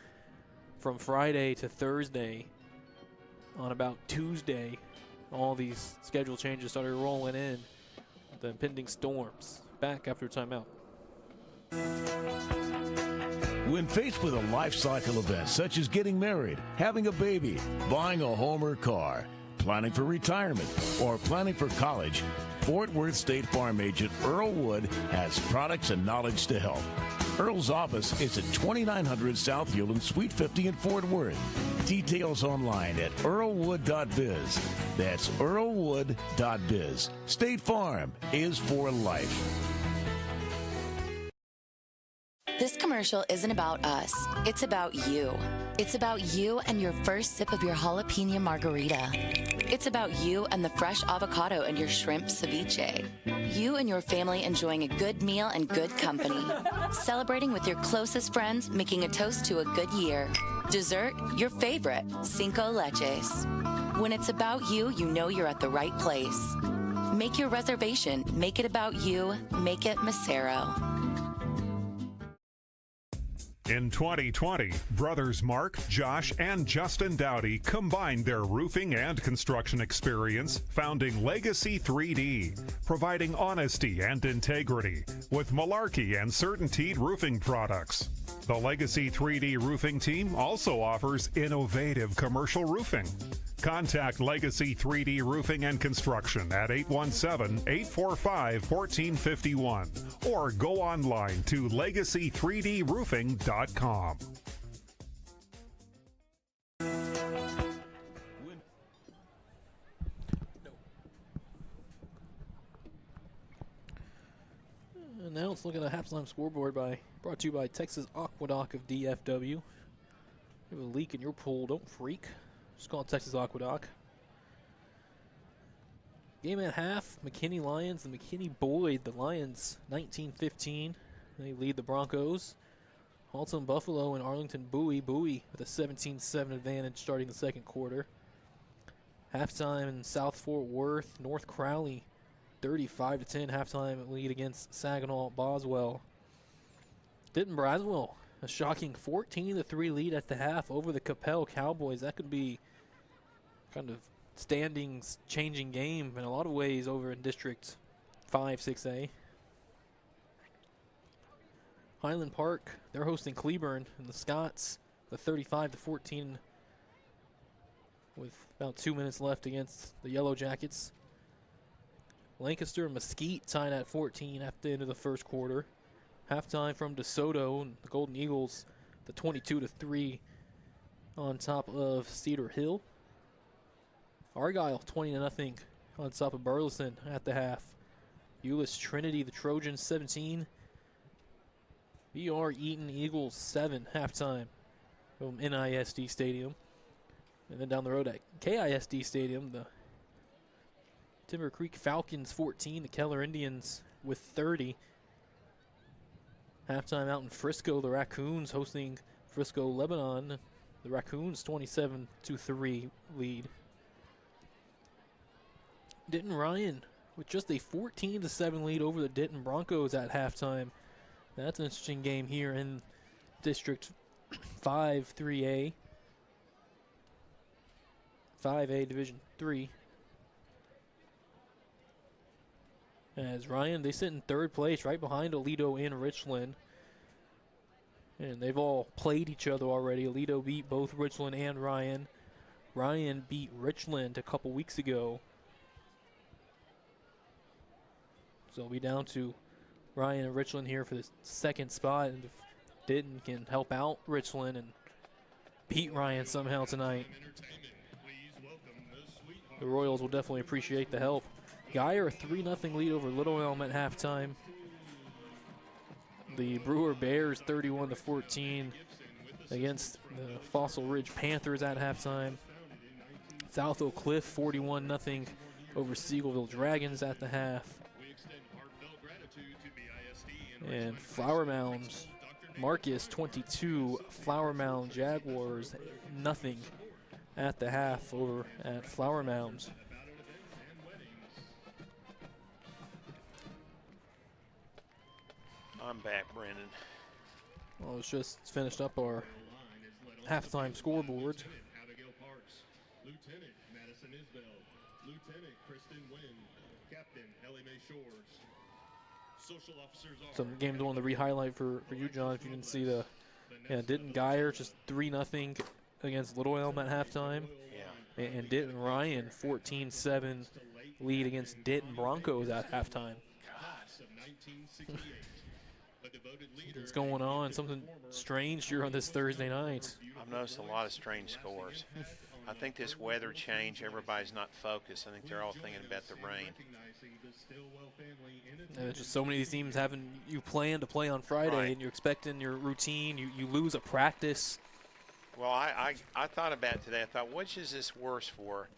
from Friday to Thursday. On about Tuesday, all these schedule changes started rolling in. The impending storms. Back after timeout. When faced with a life cycle event such as getting married, having a baby, buying a home or car, planning for retirement, or planning for college, Fort Worth State Farm agent Earl Wood has products and knowledge to help. Earl's office is at 2900 South Hewland, Suite 50 in Fort Worth. Details online at earlwood.biz. That's earlwood.biz. State Farm is for life. This commercial isn't about us. It's about you. It's about you and your first sip of your jalapeno margarita. It's about you and the fresh avocado and your shrimp ceviche. You and your family enjoying a good meal and good company. Celebrating with your closest friends, making a toast to a good year. Dessert, your favorite, Cinco Leches. When it's about you, you know you're at the right place. Make your reservation. Make it about you. Make it Macero. In 2020, brothers Mark, Josh, and Justin Dowdy combined their roofing and construction experience, founding Legacy 3D, providing honesty and integrity with Malarkey and CertainTeed roofing products. The Legacy 3D roofing team also offers innovative commercial roofing. Contact Legacy 3D Roofing and Construction at 817-845-1451 or go online to legacy3droofing.com. And now let's look at a halftime scoreboard brought to you by Texas Aqueduct of DFW. You have a leak in your pool, don't freak. Just call it Texas Aqueduct. Game at half, McKinney Lions and McKinney Boyd. The Lions 19-15. They lead the Broncos. Alto and Buffalo and Arlington Bowie. Bowie with a 17-7 advantage starting the second quarter. Halftime in South Fort Worth, North Crowley, 35-10 halftime lead against Saginaw Boswell. Denton Braswell, a shocking 14-3 lead at the half over the Capel Cowboys. That could be kind of standings changing game in a lot of ways over in District 5, 6A. Highland Park, they're hosting Cleburne, and the Scots, the 35-14 with about 2 minutes left against the Yellow Jackets. Lancaster and Mesquite tied at 14 at the end of the first quarter. Halftime from DeSoto and the Golden Eagles, the 22-3 on top of Cedar Hill. Argyle 20-0 on top of Burleson at the half. Euless Trinity, the Trojans 17. VR Eaton Eagles 7 halftime from NISD Stadium. And then down the road at KISD Stadium, the Timber Creek Falcons 14, the Keller Indians with 30. Halftime out in Frisco, the Raccoons hosting Frisco Lebanon. The Raccoons 27-3 lead. Denton Ryan with just a 14-7 lead over the Denton Broncos at halftime. That's an interesting game here in District 5, 3A. 5A Division 3. As Ryan, they sit in third place right behind Aledo and Richland. And they've all played each other already. Aledo beat both Richland and Ryan. Ryan beat Richland a couple weeks ago. So we'll be down to Ryan and Richland here for the second spot. And if Denton can help out Richland and beat Ryan somehow tonight, the Royals will definitely appreciate the help. Geyer, a 3-0 lead over Little Elm at halftime. The Brewer Bears 31-14 against the Fossil Ridge Panthers at halftime. South Oak Cliff 41-0 over Seagullville Dragons at the half. And Flower Mound, Marcus 22, Flower Mound Jaguars 0 at the half over at Flower Mound. I'm back, Brendan. Well, it's just finished up our halftime scoreboard. Lieutenant Madison Isbell, Lieutenant Kristen Wynn, Captain Ellie Mae Shores. Social officers are Some games I wanted to re-highlight for you, John, if you didn't see the Denton Geyer just 3-0 against Little Elm at halftime. Yeah. And Denton Ryan 14-7 lead against Denton Broncos at halftime. What's going on? Something strange here on this Thursday night. I've noticed a lot of strange scores. I think this weather change, everybody's not focused. I think they're all thinking about the rain. And there's just so many of these teams having you plan to play on Friday, Right. and you're expecting your routine. You lose a practice. Well, I thought about it today. I thought, which is this worse for,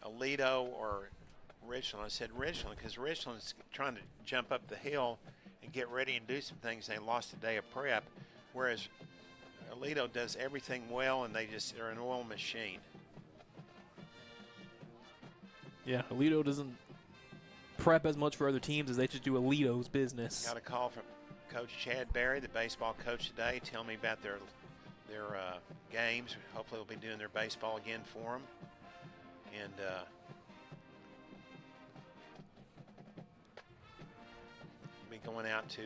Aledo or Richland? I said Richland because Richland's trying to jump up the hill and get ready and do some things. They lost a day of prep, whereas Aledo does everything well, and they're an oil machine. Yeah, Aledo doesn't prep as much for other teams as they just do Aledo's business. Got a call from Coach Chad Barry, the baseball coach today, telling me about their games. Hopefully they'll be doing their baseball again for them. And be going out to,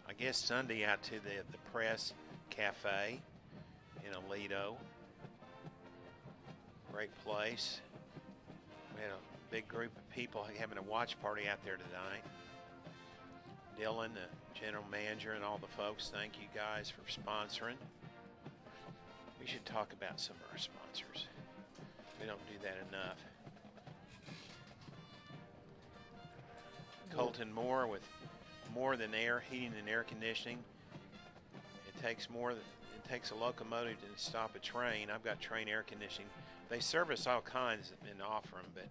I guess Sunday, out to the Press Cafe in Aledo. Great place. We had a big group of people having a watch party out there tonight. Dylan, the general manager, and all the folks, thank you guys for sponsoring. We should talk about some of our sponsors. We don't do that enough. Colton Moore with More Than Air, heating and air conditioning. It takes a locomotive to stop a train. I've got train air conditioning. They service all kinds and offer them, but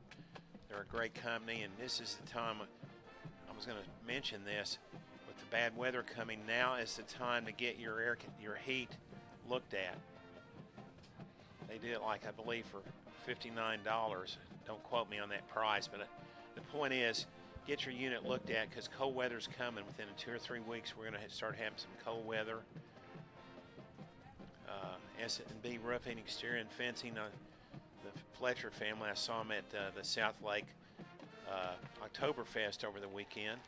they're a great company, and this is the time I was going to mention this. With the bad weather coming. Now is the time to get your heat looked at. They do it, like, I believe, for $59. Don't quote me on that price, but the point is, get your unit looked at, because cold weather's coming. Within 2 or 3 weeks, we're going to start having some cold weather. S&B Roofing, Exterior and Fencing, the Fletcher family. I saw them at the South Lake Oktoberfest over the weekend.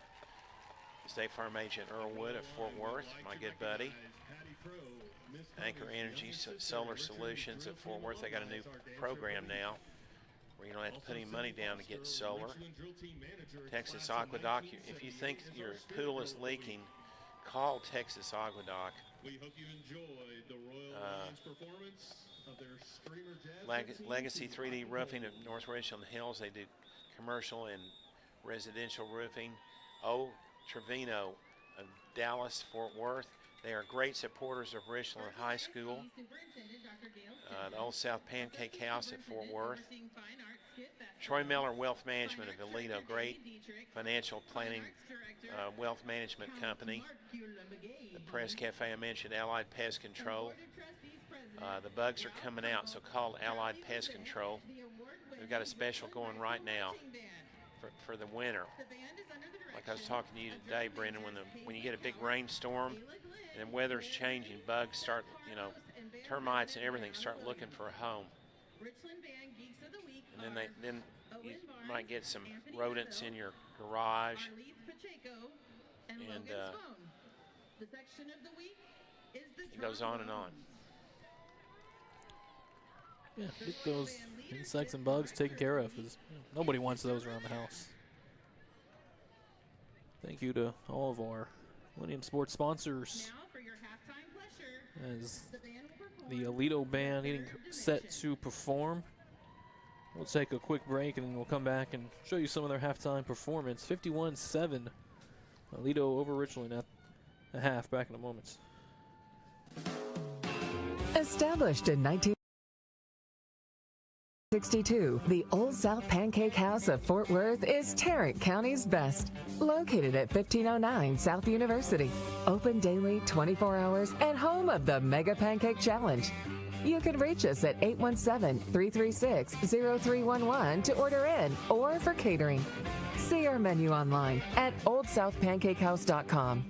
State Farm agent Earl Wood of Fort Worth, my good buddy. Anchor Energy Solar Solutions at Fort Worth. They got a new program now where you don't have to put any money down to get solar. Texas Aqueduct. If you think your pool is leaking, call Texas Aqueduct. We hope you enjoyed the Royal Lions performance of their Streamer Jazz. Legacy 3D Roofing of North Richland Hills. They do commercial and residential roofing. Trevino of Dallas, Fort Worth. They are great supporters of Richland High School. The Old South Pancake House at Fort Worth. Troy Miller Wealth Management of Aledo, great financial planning wealth management company. The Press Cafe I mentioned, Allied Pest Control. The bugs are coming out, so call Allied Pest Control. We've got a special going right now for the winter. Like I was talking to you today, Brendan, when you get a big rainstorm and weather's changing, bugs start, termites and everything start looking for a home. And then you might get some rodents in your garage. And it goes on and on. Yeah, get those insects and bugs taken care of, because nobody wants those around the house. Thank you to all of our Millennium Sports sponsors. As the Aledo band getting set to perform. We'll take a quick break and then we'll come back and show you some of their halftime performance. 51-7, Aledo over Richland at the half. Back in a moment. Established in 1962, the Old South Pancake House of Fort Worth is Tarrant County's best. Located at 1509 South University. Open daily, 24 hours, and home of the Mega Pancake Challenge. You can reach us at 817-336-0311 to order in or for catering. See our menu online at oldsouthpancakehouse.com.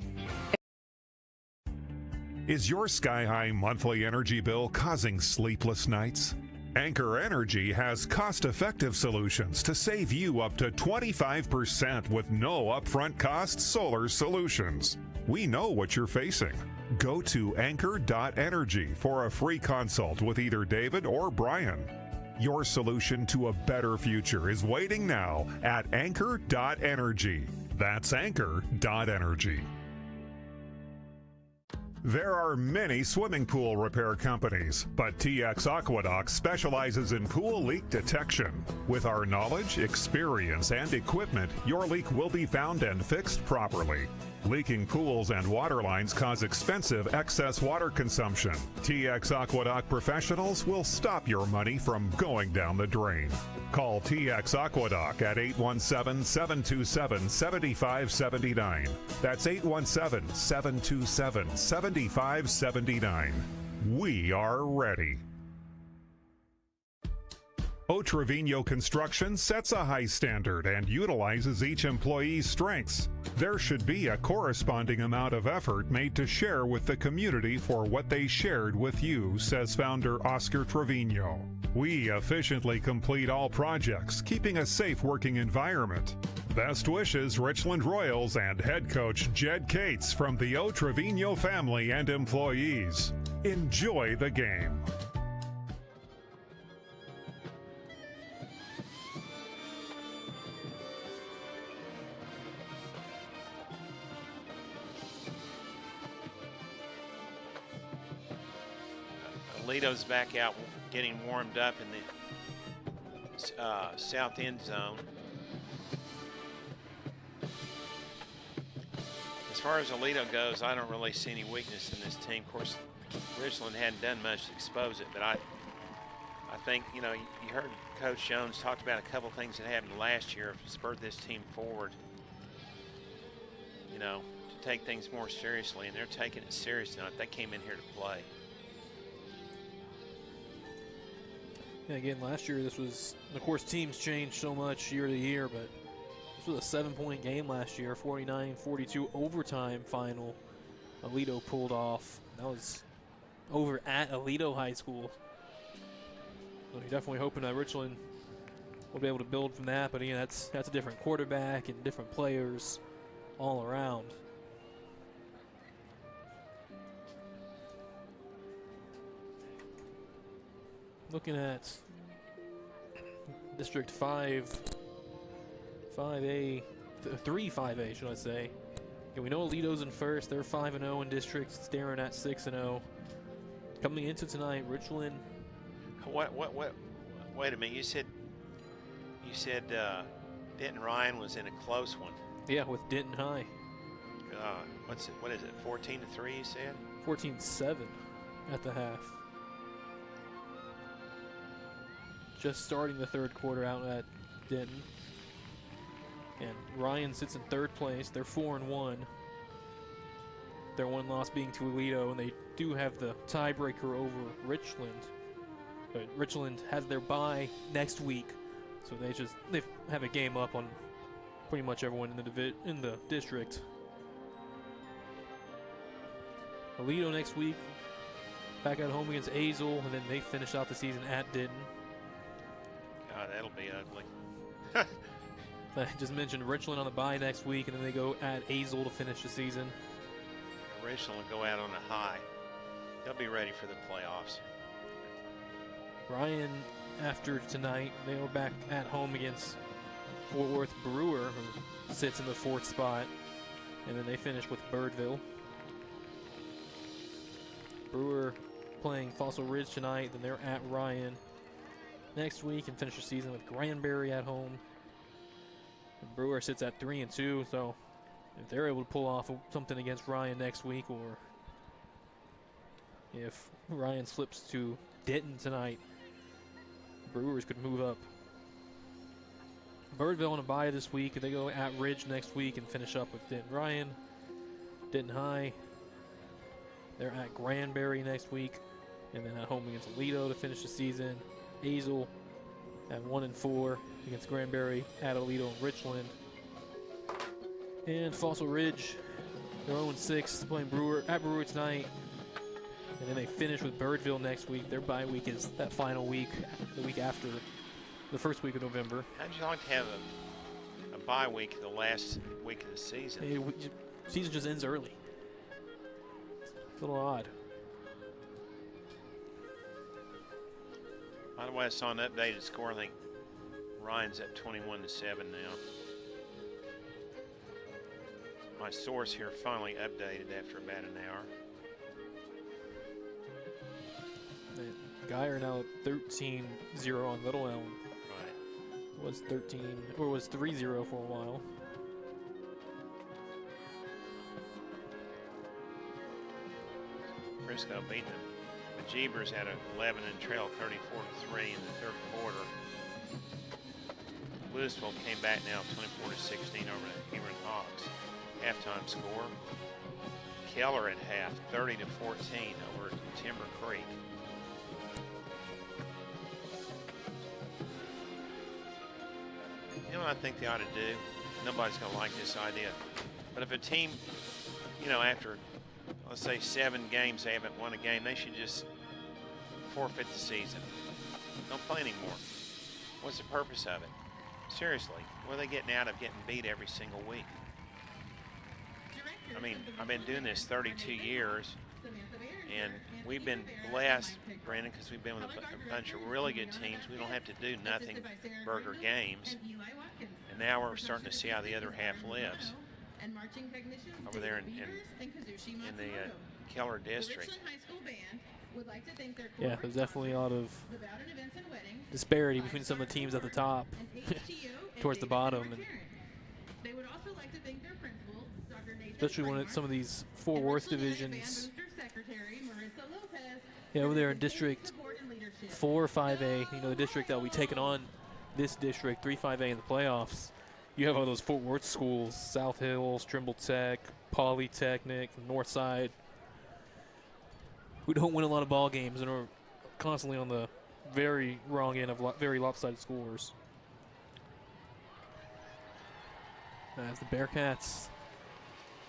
Is your sky-high monthly energy bill causing sleepless nights? Anchor Energy has cost-effective solutions to save you up to 25% with no upfront cost solar solutions. We know what you're facing. Go to anchor.energy for a free consult with either David or Brian. Your solution to a better future is waiting now at anchor.energy. That's anchor.energy. There are many swimming pool repair companies, but TX Aqueduct specializes in pool leak detection. With our knowledge, experience, and equipment, your leak will be found and fixed properly. Leaking pools and water lines cause expensive excess water consumption. TX Aqueduct professionals will stop your money from going down the drain. Call TX Aqueduct at 817-727-7579. That's 817-727-7579. We are ready. Trevino Construction sets a high standard and utilizes each employee's strengths. There should be a corresponding amount of effort made to share with the community for what they shared with you, says founder Oscar Trevino. We efficiently complete all projects, keeping a safe working environment. Best wishes, Richland Royals and head coach Jed Cates from the Trevino family and employees. Enjoy the game. Aledo's back out getting warmed up in the south end zone. As far as Aledo goes, I don't really see any weakness in this team. Of course, Richland hadn't done much to expose it, but I think, you heard Coach Jones talked about a couple things that happened last year, spurred this team forward, take things more seriously, and they're taking it serious tonight. They came in here to play. Yeah, again, last year this was, of course, teams change so much year to year, but this was a 7-point game last year, 49-42 overtime final. Aledo pulled off. That was over at Aledo High School. So you're definitely hoping that Richland will be able to build from that, but again, that's a different quarterback and different players all around. Looking at District 5, 5A, 3 5A, should I say. And we know Aledo's in first. They're 5-0 in district, staring at 6-0. Coming into tonight, Richland. What? Wait a minute. You said Denton Ryan was in a close one. Yeah, with Denton High. What is it? 14-3, you said? 14-7 at the half. Just starting the third quarter out at Denton. And Ryan sits in third place. They're 4-1. Their one loss being to Aledo, and they do have the tiebreaker over Richland. But Richland has their bye next week, so they have a game up on pretty much everyone in the district. Aledo next week, back at home against Azle, and then they finish out the season at Denton. God, that'll be ugly. I just mentioned Richland on the bye next week, and then they go at Azle to finish the season. Richland will go out on a high. They'll be ready for the playoffs. Ryan, after tonight, they are back at home against Fort Worth Brewer, who sits in the 4th spot, and then they finish with Birdville. Brewer playing Fossil Ridge tonight, then they're at Ryan next week and finish the season with Granbury at home. And Brewer sits at 3-2, so if they're able to pull off something against Ryan next week, or if Ryan slips to Denton tonight, Brewers could move up. Birdville on a bye this week. They go at Ridge next week and finish up with Denton Ryan. Denton High, they're at Granbury next week, and then at home against Aledo to finish the season. Azle at 1-4 against Granbury, at Aledo and Richland. And Fossil Ridge, they're 0-6, playing Brewer at Brewer tonight. And then they finish with Birdville next week. Their bye week is that final week, the week after the first week of November. How'd you like to have a bye week the last week of the season? Season just ends early. It's a little odd. By the way, I saw an updated score. I think Ryan's at 21-7 now. My source here finally updated after about an hour. Guyer now at 13-0 on Little Elm. Right. Was 3-0 for a while. Frisco beat them. The Jeebers had 11 and trail 34-3 in the third quarter. Louisville came back now 24-16 over the Hebron Hawks. Halftime score. Keller at half 30-14 over Timber Creek. You know what I think they ought to do? Nobody's going to like this idea. But if a team, after, let's say 7 games, they haven't won a game, they should just forfeit the season. Don't play anymore. What's the purpose of it? Seriously, what are they getting out of getting beat every single week? I mean, I've been doing this 32 years, and we've been blessed, Brandon, because we've been with a bunch of really good teams. We don't have to do nothing burger games. And now we're starting to see how the other half lives over there in the Keller district. Yeah, there's definitely a lot of disparity between some of the teams at the top towards the bottom. And especially when it's some of these Fort Worth divisions. Yeah, over there in District 4 5A, the district that will be taking on this district, 3 5A in the playoffs. you have all those Fort Worth schools, South Hills, Trimble Tech, Polytechnic, Northside, who don't win a lot of ball games and are constantly on the very wrong end of very lopsided scores. As the Bearcats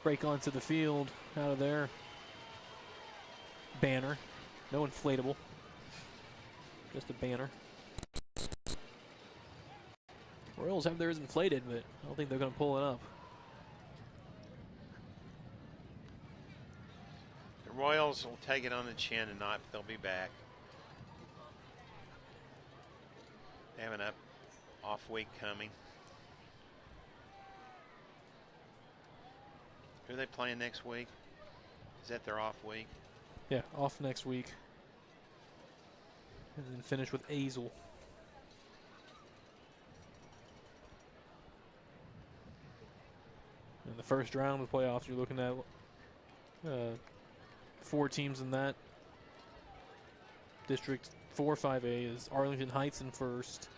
break onto the field out of their banner. No inflatable, just a banner. Royals have theirs inflated, but I don't think they're going to pull it up. The Royals will take it on the chin tonight, but they'll be back. They have an off week coming. Who are they playing next week? Is that their off week? Yeah, off next week. And then finish with Azle. In the first round of the playoffs, you're looking at 4 teams in that. District 4 5A is Arlington Heights in first,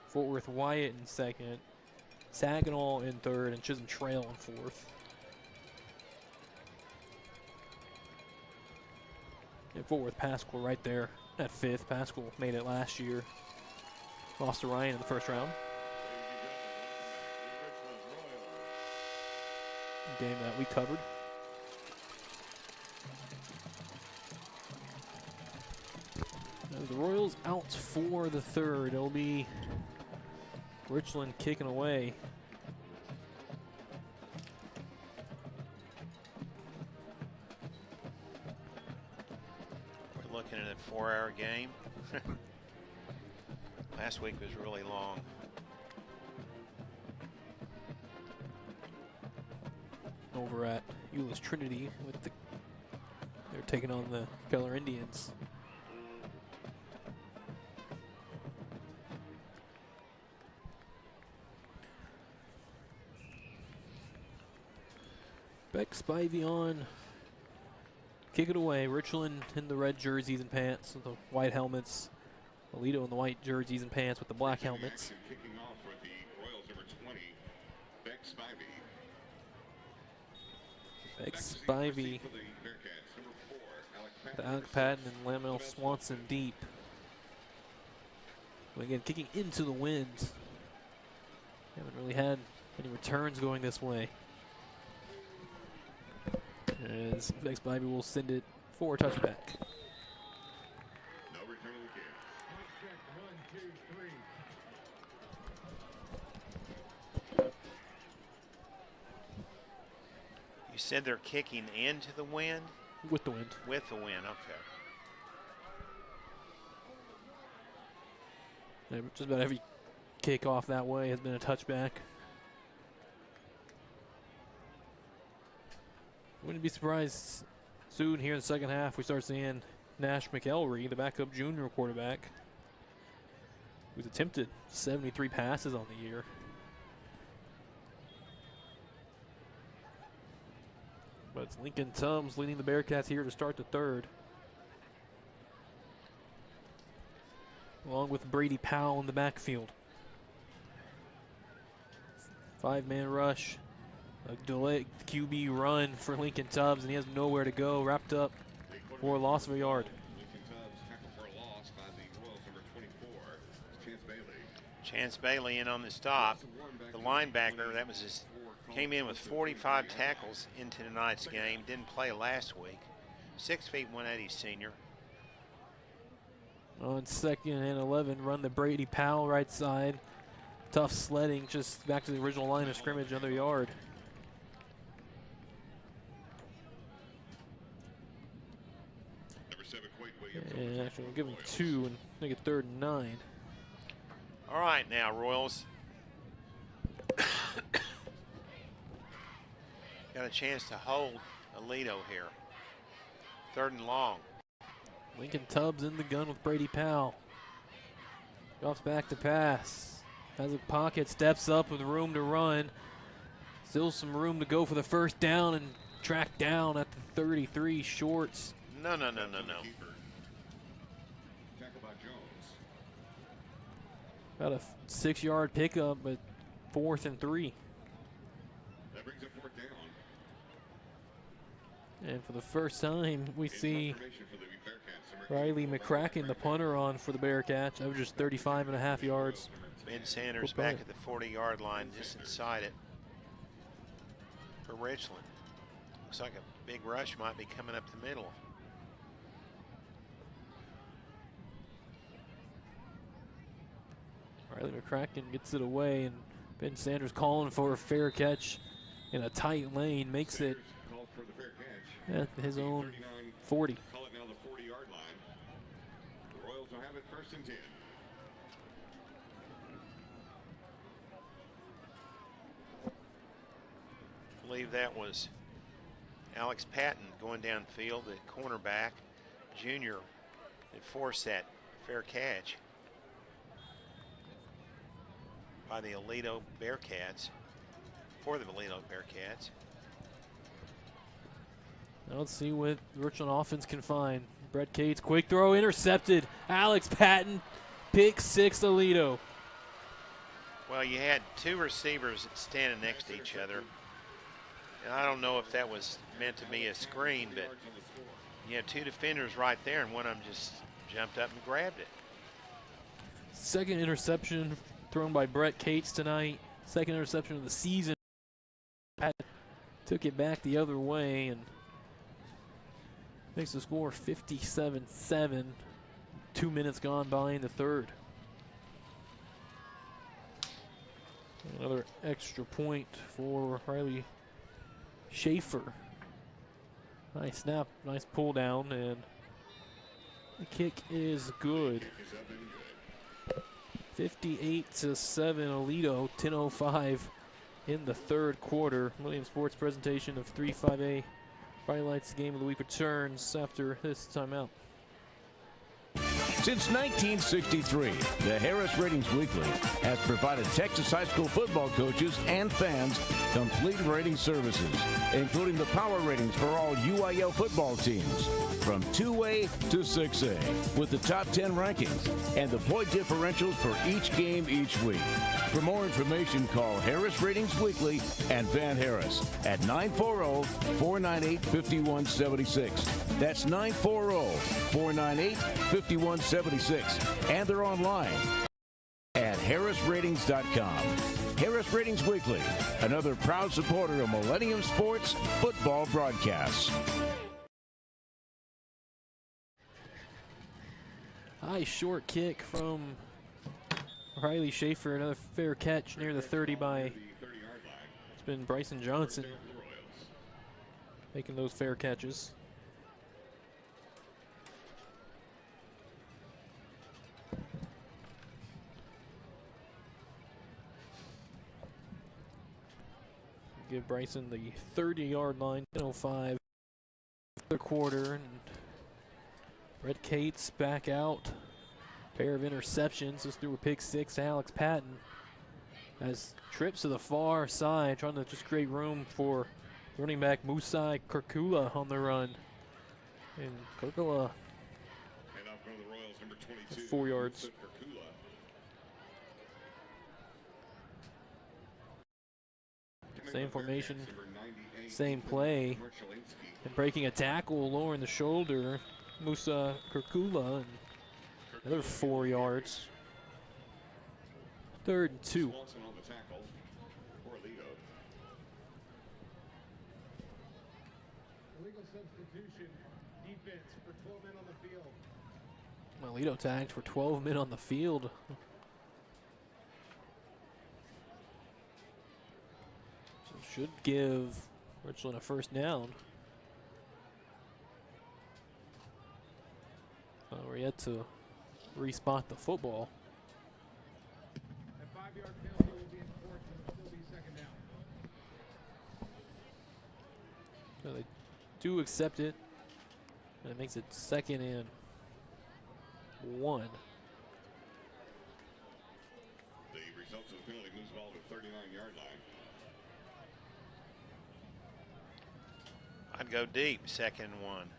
Fort Worth Wyatt in second, Saginaw in third, and Chisholm Trail in fourth. And Fort Worth Pascal right there at fifth. Pascal made it last year. Lost to Ryan in the first round. Game that we covered. As the Royals out for the third, it'll be Richland kicking away. We're looking at a 4-hour game. Last week was really long. Over at Euless Trinity they're taking on the Keller Indians. Beck Spivey on. Kick it away. Richland in the red jerseys and pants with the white helmets. Aledo in the white jerseys and pants with the black helmets. Kicking off with the Royals number 20, Beck Spivey. Beck Spivey, the Alec Patton and Lamel Swanson deep. But again, kicking into the wind. Haven't really had any returns going this way. As Beck Spivey will send it for a touchback. No return of the kick. You said they're kicking into the wind? With the wind. With the wind, okay. Yeah, just about every kickoff that way has been a touchback. Wouldn't be surprised soon here in the second half we start seeing Nash McElry, the backup junior quarterback, who's attempted 73 passes on the year. But it's Lincoln Tubbs leading the Bearcats here to start the third. Along with Brady Powell in the backfield. 5-man rush. A delayed QB run for Lincoln Tubbs, and he has nowhere to go. Wrapped up for a loss of a yard. Lincoln Tubbs tackled for a loss by the Royals number 24, Chance Bailey. Chance Bailey in on the stop. The linebacker, that was his, came in with 45 tackles into tonight's game. Didn't play last week. 6 feet 180 senior. On 2nd and 11, run the Brady Powell right side. Tough sledding, just back to the original line of scrimmage, another yard. And actually, we'll give him 2 and make it 3rd and 9. All right, now, Royals. Got a chance to hold Aledo here. 3rd and long. Lincoln Tubbs in the gun with Brady Powell. Drops back to pass. Has a pocket, steps up with room to run. Still some room to go for the first down and track down at the 33 shorts. No. Tackle by Jones. About a 6-yard pickup, but 4th and 3. That brings up 4th down. And for the first time, we see Riley McCracken, the punter, on for the Bearcats. Averages 35.5 yards. Ben Sanders back at the 40-yard line, just inside it for Richland. Looks like a big rush might be coming up the middle. Riley McCracken gets it away, and Ben Sanders calling for a fair catch in a tight lane, makes it at his own 40. Call it now the 40-yard line. The Royals will have it 1st and 10. I believe that was Alex Patton going downfield, the cornerback, junior, that forced that fair catch by the Aledo Bearcats, for the Aledo Bearcats. Now let's see what the Richland offense can find. Brett Cates, quick throw, intercepted. Alex Patton, pick 6 Aledo. Well, you had 2 receivers standing next to each other. And I don't know if that was meant to be a screen, but you have 2 defenders right there, and one of them just jumped up and grabbed it. Second interception thrown by Brett Cates tonight. Second interception of the season. Patton took it back the other way and makes the score 57-7. 2 minutes gone by in the third. Another extra point for Riley Schaefer. Nice snap, nice pull down, and the kick is good. 58-7 Aledo, 10:05 in the third quarter. Millennium Sports presentation of 3-5A Friday Lights Game of the Week returns after this timeout. Since 1963, the Harris Ratings Weekly has provided Texas high school football coaches and fans complete rating services, including the power ratings for all UIL football teams, from 2A to 6A, with the top 10 rankings and the point differentials for each game each week. For more information, call Harris Ratings Weekly and Van Harris at 940-498-5176. That's 940-498-5176. And they're online at harrisratings.com. Harris Ratings Weekly, another proud supporter of Millennium Sports football broadcasts. High short kick from Riley Schaefer. Another fair catch near the 30 by, it's been Bryson Johnson making those fair catches. Give Bryson the 30-yard line, 10:05 the quarter, and Brett Cates back out. Pair of interceptions, just threw a pick 6 to Alex Patton. As trips to the far side, trying to just create room for running back Musai Kirkula on the run. And Kirkula, 4 yards. Same formation, same play, and breaking a tackle, lowering the shoulder, Musa Kirkula, and another 4 yards. 3rd and 2. Illegal substitution, defense for 12 men on the field. Aledo tagged for 12 men on the field. Should give Richland a first down. We're yet to respot the football. A 5-yard penalty will be enforced and it'll still be 2nd down. So they do accept it, and it makes it 2nd and 1. The results of the penalty moves the ball to the 39-yard line. I'd go deep, 2nd and 1.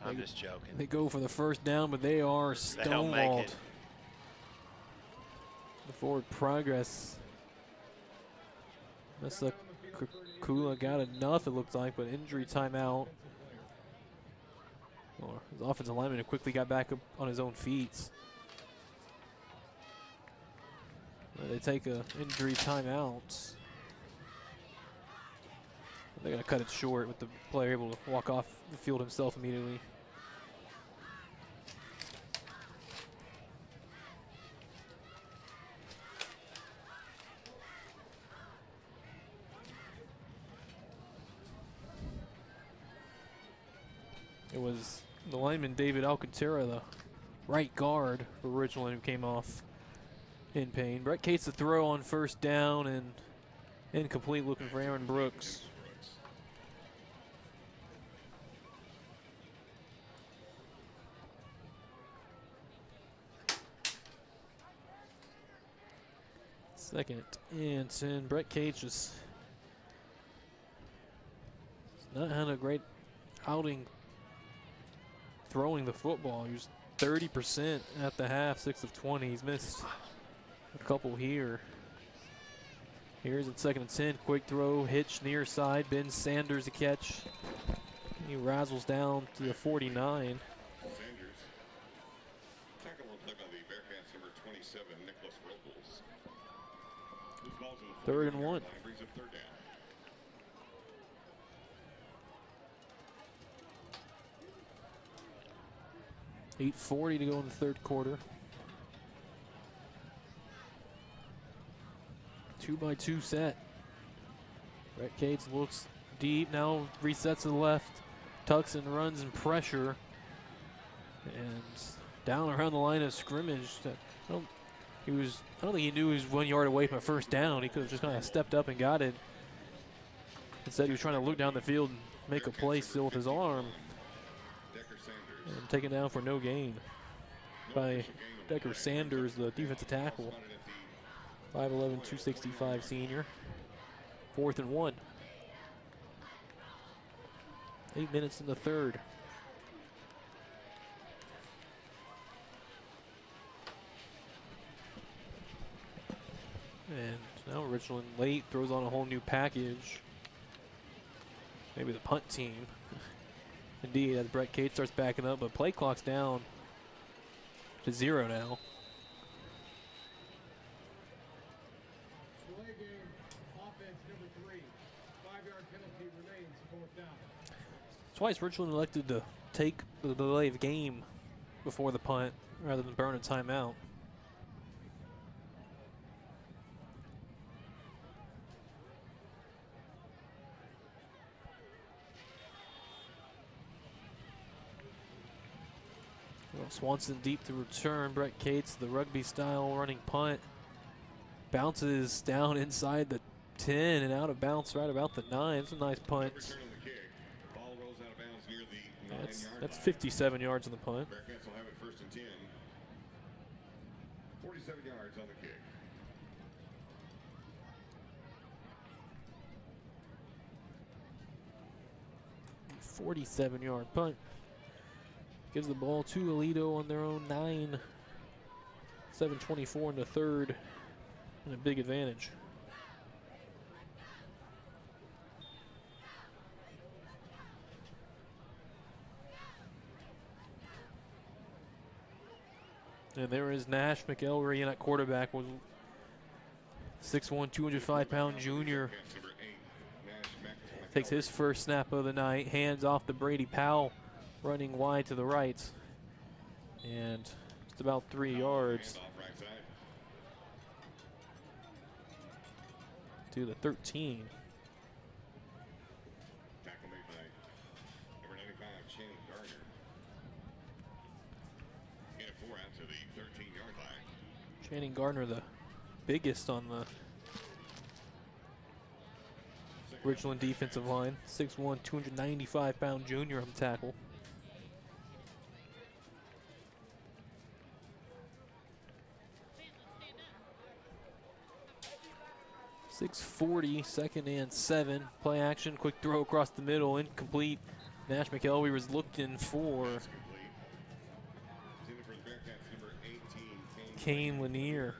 I'm just joking. They go for the first down, but they are They'll make stonewalled. it. The forward progress. Mesa Kula got enough, it looks like, but injury timeout. Well, his offensive lineman quickly got back up on his own feet. They take a injury timeout. They're going to cut it short with the player able to walk off the field himself immediately. It was the lineman David Alcantara, the right guard for Richland, who came off in pain. Brett Cates the throw on first down and incomplete, looking for Aaron Brooks. Second and 10. Brett Cates just not had a great outing throwing the football. He was 30% at the half, 6 of 20. He's missed a couple here. Here's it, second and 10. Quick throw, hitch near side. Ben Sanders a catch. He razzles down to the 49. Sanders. Tackle on play by the Bearcats, number 27, Nicholas Robles. This ball's in the 3rd and 1. line, brings up 3rd down. 8:40 to go in the 3rd quarter. 2-by-2 set. Brett Cates looks deep, now resets to the left, tucks and runs in pressure, and down around the line of scrimmage. I don't think he knew he was 1 yard away from a first down. He could have just kind of stepped up and got it. Instead, he was trying to look down the field and make a play still with his arm. And taken down for no gain by Decker Sanders, the defensive tackle. 5'11", 265 senior. 4th and 1. 8 minutes in the 3rd. And now Richland late throws on a whole new package. Maybe the punt team. Indeed, as Brett Cates starts backing up, but play clock's down to 0 now. Delay game, offense number 3. 5-yard penalty remains, 4th down. Twice Richland elected to take the delay of game before the punt rather than burn a timeout. Swanson deep to return. Brett Cates, the rugby style running punt, bounces down inside the 10 and out of bounds right about the 9. It's a nice punt. That's 57 yards on the punt. Bearcats will have it 1st and 10. 47 yards on the kick. 47-yard punt. Gives the ball to Aledo on their own 9. 7:24 in the 3rd, and a big advantage. And there is Nash McElry in at quarterback, was 6'1", 205-pound junior. Takes his first snap of the night, hands off to Brady Powell, running wide to the right. And just about 3 yards to the 13. Tackle made by number 95, Channing Gardner. In a 4 out to the 13-yard line. Channing Gardner, the biggest on the Richland defensive line. 6'1", 295-pound junior on the tackle. .640, 2nd and 7. Play action, quick throw across the middle, incomplete. Nash McElry was looking for Kane Lanier.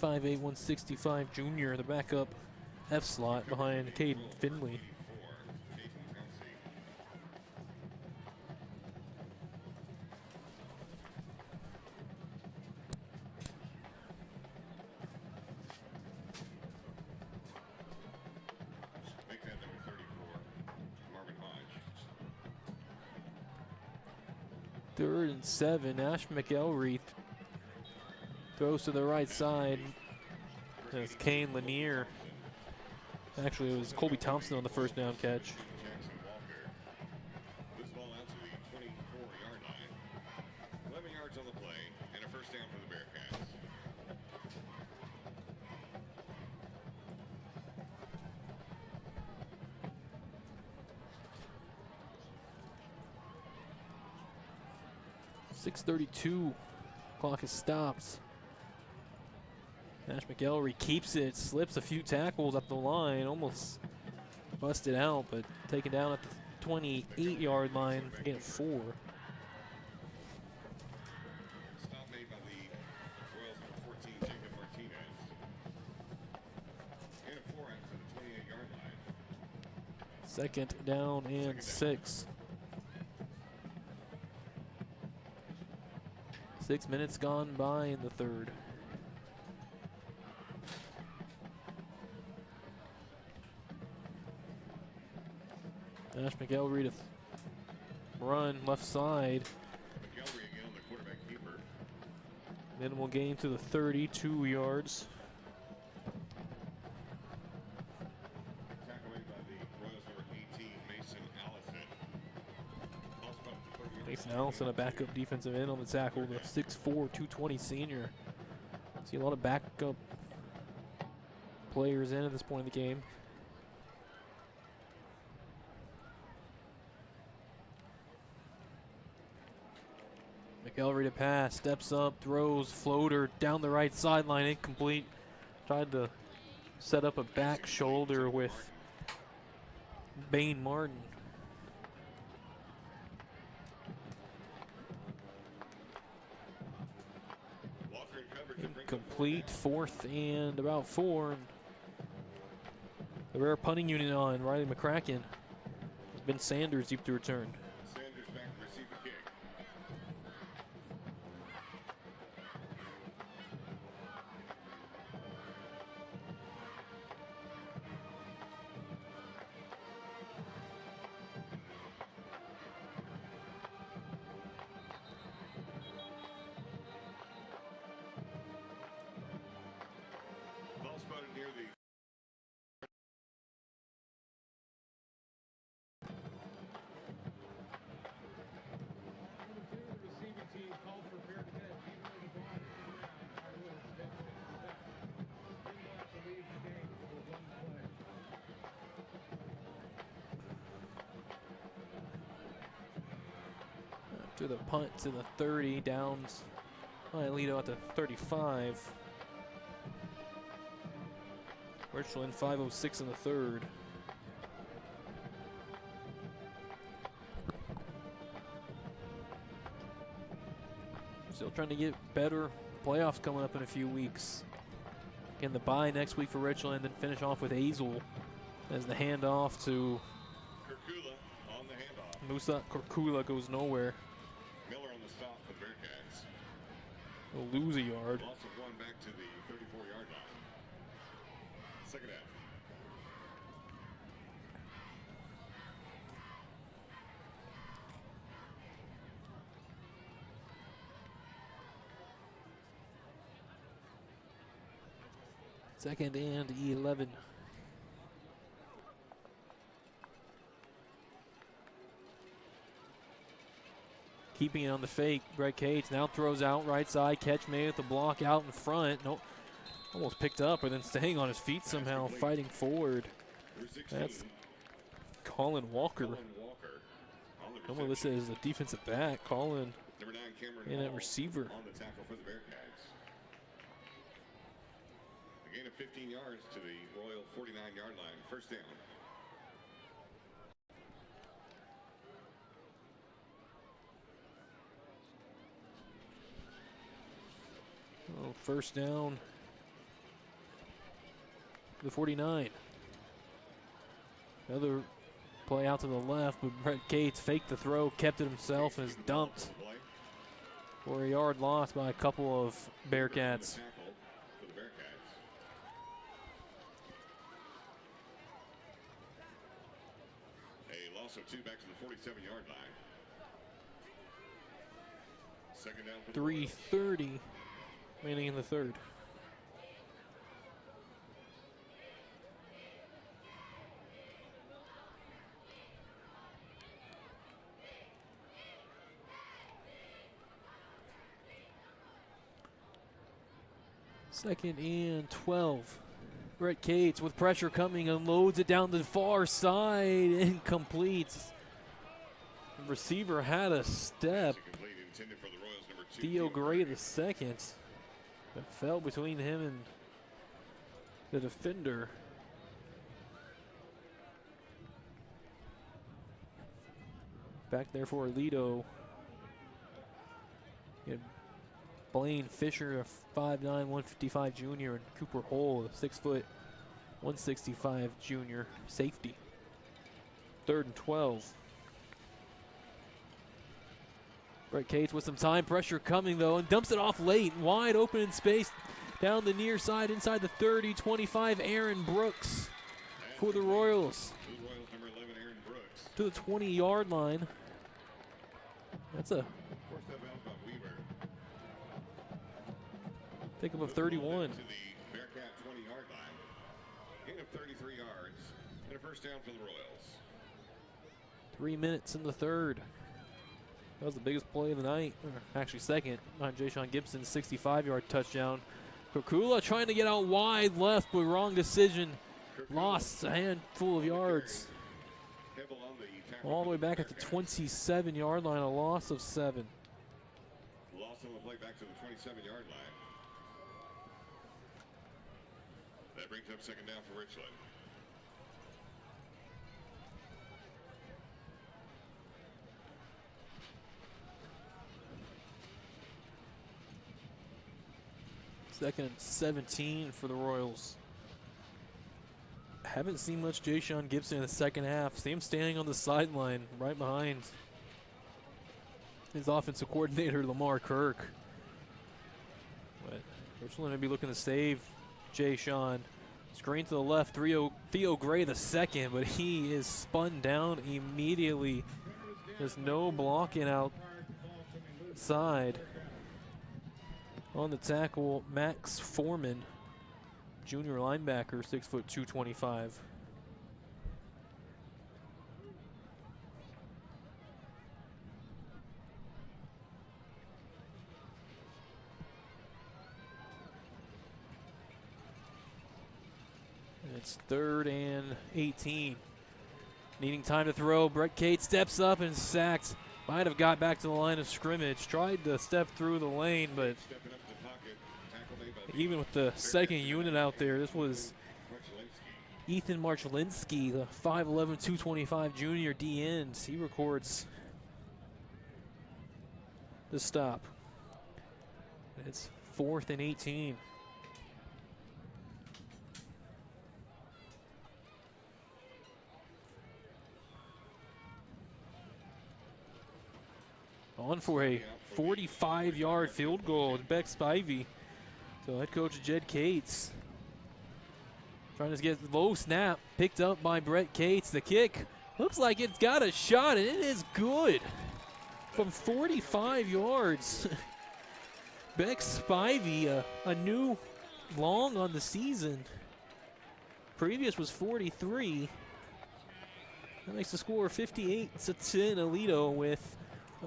5'8", 165 junior, the backup F slot behind Caden Finley. Make that number 34, Marvin Hodge. 3rd and 7. Ash McElreath throws to the right side. As Kane Lanier. Actually, it was Colby Thompson on the first down catch. Jackson Walker. This ball out to the 24-yard line. 11 yards on the play and a first down for the Bearcats. .632. Clock is stopped. Ash McElreath keeps it, slips a few tackles up the line, almost busted out, but taken down at the 28-yard line, gain of 4. Stop made by the Royals number 14, Jacob Martinez. And a 4 out to the 28-yard line. 2nd down and 6. 6 minutes gone by in the 3rd. Ash McElreath run left side. McElreath again, the quarterback keeper. Minimal gain to the 32 yards. Tackle made by the Royals number 18, Mason Allison. Ball spot at the 30-yard Mason line. Allison, a backup defensive end on the tackle, the 6'4", 220 senior. See a lot of backup players in at this point in the game. McElreath to pass, steps up, throws, floater down the right sideline, incomplete. Tried to set up a back shoulder with Bain Martin. Walker in coverage to bring Incomplete, 4th and about 4. And the rare punting unit on, Riley McCracken. Ben Sanders deep to return. Sanders back to receive the kick. Ball spotted near the The receiving team called for fair catch, even though the ball is in the ground. I would expect it. Didn't have to leave the game for one play. After the punt to the 30, downs by Aledo at the 35. Richland 5:06 in the 3rd. Still trying to get better. Playoffs coming up in a few weeks. Again, the bye next week for Richland, then finish off with Hazel as the handoff to Kurkula on the handoff. Musa Korkula goes nowhere. Miller on the stop for the Bearcats. He'll lose a yard. Loss of 1 back to the 34-yard line. Second half. Second and 11. Keeping it on the fake, Brett Cates now throws out right side, catch made with the block out in front. No, almost picked up, but then staying on his feet somehow, fighting forward. That's Colin Walker. Normally listed as a defensive back. Colin in at receiver. On the tackle for the Bearcats. A gain of 15 yards to the Royal 49-yard line. First down. Oh, first down the 49. Another play out to the left, but Brett Cates faked the throw, kept it himself, and is dumped for a yard loss by a couple of Bearcats. A loss of 2 back to the 47-yard line. Second down for the 3:30 remaining in the third. Second and 12. Brett Cates with pressure coming, unloads it down the far side, incomplete. The receiver had a step. Theo Gray the second. It fell between him and the defender. Back there for Aledo. Blaine Fisher, a 5'9", 155 junior, and Cooper Hole, a 6 foot, 165 junior safety. 3rd and 12. Brett Cates with some time pressure coming though, and dumps it off late, wide open in space down the near side inside the 30, 25. Aaron Brooks for the Royals. Number 11, Aaron Brooks. To the 20-yard line. That's a pickup of 31. To the Bearcat 20-yard line. Gain of 33 yards and a first down for the Royals. 3 minutes in the third. That was the biggest play of the night. Actually second on Jayshon Gibson's 65-yard touchdown. Kokula trying to get out wide left, but wrong decision. Lost a handful of yards. All the way back at the 27-yard line, a loss of 7. Loss on the play back to the 27-yard line. That brings up second down for Richland. Second and 17 for the Royals. Haven't seen much Jayshon Gibson in the second half. See him standing on the sideline right behind his offensive coordinator, Lamar Kirk. But Richland may be looking to save Jayshon. Screen to the left, Theo Gray the second, but he is spun down immediately. There's no blocking outside. On the tackle, Max Foreman, junior linebacker, 6 foot 225. And it's 3rd and 18. Needing time to throw, Brett Cates steps up and sacked. Might have got back to the line of scrimmage. Tried to step through the lane, but even with the second unit out there, this was Ethan Marchlinsky, the 5'11", 225 junior D end. He records the stop. It's 4th and 18. On for a 45-yard field goal with Beck Spivey. So head coach Jed Cates trying to get low snap, picked up by Brett Cates. The kick looks like it's got a shot, and it is good from 45 yards. Beck Spivey, a new long on the season. Previous was 43. That makes the score 58-10 Aledo with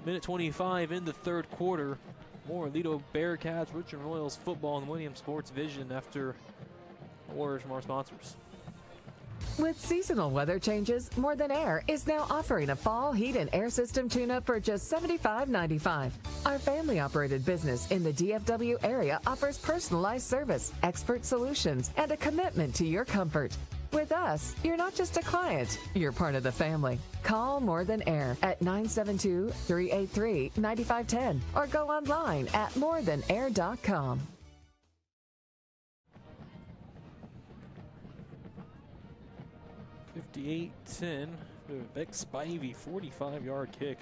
a minute 25 in the third quarter. More Aledo Bearcats, Richland Royals football and Millennium Sports Vision after orders from our sponsors. With seasonal weather changes, More Than Air is now offering a fall heat and air system tune-up for just $75.95. Our family-operated business in the DFW area offers personalized service, expert solutions, and a commitment to your comfort. With us, you're not just a client, you're part of the family. Call More Than Air at 972-383-9510 or go online at morethanair.com. 58-10. Beck Spivey, 45-yard kick.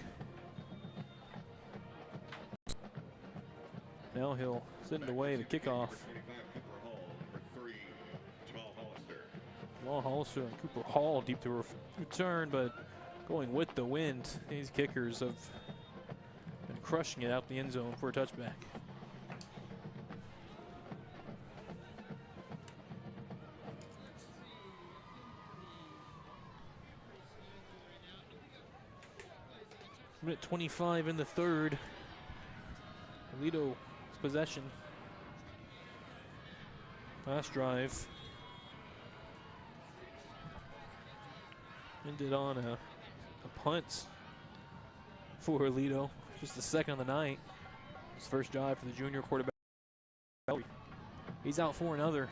Now he'll send away the kickoff. Jamal Hollister and Cooper Hall deep to return, but going with the wind. These kickers have been crushing it out the end zone for a touchback. Minute 25 in the third. Aledo's possession. Last drive ended on a punt for Aledo. Just the second of the night. His first drive for the junior quarterback. He's out for another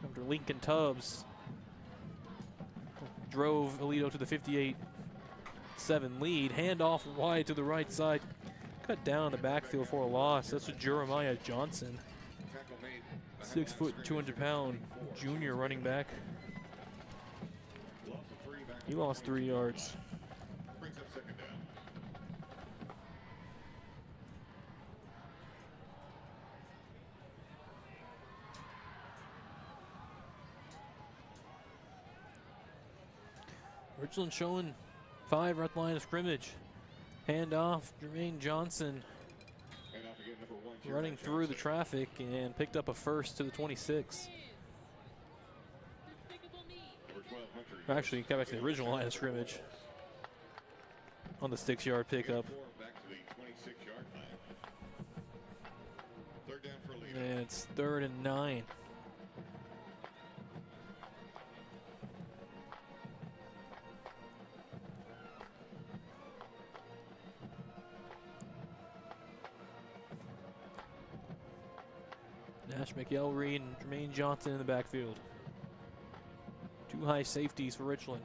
after Lincoln Tubbs drove Aledo to the 58-7 lead. Handoff wide to the right side. Cut down in the backfield for a loss. That's with Jeremiah Johnson. 6 foot, 200-pound junior running back. He lost 3 yards. Richland showing 5 at the line of scrimmage. Handoff, Jermaine Johnson running through the traffic and picked up a first to the 26. Actually, got back to the original line of scrimmage on the 6-yard pickup. And it's 3rd and 9. Nash McElreed and Jermaine Johnson in the backfield. 2 high safeties for Richland.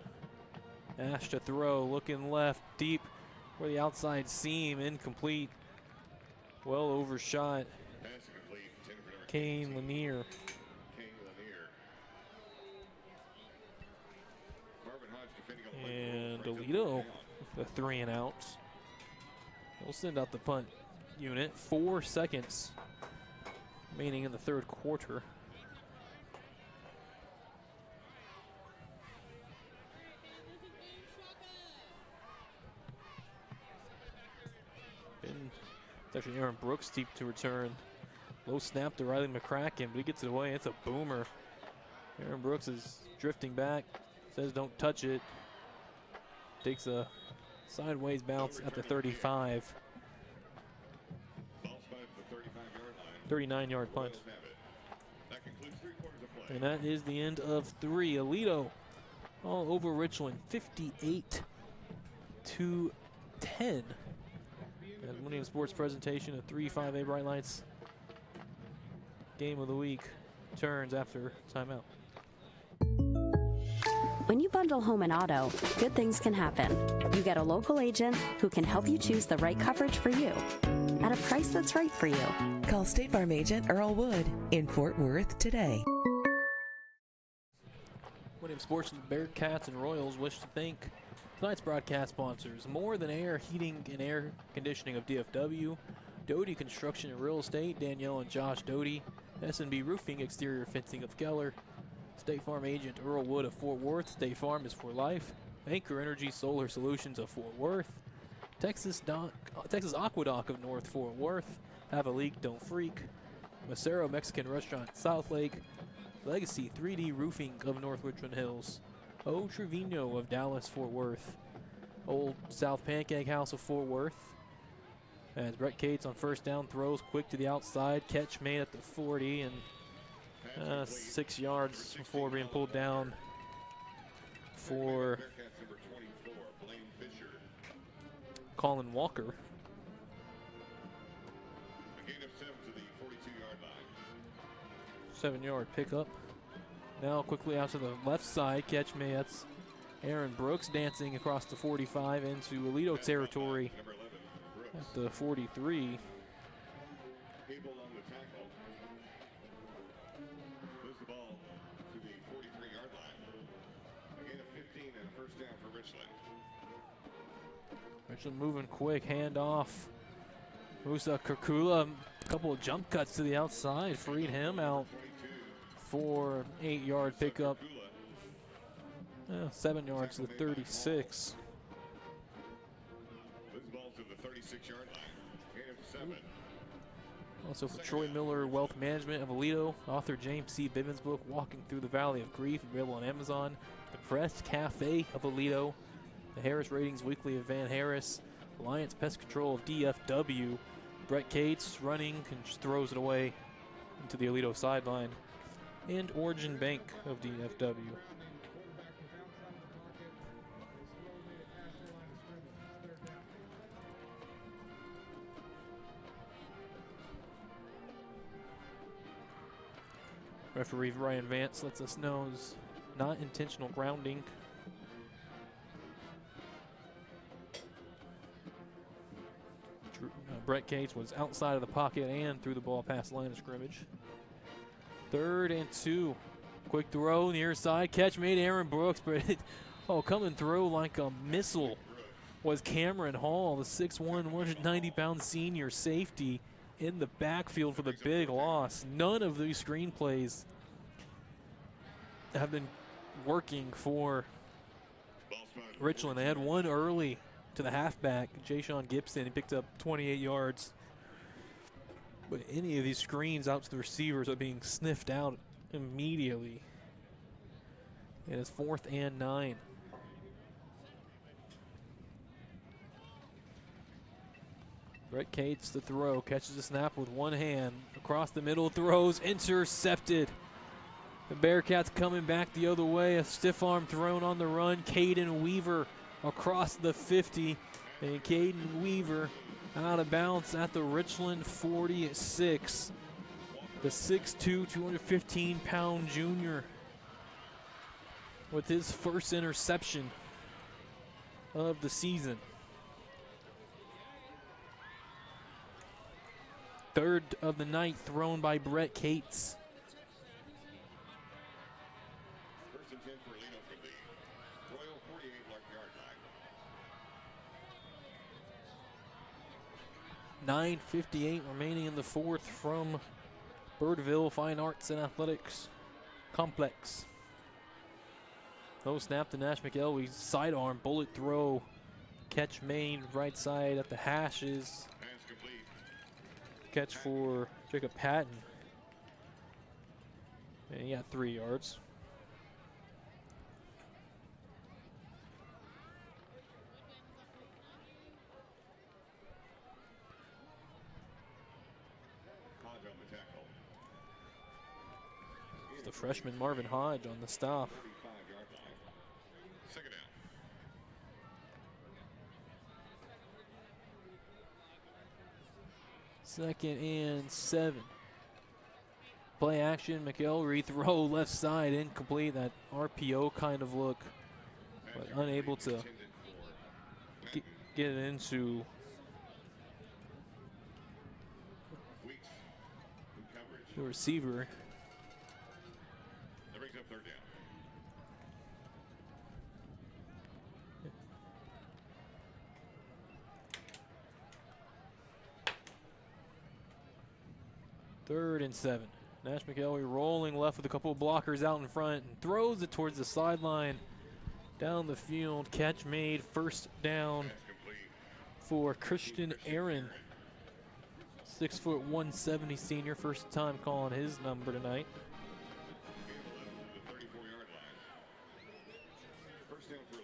Nash to throw, looking left, deep for the outside seam, incomplete. Well overshot. Kane Lanier. And Aledo, the 3 and out. We'll send out the punt unit. 4 seconds remaining in the third quarter. It's actually Aaron Brooks deep to return. Low snap to Riley McCracken, but he gets it away. It's a boomer. Aaron Brooks is drifting back, says don't touch it. Takes a sideways bounce at the 35. 39-yard punt. And that is the end of 3. Aledo all over Richland, 58-10. As Millennium Sports presentation of 3-5A Bright Lights game of the week turns after timeout. When you bundle home and auto, good things can happen. You get a local agent who can help you choose the right coverage for you at a price that's right for you. Call State Farm agent Earl Wood in Fort Worth today. Millennium Sports and Bearcats and Royals wish to thank tonight's broadcast sponsors: More Than Air Heating and Air Conditioning of DFW, Doty Construction and Real Estate, Danielle and Josh Doty, S&B Roofing Exterior Fencing of Keller, State Farm agent Earl Wood of Fort Worth. State Farm is for life. Anchor Energy Solar Solutions of Fort Worth. Texas Aqueduct of North Fort Worth. Have a leak, don't freak. Macero Mexican Restaurant, South Lake. Legacy 3D Roofing of North Richland Hills. O Trevino of Dallas Fort Worth. Old South Pancake House of Fort Worth. As Brett Cates on first down throws quick to the outside. Catch made at the 40 and 6 yards before being pulled down for Colin Walker. A gain of 7 to the 42-yard line. 7-yard pickup. Now quickly out to the left side. Catch made. That's Aaron Brooks dancing across the 45 into Aledo territory at the 43. Cable on the tackle. Moves the ball to the 43-yard line. A gain of 15 and first down for Richland. Richland moving quick, hand off. Musa Kirkula, a couple of jump cuts to the outside, freed him out for 8-yard pickup. 7 yards to the 36. This ball to the 36-yard line. Gain of 7. Also for Troy Miller, Wealth Management of Aledo, author James C. Bivens' book, Walking Through the Valley of Grief, available on Amazon. The Press Cafe of Aledo, the Harris Ratings Weekly of Van Harris, Alliance Pest Control of DFW. Brett Cates running and just throws it away into the Aledo sideline. And Origin Bank of DFW. Referee Ryan Vance lets us know it's not intentional grounding. Brett Cates was outside of the pocket and threw the ball past the line of scrimmage. 3rd and 2. Quick throw near side. Catch made Aaron Brooks, but coming through like a missile was Cameron Hall, the 6'1", 190-pound senior safety in the backfield for the big loss. None of these screenplays have been working for Richland. They had one early to the halfback, Jayshon Gibson. He picked up 28 yards. But any of these screens out to the receivers are being sniffed out immediately. It is 4th and 9. Brett Cates the throw, catches the snap with one hand. Across the middle, throws, intercepted. The Bearcats coming back the other way. A stiff arm thrown on the run. Caden Weaver across the 50. And Caden Weaver out of bounds at the Richland 46. The 6'2", 215-pound junior with his first interception of the season. 3rd of the night thrown by Brett Cates. First and 10 for Aledo from the Royal 48-yard line. 9:58 remaining in the 4th from Birdville Fine Arts and Athletics Complex. No snap to Nash McElwee, sidearm, bullet throw. Catch made right side at the hashes. Catch for Jacob Patton. And he got 3 yards. It's the freshman Marvin Hodge on the stop. 35-yard line. Second down. Second and 7. Play action, McElry throw left side, incomplete. That RPO kind of look, but unable to get it into the receiver. That brings up 3rd down. Third and 7. Nash McElwee rolling left with a couple of blockers out in front and throws it towards the sideline. Down the field, catch made, first down for Christian Aaron. 6', 170 senior, first time calling his number tonight. 34-yard line. First down for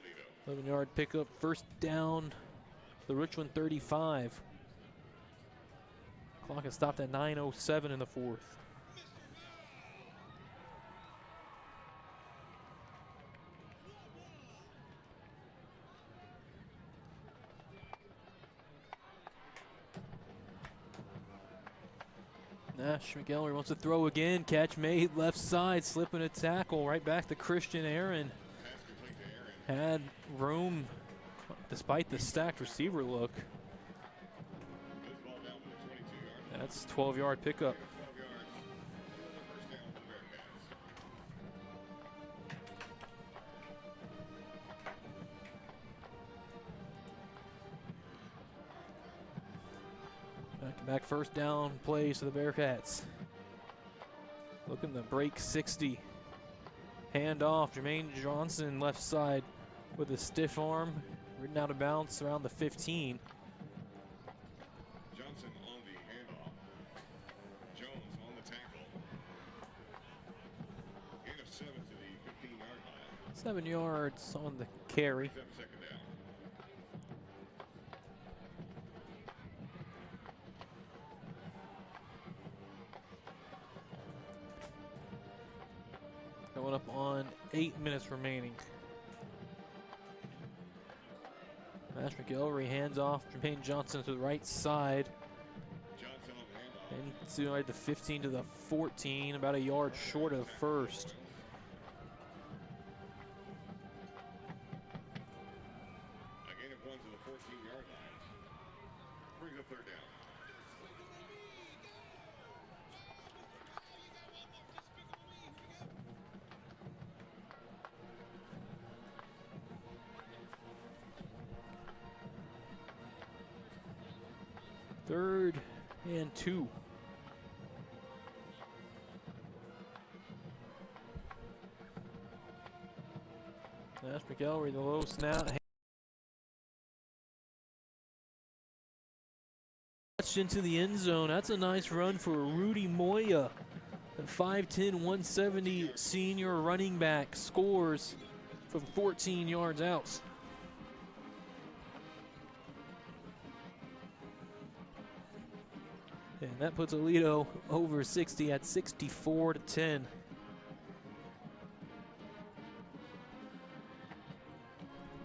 Aledo. 11-yard pickup, first down, the Richland 35. Clock is stopped at 9:07 in the 4th. Nash McElry wants to throw again. Catch made, left side, slipping a tackle right back to Christian Aaron. Had room despite the stacked receiver look. That's 12-yard pickup. Back-to-back first down plays for the Bearcats. Looking to break 60. Hand off, Jermaine Johnson left side with a stiff arm. Ridden out of bounds around the 15. Johnson on the handoff. Jones on the tackle. Gain of 7 to the 15-yard line. 7 yards on the carry. Second down. Going up on 8 minutes remaining. Ash McElroy hands off Jermaine Johnson to the right side. Johnson on the handoff. Into the 15 to the 14, about a yard short of first. A gain of 1 to the 14-yard line. Brings up third down. Third and 2. Ash McElroy, the low snap. Into the end zone. That's a nice run for Rudy Moya. The 5'10", 170 senior running back scores from 14 yards out. And that puts Aledo over 60 at 64-10.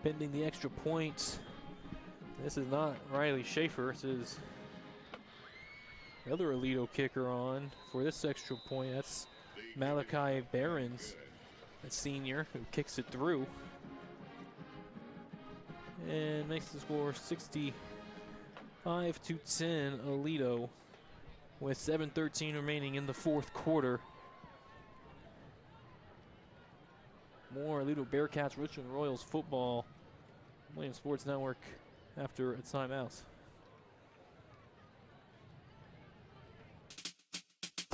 Pending the extra point. This is not Riley Schaefer. This is the other Aledo kicker on for this extra point. That's Malachi Behrens, a senior, who kicks it through. And makes the score 65-10 Aledo, with 7:13 remaining in the fourth quarter. More Aledo Bearcats, Richland Royals football. Millennium Sports Network after a timeout.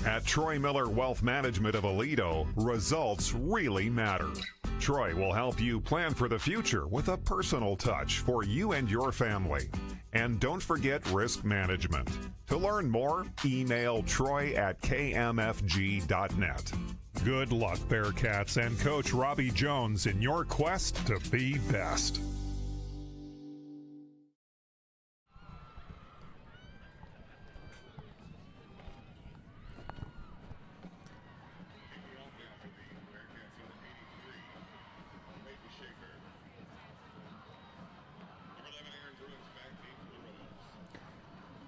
At Troy Miller Wealth Management of Aledo, results really matter. Troy will help you plan for the future with a personal touch for you and your family. And don't forget risk management. To learn more, email troy@kmfg.net. Good luck, Bearcats, and Coach Robbie Jones in your quest to be best.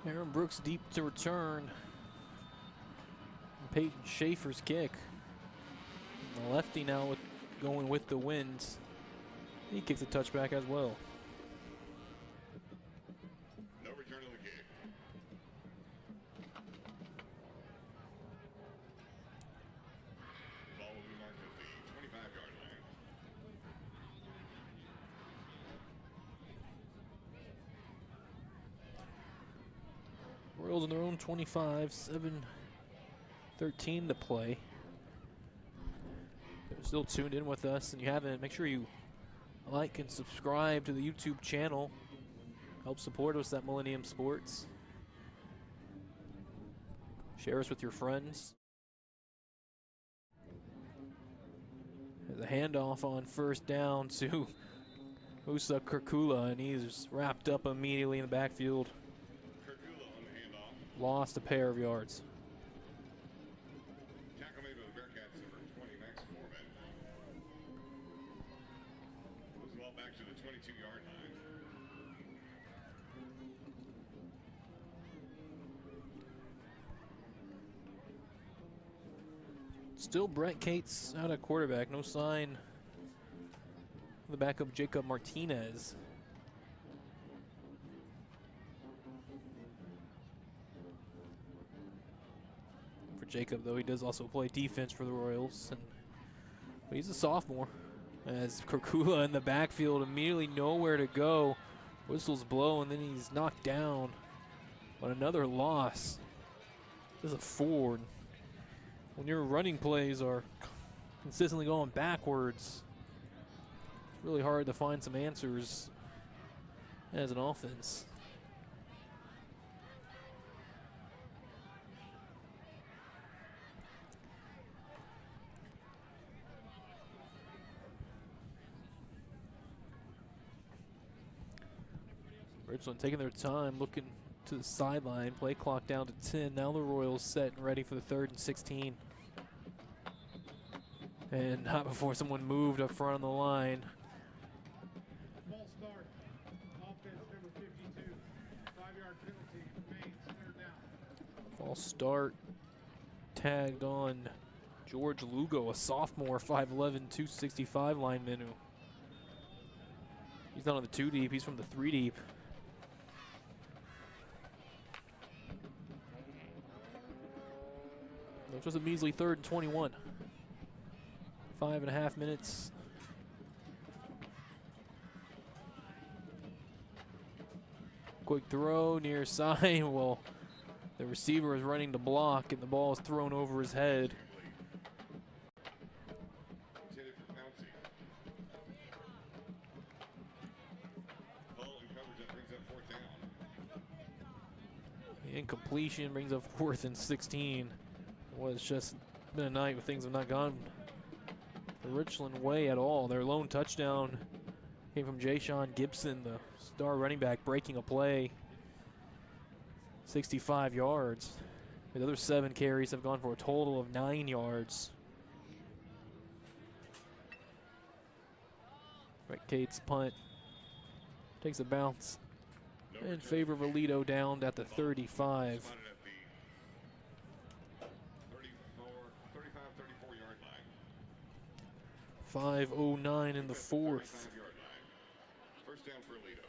Aaron Brooks deep to return. Peyton Schaefer's kick. The lefty now going with the winds. He kicks a touchback as well. No return of the kick. Ball will be marked at the 25-yard line. Royals on their own 25, 7:13 to play. If you're still tuned in with us and you haven't, make sure you like and subscribe to the YouTube channel. Help support us at Millennium Sports. Share us with your friends. There's a handoff on first down to Musa Kirkula, and he's wrapped up immediately in the backfield. Lost a pair of yards. Tackle made by the Bearcats, number 20, Max Morvan. Moves the ball back to the 22-yard line. Still Brett Cates out at quarterback. No sign of the backup Jacob Martinez. Jacob, though, he does also play defense for the Royals, but he's a sophomore. As Kirkula in the backfield, immediately nowhere to go. Whistles blow, and then he's knocked down But another loss. This is a Ford. When your running plays are consistently going backwards, it's really hard to find some answers as an offense. Richland taking their time, looking to the sideline. Play clock down to 10. Now the Royals set and ready for the 3rd and 16. And not before someone moved up front on the line. False start. Offense number 52. 5-yard penalty. Remains 3rd down. False start. Tagged on George Lugo, a sophomore, 5'11", 265 lineman who he's not on the 2 deep, he's from the 3 deep. It's just a measly 3rd and 21. 5.5 minutes. Quick throw near side. Well, the receiver is running to block and the ball is thrown over his head. The incompletion brings up 4th and 16. Well, it's just been a night where things have not gone the Richland way at all. Their lone touchdown came from Ja'Shawn Gibson, the star running back, breaking a play. 65 yards. The other 7 carries have gone for a total of 9 yards. Brett Cates' punt takes a bounce in favor of Aledo, down at the 35. 5:09 in the 4th. First down for Aledo.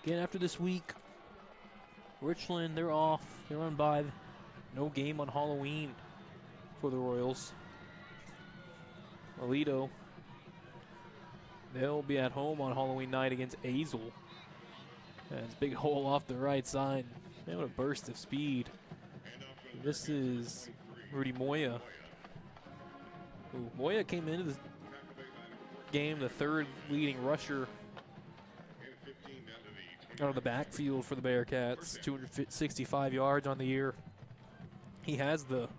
Again, after this week, Richland, they're off. They're on bye. No game on Halloween for the Royals. Aledo, they'll be at home on Halloween night against Azle. That's a big hole off the right side. They have a burst of speed. This is Rudy Moya. Ooh, Moya came into the game the 3rd leading rusher out of the backfield for the Bearcats. 265 yards on the year. He has the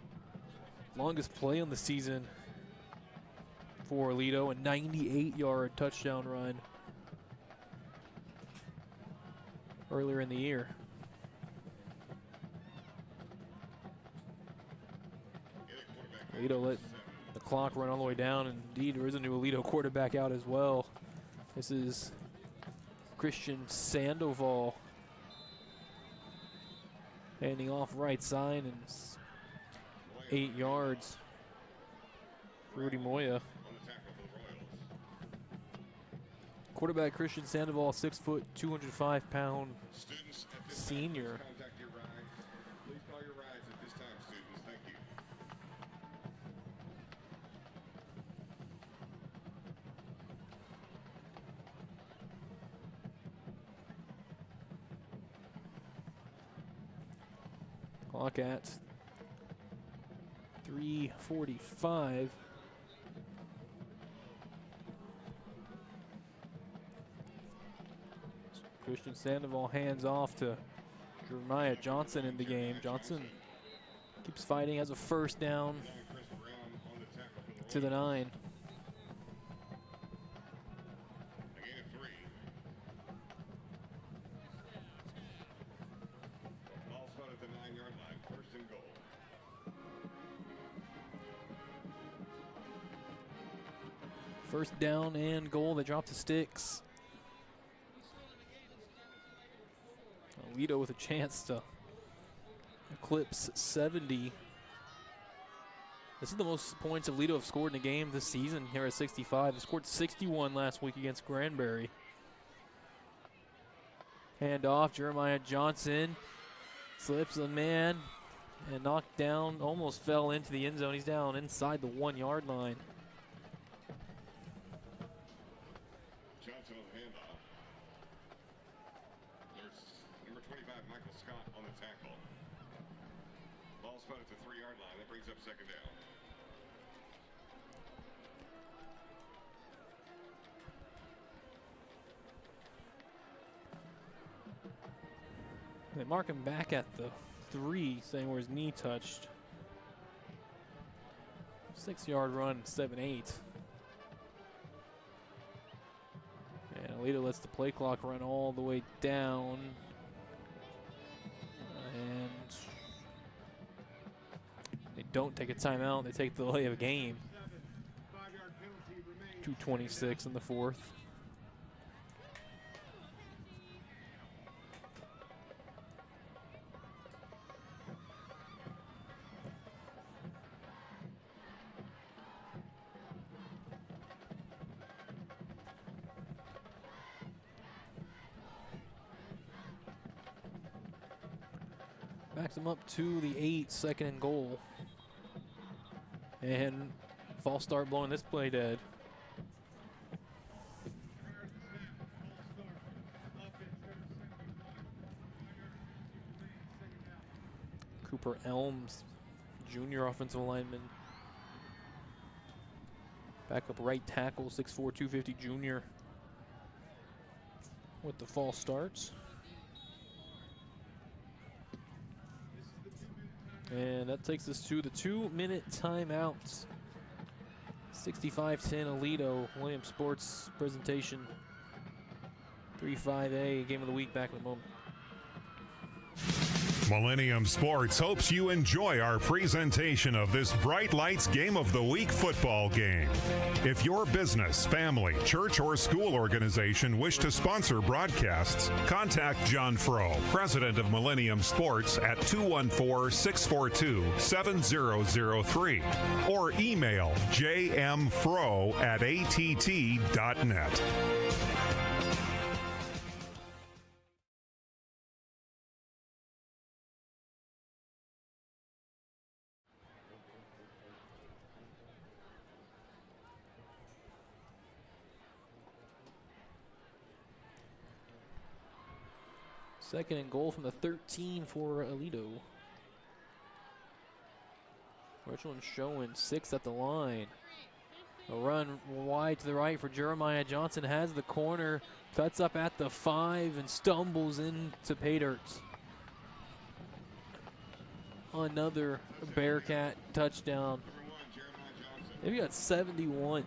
longest play on the season for Aledo, a 98-yard touchdown run earlier in the year. Aledo let the clock run all the way down, and indeed there is a new Aledo quarterback out as well. This is Christian Sandoval handing off right side, and 8 yards. Rudy Moya. Quarterback Christian Sandoval, 6 foot, 205 pound senior. Please call your rides at this time, students. Thank you. Clock at 3:45. Christian Sandoval hands off to Jeremiah Johnson in the game. Johnson keeps fighting, has a first down to the 9. Ball spot at the 9-yard line. First and goal. First down and goal. They drop the sticks. Aledo with a chance to eclipse 70. This is the most points Aledo have scored in a game this season here at 65. They scored 61 last week against Granbury. Hand off, Jeremiah Johnson slips a man, and knocked down, almost fell into the end zone. He's down inside the 1-yard line. Johnson on the handoff. There's number 25, Michael Scott, on the tackle. Ball spotted at the 3-yard line. That brings up second down. They mark him back at the 3, saying where his knee touched. 6-yard run, 7-8. And Aledo lets the play clock run all the way down. And they don't take a timeout. They take the delay of a game. 2:26 in the 4th. Backs him up to the 8, 2nd and goal. And false start blowing this play dead. Cooper Elms, junior offensive lineman. Backup right tackle, 6'4", 250 junior with the false starts. And that takes us to the 2-minute timeouts. 65-10 Aledo. Millennium Sports presentation. 3-5A, game of the week, back in a moment. Millennium Sports hopes you enjoy our presentation of this Bright Lights Game of the Week football game. If your business, family, church, or school organization wish to sponsor broadcasts, contact John Frow, president of Millennium Sports, at 214-642-7003 or email jmfrow@att.net. Second and goal from the 13 for Aledo. Richland showing 6 at the line. A run wide to the right for Jeremiah Johnson. Has the corner, cuts up at the 5 and stumbles into pay dirt. Another Bearcat touchdown. They've got 71.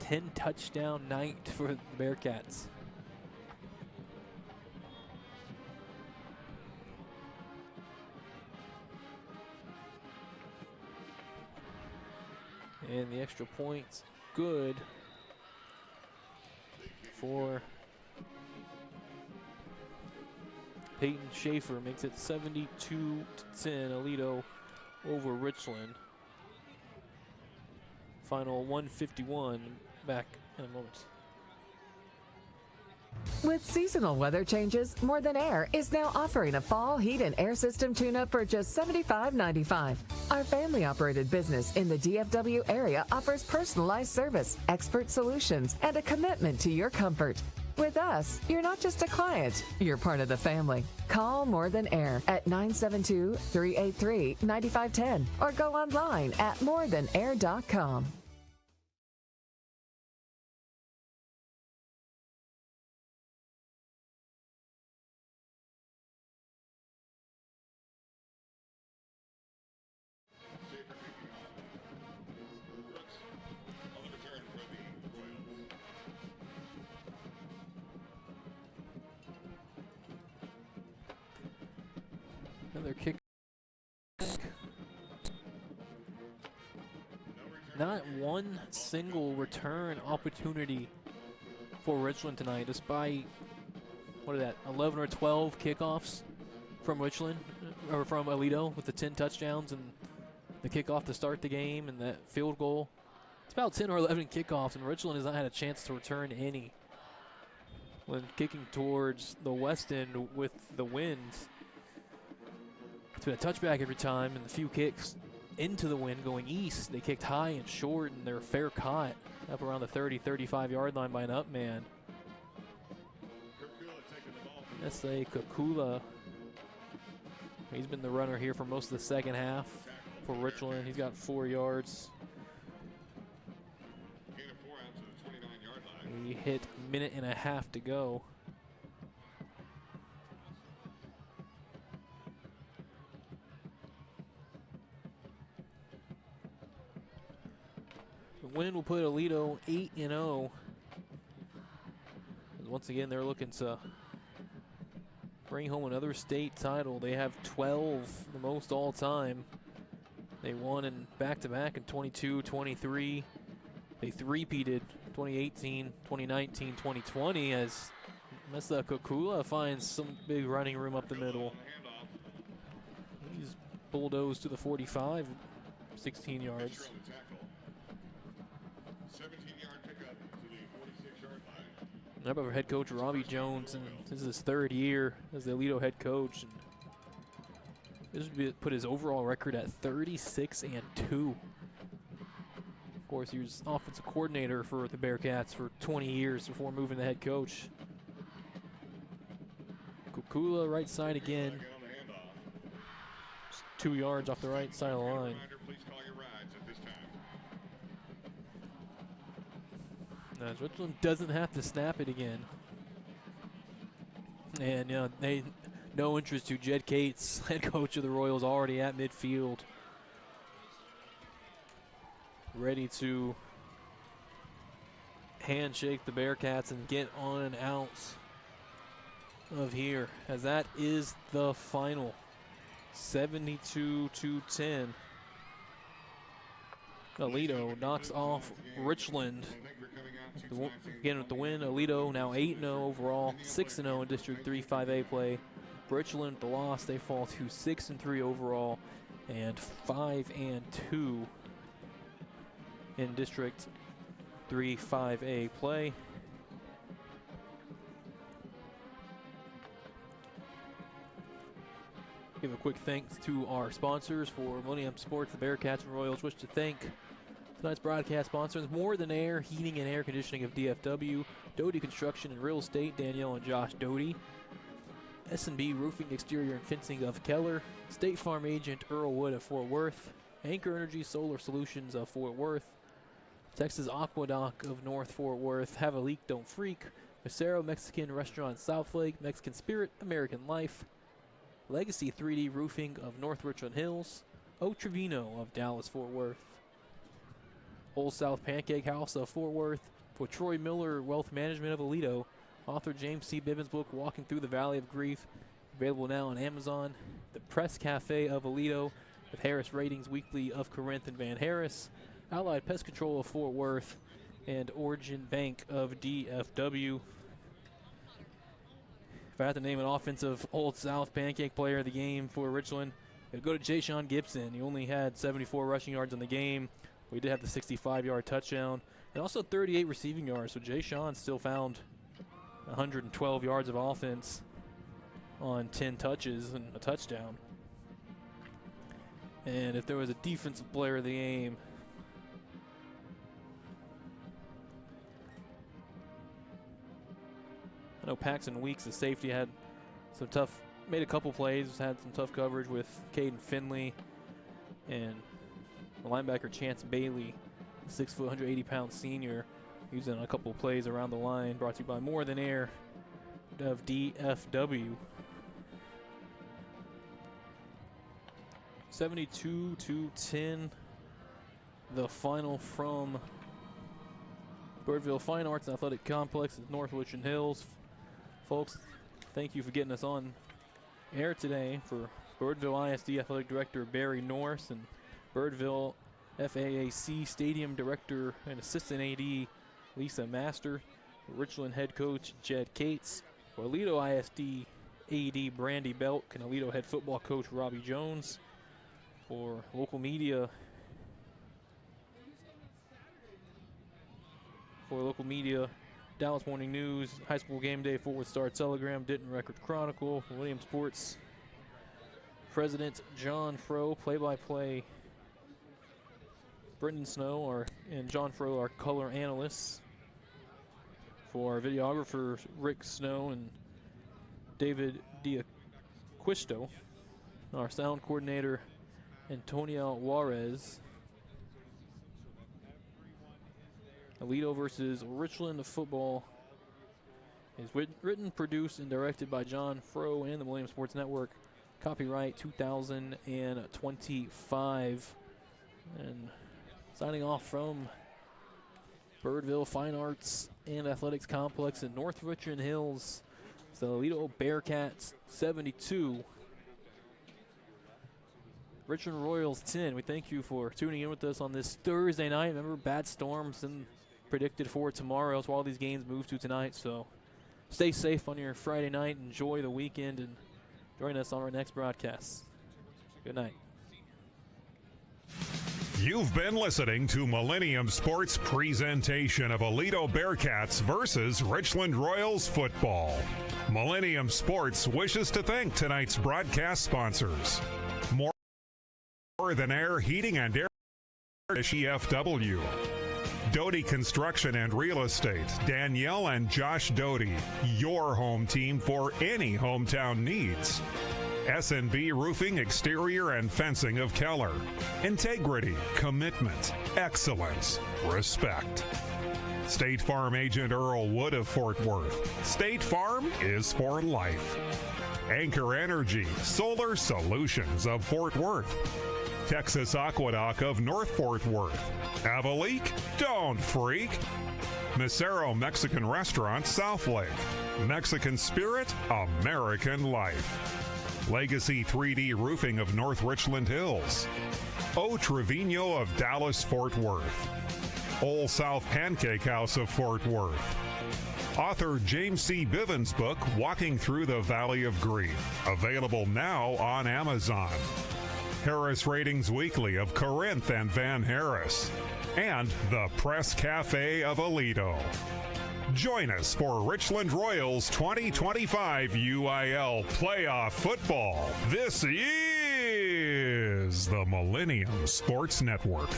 10-touchdown night for the Bearcats. And the extra points, good for Peyton Schaefer. Makes it 72-10, Aledo over Richland. Final 151. Back in a moment. With seasonal weather changes, More Than Air is now offering a fall heat and air system tune-up for just $75.95. Our family-operated business in the DFW area offers personalized service, expert solutions, and a commitment to your comfort. With us, you're not just a client, you're part of the family. Call More Than Air at 972-383-9510 or go online at morethanair.com. Another kick. Not one single return opportunity for Richland tonight, despite, what is that, 11 or 12 kickoffs from Richland, or from Aledo, with the 10 touchdowns and the kickoff to start the game and that field goal. It's about 10 or 11 kickoffs, and Richland has not had a chance to return any. When kicking towards the west end with the wind, it's been a touchback every time, and the few kicks into the wind going east, they kicked high and short, and they're fair caught up around the 30-35 yard line by an up man. That's a Kakula. He's been the runner here for most of the second half for Richland. He's got 4 yards. He hit a minute and a half to go. The win will put Aledo 8-0. Once again, they're looking to bring home another state title. They have 12, the most all time. They won in back-to-back in 22, 23. They three-peated 2018, 2019, 2020 as Mesa Kakula finds some big running room up the middle. He's bulldozed to the 45, 16 yards. 17-yard pickup to the 46-yard line. How about head coach Robbie Jones, and this is his 3rd year as the Aledo head coach. And this would put his overall record at 36-2. Of course, he was offensive coordinator for the Bearcats for 20 years before moving to head coach. Kukula right side again. Just 2 yards off the right side of the line. Now, Richland doesn't have to snap it again. And, you know, no interest to Jed Cates, head coach of the Royals, already at midfield. Ready to handshake the Bearcats and get on and out of here, as that is the final. 72-10. Aledo knocks off Richland. Again with the win, Aledo now 8-0 overall, 6-0 in District 3 5A play. Richland with the loss, they fall to 6-3 overall and 5-2 in District 3 5A play. Give a quick thanks to our sponsors for Millennium Sports. The Bearcats and Royals wish to thank tonight's broadcast sponsors: More Than Air, Heating and Air Conditioning of DFW, Doty Construction and Real Estate, Danielle and Josh Doty, S&B Roofing, Exterior and Fencing of Keller, State Farm Agent Earl Wood of Fort Worth, Anchor Energy Solar Solutions of Fort Worth, Texas Aqueduct of North Fort Worth, Have a Leak, Don't Freak, Macero Mexican Restaurant Southlake, Mexican Spirit, American Life, Legacy 3D Roofing of North Richland Hills, O Trevino of Dallas Fort Worth, Old South Pancake House of Fort Worth, for Troy Miller Wealth Management of Aledo, author James C. Bivens' book Walking Through the Valley of Grief, available now on Amazon, the Press Cafe of Aledo, with Harris Ratings Weekly of Corinth and Van Harris, Allied Pest Control of Fort Worth, and Origin Bank of DFW. If I had to name an offensive Old South Pancake player of the game for Richland, it would go to Jay Sean Gibson. He only had 74 rushing yards in the game. We did have the 65-yard touchdown and also 38 receiving yards. So Jay Sean still found 112 yards of offense on 10 touches and a touchdown. And if there was a defensive player of the game, I know Paxton Weeks, the safety, had some tough, made a couple plays, had some tough coverage with Caden Finley and the linebacker Chance Bailey, the 6 foot, 180-pound senior, using a couple of plays around the line. Brought to you by More Than Air of DFW. 72-10, the final from Birdville Fine Arts and Athletic Complex at North Richland Hills. Folks, thank you for getting us on air today. For Birdville ISD Athletic Director Barry Norris and Birdville FAAC Stadium Director and Assistant AD Lisa Master, Richland Head Coach Jed Cates, for Aledo ISD AD Brandy Belk, and Aledo Head Football Coach Robbie Jones. For local media, for local media, Dallas Morning News, High School Game Day, Fort Worth Star-Telegram, Denton Record Chronicle, Millennium Sports, President John Frow, play-by-play Brendan Snow, and John Frow, our color analysts. For our videographers, Rick Snow and David Diaquisto. Our sound coordinator, Antonio Juarez. Aledo versus Richland football is written, produced, and directed by John Frow and the Millennium Sports Network. Copyright 2025. And signing off from Birdville Fine Arts and Athletics Complex in North Richland Hills. It's the Aledo Bearcats 72. Richland Royals 10. We thank you for tuning in with us on this Thursday night. Remember, bad storms and predicted for tomorrow. That's why all these games move to tonight. So stay safe on your Friday night. Enjoy the weekend and join us on our next broadcast. Good night. You've been listening to Millennium Sports' presentation of Aledo Bearcats versus Richland Royals football. Millennium Sports wishes to thank tonight's broadcast sponsors. More Than Air Heating and Air EFW. Doty Construction and Real Estate, Danielle and Josh Doty, your home team for any hometown needs. S&B Roofing, Exterior and Fencing of Keller. Integrity, commitment, excellence, respect. State Farm Agent Earl Wood of Fort Worth. State Farm is for life. Anchor Energy, Solar Solutions of Fort Worth. Texas Aqueduct of North Fort Worth. Have a leak? Don't freak. Mesero Mexican Restaurant, South Lake. Mexican Spirit, American Life. Legacy 3D Roofing of North Richland Hills. O. Trevino of Dallas Fort Worth. Old South Pancake House of Fort Worth. Author James C. Bivens' book, Walking Through the Valley of Grief. Available now on Amazon. Harris Ratings Weekly of Corinth and Van Harris. And the Press Cafe of Aledo. Join us for Richland Royals 2025 UIL Playoff Football. This is the Millennium Sports Network.